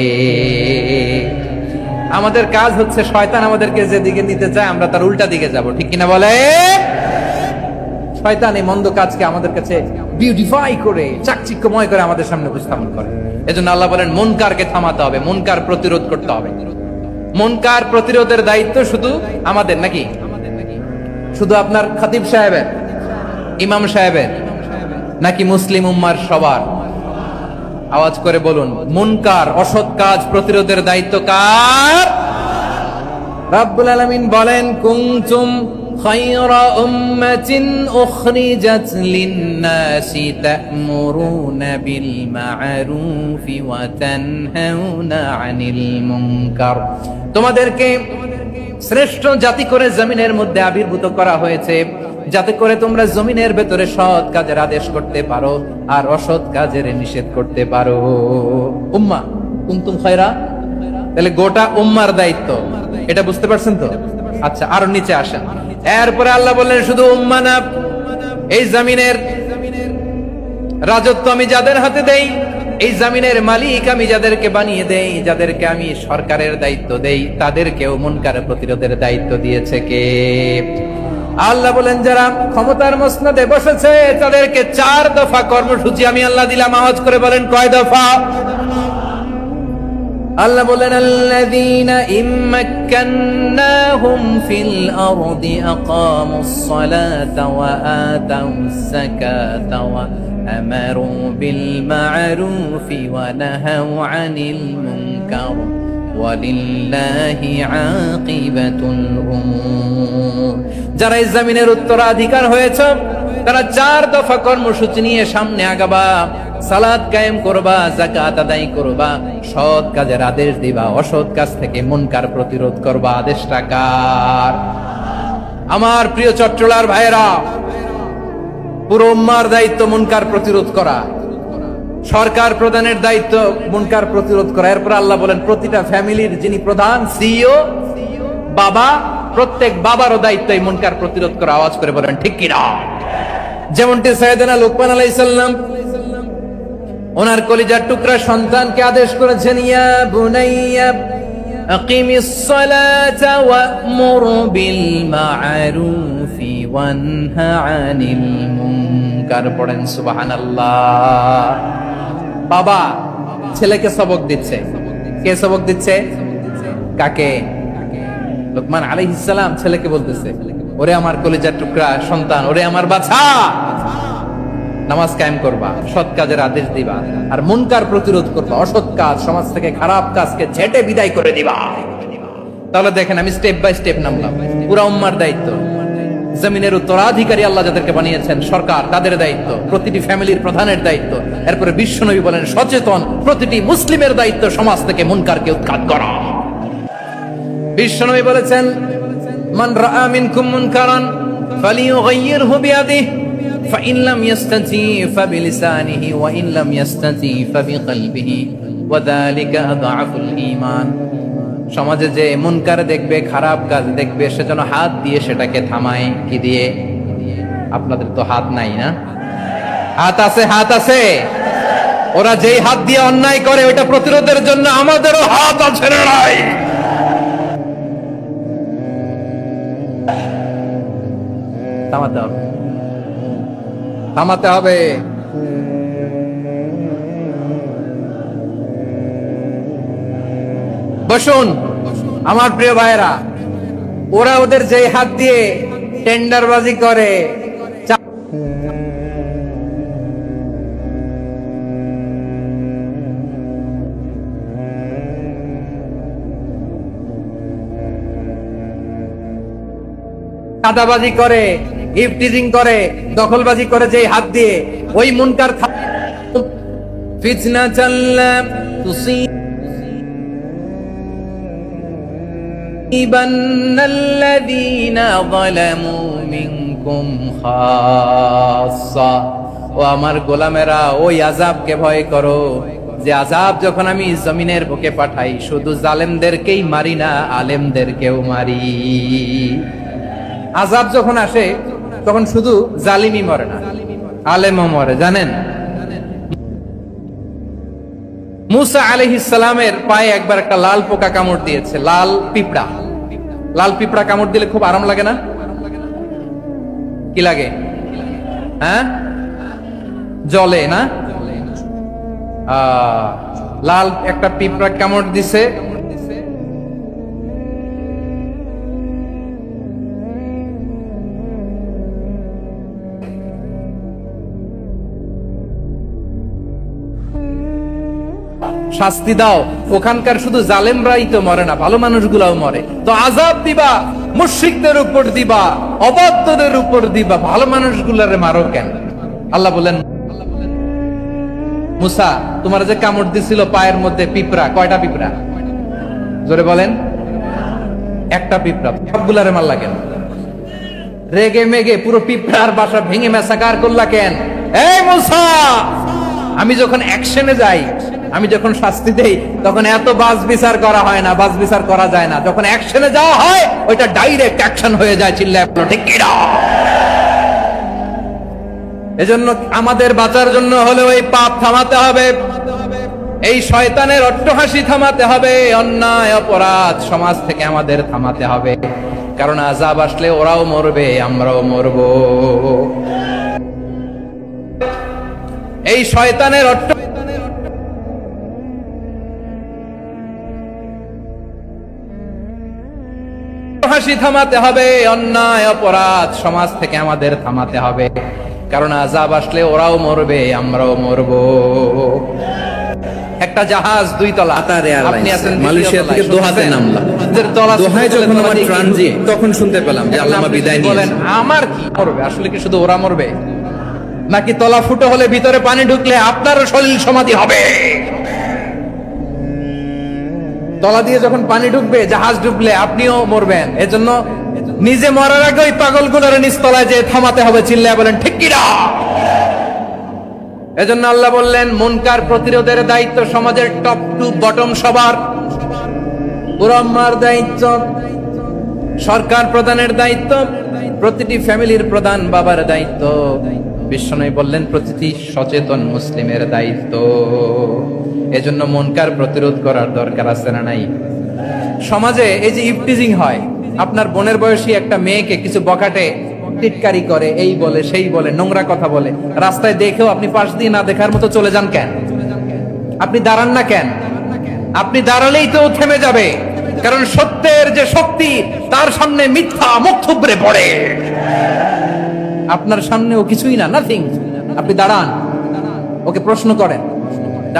আমাদের কাজ হচ্ছে শয়তান আমাদেরকে যেদিকে নিতে চায় আমরা তার উল্টা দিকে যাব, ঠিক কিনা বলে? শয়তান এই মন্দ কাজকে আমাদের কাছে বিউটিফাই করে চাকচিক্যময় করে আমাদের সামনে উপস্থাপন করে। এজন্য আল্লাহ বলেন মুনকারকে থামাতে হবে, মুনকার প্রতিরোধ করতে হবে। মুনকার প্রতিরোধের দায়িত্ব শুধু আমাদের নাকি? শুধু আপনার খতিব সাহেবের, ইমাম সাহেবের, নাকি মুসলিম উম্মার সবার? আওয়াজ করে বলুন, মুনকার অসৎ কাজ প্রতিরোধের দায়িত্ব কার? রাব্বুল আলামিন বলেন কুনতুম খায়রা উম্মাতিন উখরিজাত লিন-নাসি তা'মুরুনা বিল মা'রুফি ওয়া তানহাউনা আনিল মুনকার। তোমাদেরকে শ্রেষ্ঠ জাতি করে জমিনের মধ্যে আবির্ভূত করা হয়েছে যাতে করে তোমরা জমিনের ভেতরে সৎ কাজের আদেশ করতে পারো আর অসৎ কাজের নিষেধ করতে পারো। উম্মাহ কুনতুম খায়রা, তাহলে গোটা উম্মার দায়িত্ব, এটা বুঝতে পারছেন তো? আচ্ছা, আরো নিচে আসেন। এরপরে আল্লাহ বললেন শুধু উম্মাহ না, এই জমিনের রাজত্ব আমি যাদের হাতে দেই, এই জমিনের মালিক আমি যাদেরকে বানিয়ে দেই, যাদেরকে আমি সরকারের দায়িত্ব দেই, তাদেরকেও মুনকার প্রতিরোধের দায়িত্ব দিয়েছে কে? আল্লাহ বলেন যারা ক্ষমতার মসনদে বসেছে তাদেরকে 4 দফা কর্মসূচি আমি আল্লাহ দিলাম। আওয়াজ করে বলেন কয় দফা? আল্লাহ বলেন আল্লাযীনা ইম্মাক্কান্নাহুম ফিল আরদি আকামুস সালাতা ওয়া আতাউস যাকাতা ওয়া আমারু বিল মা'রুফি ওয়া নাহাউ আনিল মুনকার ওয়ালিল্লাহি আকিবাতুল উমুর। যারা এই জমিনের উত্তরাধিকার হয়েছে তারা 4 দফা কর্মসূচি নিয়ে সামনে আগাবা। সালাত কায়েম করবা, যাকাত আদায় করবা, সৎ কাজের আদেশ দিবা, অসৎ কাজ থেকে মুনকার প্রতিরোধ করবা। আদেশটা কার? আমার প্রিয় চট্টলার ভাইয়েরা, পুরো উম্মার দায়িত্ব মুনকার প্রতিরোধ করা, সরকার প্রধানের দায়িত্ব মুনকার প্রতিরোধ করা। এরপর আল্লাহ বলেন প্রতিটা ফ্যামিলির যিনি প্রধান সিইও বাবা, প্রত্যেক বাবারও দায়িত্ব এই মুনকার প্রতিরোধ করা। আওয়াজ করে বলেন ঠিক কিনা? যেমনটি সাইয়েদনা লুকমান আলাইহিস সালাম ওনার কলিজার টুকরা সন্তানকে আদেশ করেছেন, ইয়া বুনাইয়া আকিমিস সালাতা ওয়া'মুর বিল মা'রুফি ওয়ানহা আনিল মুনকার। পড়েন সুবহানাল্লাহ। বাবা ছেলেকে সবক দিচ্ছে। কে সবক দিচ্ছে? কাকে? লুকমান আলাইহিস সালাম ছেলেকে বলতেছে, ওরে আমার কলিজার টুকরা সন্তান, ওরে আমার বাছা, নামাজ কায়েম করবা, সৎ কাজের আদেশ দিবা, আর মুনকার প্রতিরোধ করবা, অসৎ কাজ, সমাজ থেকে খারাপ কাজকে ঝেঁটে বিদায় করে দিবা। তাহলে দেখেন আমি স্টেপ বাই স্টেপ নামলাম। পুরা উম্মার দায়িত্ব, জমিনের উত্তরাধিকারী আল্লাহ যাদেরকে বানিয়েছেন সরকার, তাদের দায়িত্ব, প্রতিটি ফ্যামিলির প্রধানের দায়িত্ব। এরপরে বিশ্বনবী বলেন সচেতন প্রতিটি মুসলিমের দায়িত্ব সমাজ থেকে মুনকারকে উৎখাত করা। বিশ্বনবী বলেছেন মান রাআ মিনকুম মুনকারান ফালিয়ুগাইয়িরহু বিয়াদিহি ফাইন লাম ইয়াস্তাতি ফাবিলিসানিহি ওয়া ইন লাম ইয়াস্তাতি ফাবিকলবিহি ওয়া যালিকা আযআফুল ঈমান। সমাজে যে মুনকার দেখবে, খারাপ কাজ দেখবে, সে যেন হাত দিয়ে সেটাকে থামায়। কি দিয়ে? আপনাদের তো হাত নাই না? হাত আছে, হাত আছে। ওরা যেই হাত দিয়ে অন্যায় করে ওটা প্রতিরোধের জন্য আমাদেরও হাত আছে না নাই? থামাতে হবে, থামাতে হবে। বসুন আমার প্রিয় ভাইয়েরা, ওরা ওদের যে হাত দিয়ে টেন্ডারবাজি করে, চাঁদাবাজি করে, ইফটিজিং করে, দখলবাজি করে, যে হাত দিয়ে ওই মুনকার ফিতনা চাল্লা তুসিবান্নাল্লাযীনা যালামু মিনকুম খাসসা। ও আমার গোলামেরা, ওই আযাবকে ভয় করো যে আযাব যখন আমি জমিনের বুকে পাঠাই শুধু জালেমদেরকেই মারি না, আলেমদেরকেও মারি। আযাব যখন আসে তখন শুধু জালিমই মরে না, আলেমও মরে। জানেন মুসা আলাইহিস সালামের পায়ে একবার একটা লাল পোকা কামড় দিয়েছে, লাল পিঁপড়া। লাল পিঁপড়া কামড় দিলে খুব আরাম লাগে না? কি লাগে? হ্যাঁ, জলে না? লাল একটা পিঁপড়া কামড় দিছে, শাস্তি দাও। ওখানকার শুধু জালেমরাই তো মরে না, ভালো মানুষগুলাও মরে। তো আযাব দিবা, মুশরিকদের উপর দিবা, অবাধ্যদের উপর দিবা, ভালো মানুষগুলারে মারো কেন? আল্লাহ বলেন, মুসা তোমার যে কামড় দিছিল পায়ের মধ্যে পিঁপড়া, কয়টা পিঁপড়া? জোরে বলেন। একটা পিঁপড়া, সবগুলারে মারলা কেন? রেগে মেগে পুরো পিঁপড়ার বাসা ভেঙে মেসাকার করলা কেন? এই মুসা, আমি যখন অ্যাকশনে যাই, আমি যখন শাস্তি দেই, তখন এত বাস বিচার করা হয় না, বাস বিচার করা যায় না। যখন অ্যাকশনে যাওয়া হয়, ওইটা ডাইরেক্ট অ্যাকশন হয়ে যায়। চিল্লায় ঠিক কি না? এজন্য আমাদের বাঁচার জন্য হলেও এই পাপ থামাতে হবে, এই শয়তানের অট্টহাসি থামাতে হবে, অন্যায় অপরাধ সমাজ থেকে আমাদের থামাতে হবে। কারণ আযাব আসলে ওরাও মরবে, আমরাও মরব। এই শয়তানের অট্টহাসি থামাতে হবে, অন্যায় অপরাধ সমাজ থেকে আমাদের থামাতে হবে। কারণ আযাব আসলে ওরাও মরবে, আমরাও মরব। একটা জাহাজ 2 তলা, আপনি আছেন মালয়েশিয়া থেকে দোহাতে নামলাম। দোহায় যখন আমার ট্রানজিট, তখন শুনতে পেলাম যে আল্লামা বিদায় নিয়েছেন। আমার কি মরবে? আসলে কি শুধু ওরা মরবে, নাকি তলা ফুটো হলে ভিতরে পানি ঢুকলে আপনারও সলিল সমাধি হবে? তলা দিয়ে যখন পানি ঢুকবে, জাহাজ ঢুকলে আপনিও মরবেন। এজন্য নিজে মরার আগে ওই পাগলগুলোর নিচতলায় যে থামাতে হবে। চিল্লায় বলেন ঠিক কি না? এজন্য আল্লাহ বললেন, মুনকার প্রতিরোধের দায়িত্ব সমাজের টপ টু বটম সবার। পুরো আম্মার দায়িত্ব, সরকার প্রধানের দায়িত্ব, প্রতিটি ফ্যামিলির প্রধান বাবার দায়িত্ব। বিশ্বনবী বললেন, প্রতিটি সচেতন মুসলিমের দায়িত্ব। এজন্য মুনকার প্রতিরোধ করার দরকার আছে না নাই? সমাজে এই যে ইফটিজিং হয়, আপনার বোনের বয়সী একটা মেয়েকে কিছু বকাটে টিটকারি করে, এই বলে সেই বলে, নোংরা কথা বলে, রাস্তায় দেখেও আপনি পাশ দিয়ে না দেখার মতো চলে যান কেন? আপনি দাঁড়ান না কেন? আপনি দাঁড়ালেই তো থেমে যাবে। কারণ সত্যের যে শক্তি, তার সামনে মিথ্যা মুখ থুবড়ে পড়ে। আপনার সামনে ও কিছুই না, নাথিং। আপনি দাঁড়ান, ওকে প্রশ্ন করেন,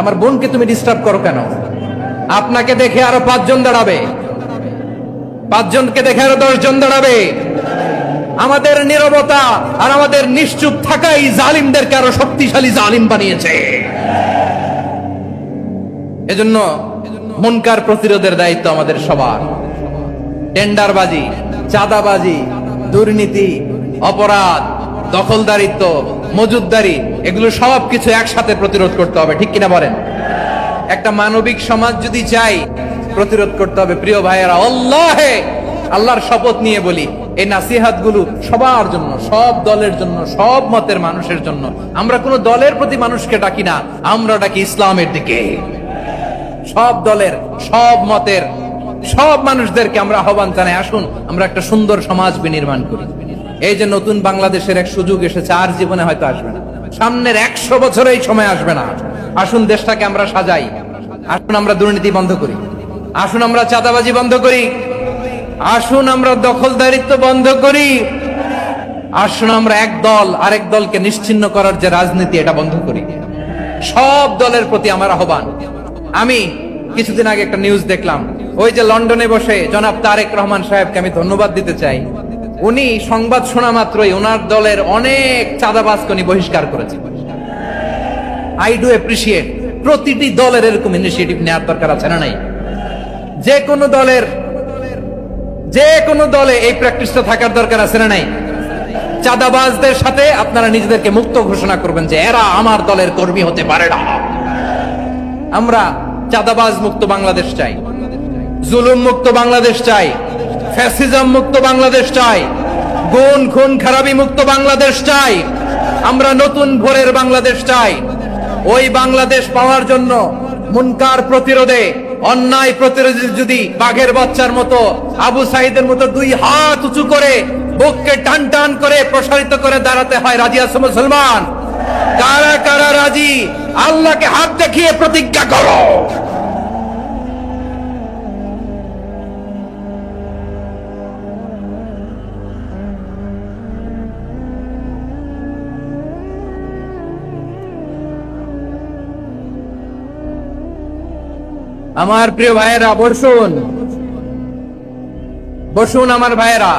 আমার বোনকে তুমি ডিস্টার্ব করো কেন? আপনাকে দেখে আরো 5 জন দাঁড়াবে, 5 জনকে দেখে আরো 10 জন দাঁড়াবে। আমাদের নীরবতা আর আমাদের নিশ্চুপ থাকাই জালিমদেরকে আরো শক্তিশালী জালিম বানিয়েছে। এজন্য মুনকার প্রতিরোধের দায়িত্ব আমাদের সবার। টেন্ডারবাজি, চাঁদাবাজি, দুর্নীতি, অপরাধ, দখলদারিত্ব, মজুদদারি, এগুলো সবকিছু একসাথে প্রতিরোধ করতে হবে। ঠিক কিনা বলেন? একটা মানবিক সমাজ যদি চাই, প্রতিরোধ করতে হবে। প্রিয় ভাইয়েরা, আল্লাহর শপথ নিয়ে বলি, এই নাসিহাত গুলো সবার জন্য, সব দলের জন্য, সব মতের মানুষের জন্য। আমরা কোন দলের প্রতি মানুষকে ডাকি না, আমরা ডাকি ইসলামের দিকে। সব দলের, সব মতের, সব মানুষদেরকে আমরা আহ্বান জানাই, আসুন আমরা একটা সুন্দর সমাজ বিনির্মাণ করি। এই যে নতুন বাংলাদেশের এক সুযোগ এসেছে, আর জীবনে হয়তো আসবে না, সামনের 100 বছর এই সময় আসবে না। আসুন দেশটাকে আমরা সাজাই, আসুন আমরা দুর্নীতি বন্ধ করি, আসুন আমরা চাঁদাবাজি বন্ধ করি, আসুন আমরা দখলদারিত্ব বন্ধ করি, আসুন আমরা এক দল আরেক দলকে নিশ্চিহ্ন করার যে রাজনীতি, এটা বন্ধ করি। সব দলের প্রতি আমার আহ্বান। আমি কিছুদিন আগে একটা নিউজ দেখলাম, ওই যে লন্ডনে বসে জনাব তারেক রহমান সাহেবকে আমি ধন্যবাদ দিতে চাই। উনি সংবাদ শোনা মাত্রই ওনার দলের অনেক চাঁদাবাজকে উনি বহিষ্কার করেছেন। I do appreciate. প্রতিটি দলের এরকম ইনিশিয়েটিভ নেওয়ার দরকার আছে না নাই? যে কোনো দলে এই প্র্যাকটিসটা থাকার দরকার আছে না নাই? চাঁদাবাজদের সাথে আপনারা নিজেদেরকে মুক্ত ঘোষণা করবেন যে এরা আমার দলের কর্মী হতে পারে না। আমরা চাঁদাবাজ মুক্ত বাংলাদেশ চাই, জুলুম মুক্ত বাংলাদেশ চাই, ফ্যাসিজম মুক্ত বাংলাদেশ চাই, গুণ খুন খারাপি মুক্ত বাংলাদেশ চাই। আমরা নতুন ভোরের বাংলাদেশ চাই। ওই বাংলাদেশ পাওয়ার জন্য মুনকার প্রতিরোধে, অন্যায় প্রতিরোধে যদি বাঘের বাচ্চার মতো আবু সাঈদের মতো দুই হাত উঁচু করে বুককে টান টান করে প্রসারিত করে দাঁড়াতে হয়, রাজি আছো মুসলমান? কারা কারা রাজি? আল্লাহকে হাত দেখিয়ে প্রতিজ্ঞা করো। আমার প্রিয় ভাইয়েরা, বসুন বসুন আমার ভাইয়েরা।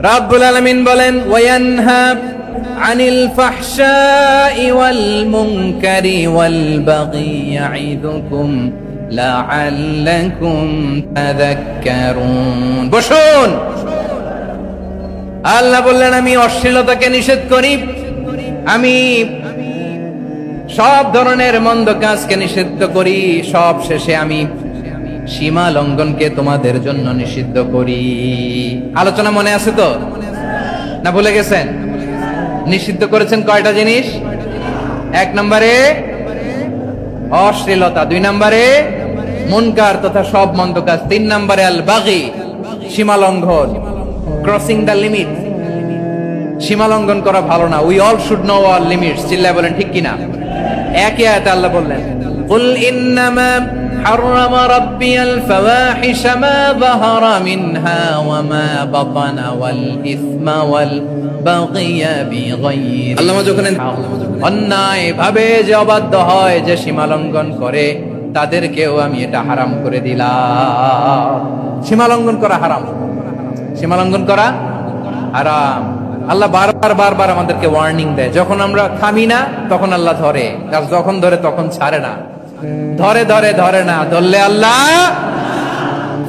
রাব্বুল আলামিন বলেন, ওয়ায়ানহা আনিল ফাহশাই ওয়াল মুনকারি ওয়াল বাগি ইয়াইদুকুম লাআল্লাকুম তাযাক্কারুন। বসুন। আল্লাহ বললেন, আমি অশ্লীলতাকে নিষেধ করি, আমি সব ধরনের মন্দ কাজকে নিষিদ্ধ করি, সব শেষে আমি সীমা লঙ্ঘনকে তোমাদের জন্য নিষিদ্ধ করি। আলোচনা মনে আছে তো, না ভুলে গেছেন? নিষিদ্ধ করেছেন কয়টা জিনিস? 1 নম্বরে অশ্লীলতা, 2 নম্বরে মুনকার তথা সব মন্দ কাজ, 3 নম্বরে আল বাগি সীমা লঙ্ঘন, ক্রসিং দ্য লিমিট। সীমা লঙ্ঘন করা ভালো না। We all should know our limits. চিল্লায় বলেন ঠিক কিনা? একই আয়াতে আল্লাহ বললেন, কুল ইন্নামা হাররামা রাব্বিয়াল ফাওয়াহিশা মা যাহারা মিনহা ওয়া মা বাতানা ওয়াল ইসমা ওয়াল বাগিয়া বিগাইরি। আল্লাহ যখন অন্যায় ভাবে যে অবাধ্য হয়, যে সীমা লঙ্ঘন করে, তাদেরকেও আমি এটা হারাম করে দিলাম। সীমা লঙ্ঘন করা হারাম, সীমা লঙ্ঘন করা হারাম। আল্লাহ বারবার বারবার আমাদেরকে ওয়ার্নিং দেয়। যখন আমরা থামি না তখন আল্লাহ ধরে, আর যখন ধরে তখন ছাড়ে না। ধরে ধরে ধরে না, ধরলে আল্লাহ।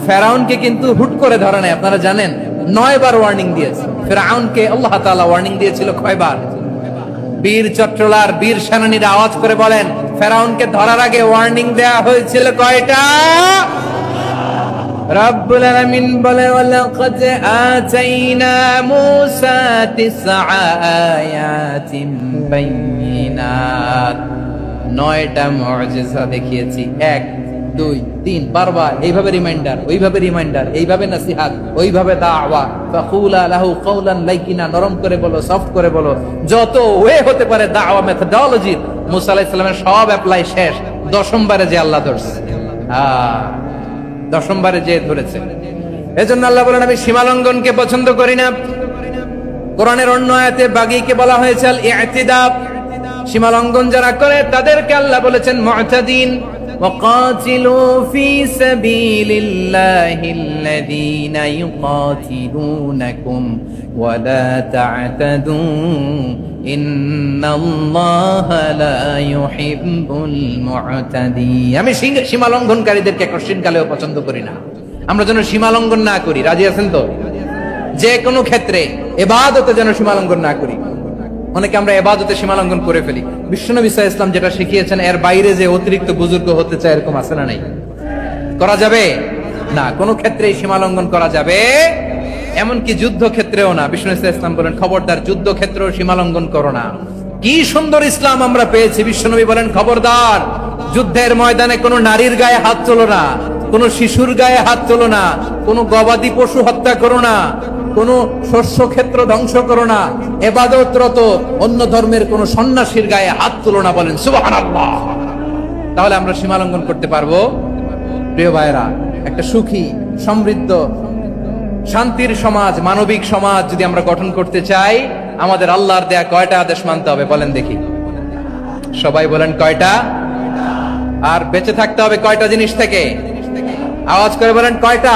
ফেরাউনকে কিন্তু হুট করে ধরে নাই, আপনারা জানেন 9 বার ওয়ার্নিং দিয়েছে। ফেরাউনকে আল্লাহ তাআলা ওয়ার্নিং দিয়েছিল কয়বার? বীর চট্টলার বীর সেনানীরা আওয়াজ করে বলেন, ফেরাউনকে ধরার আগে ওয়ার্নিং দেয়া হয়েছিল কয়টা? রাব্বুল আলামিন বলে, ওয়ালাকাদ আতাইনা মূসা 9 আয়াতিন বাইয়িনাত। 9টা মুজিজা দেখিয়েছি, 1 2 3 বারবার এইভাবে রিমাইন্ডার, ওইভাবে রিমাইন্ডার, এইভাবে নসিহত, ওইভাবে দাওয়া। ফাকুলা লাহু কাওলান লাইকিনা, নরম করে বলো, সফট করে বলো, যত ওয়ে হতে পারে দাওয়া মেথোডোলজি। মুসা আলাইহিস সালামের সব অ্যাপ্লাই শেষ, 10ম বারে যে আল্লাহ ধরছে। 10ম বারে যে ধরেছে। এজন্য আল্লাহ বলেন, আমি সীমা লঙ্ঘনকে পছন্দ করি না। কোরআনের অন্য আয়াতে বাগীকে বলা হয়েছে আল ইতিদা। সীমা লঙ্ঘন যারা করে তাদেরকে আল্লাহ বলেছেন মুতাদিন। ওয়াকাতিলু ফি সাবিলিল্লাহিল্লাযীনা ইউকাতিলুনাকুম ওয়া লা তা'তাদু ইন্নাল্লাহা লা ইউহিব্বুল মুতাদিন। আমি সীমা লঙ্ঘনকারীদেরকে কঠিনকালেও পছন্দ করি না। আমরা যেন সীমা লঙ্ঘন না করি, রাজি আছেন তো? যে কোনো ক্ষেত্রে ইবাদতে যেন সীমা লঙ্ঘন না করি। অনেকে আমরা ইবাদতে সীমা লঙ্ঘন করে ফেলি। বিশ্বনবী সাল্লাল্লাহু আলাইহি ওয়াসাল্লাম যেটা শিখিয়েছেন, এর বাইরে যে অতিরিক্ত বুজুর্গ হতে চায়, এরকম আছে না নাই? করা যাবে না, কোনো ক্ষেত্রেই সীমা লঙ্ঘন করা যাবে, এমনকি যুদ্ধ ক্ষেত্রেও না। বিষ্ণু ইসলাম বলেন, খবরদার যুদ্ধ ক্ষেত্রেও সীমা লঙ্ঘন করো না। কি সুন্দর ইসলাম আমরা পেয়েছি। বিশ্বনবী বলেন, খবরদার যুদ্ধের ময়দানে কোনো নারীর গায়ে হাত তোলো না, কোনো শিশুর গায়ে হাত তোলো না, কোনো গবাদি পশু হত্যা করো না, কোনো শস্য ক্ষেত্র ধ্বংস করো না, ইবাদতরত অন্য ধর্মের কোনো সন্ন্যাসীর গায়ে হাত তোলো না। বলেন সুবহানাল্লাহ। তাহলে আমরা সীমা লঙ্ঘন করতে পারবো? প্রিয় ভাইরা, একটা সুখী, সমৃদ্ধ, শান্তির সমাজ, মানবিক সমাজ যদি আমরা গঠন করতে চাই, আমাদের আল্লাহর দেয়া কয়টা আদেশ মানতে হবে বলেন দেখি? সবাই বলেন কয়টা? আর বেঁচে থাকতে হবে কয়টা জিনিস থেকে? আওয়াজ করে বলেন কয়টা?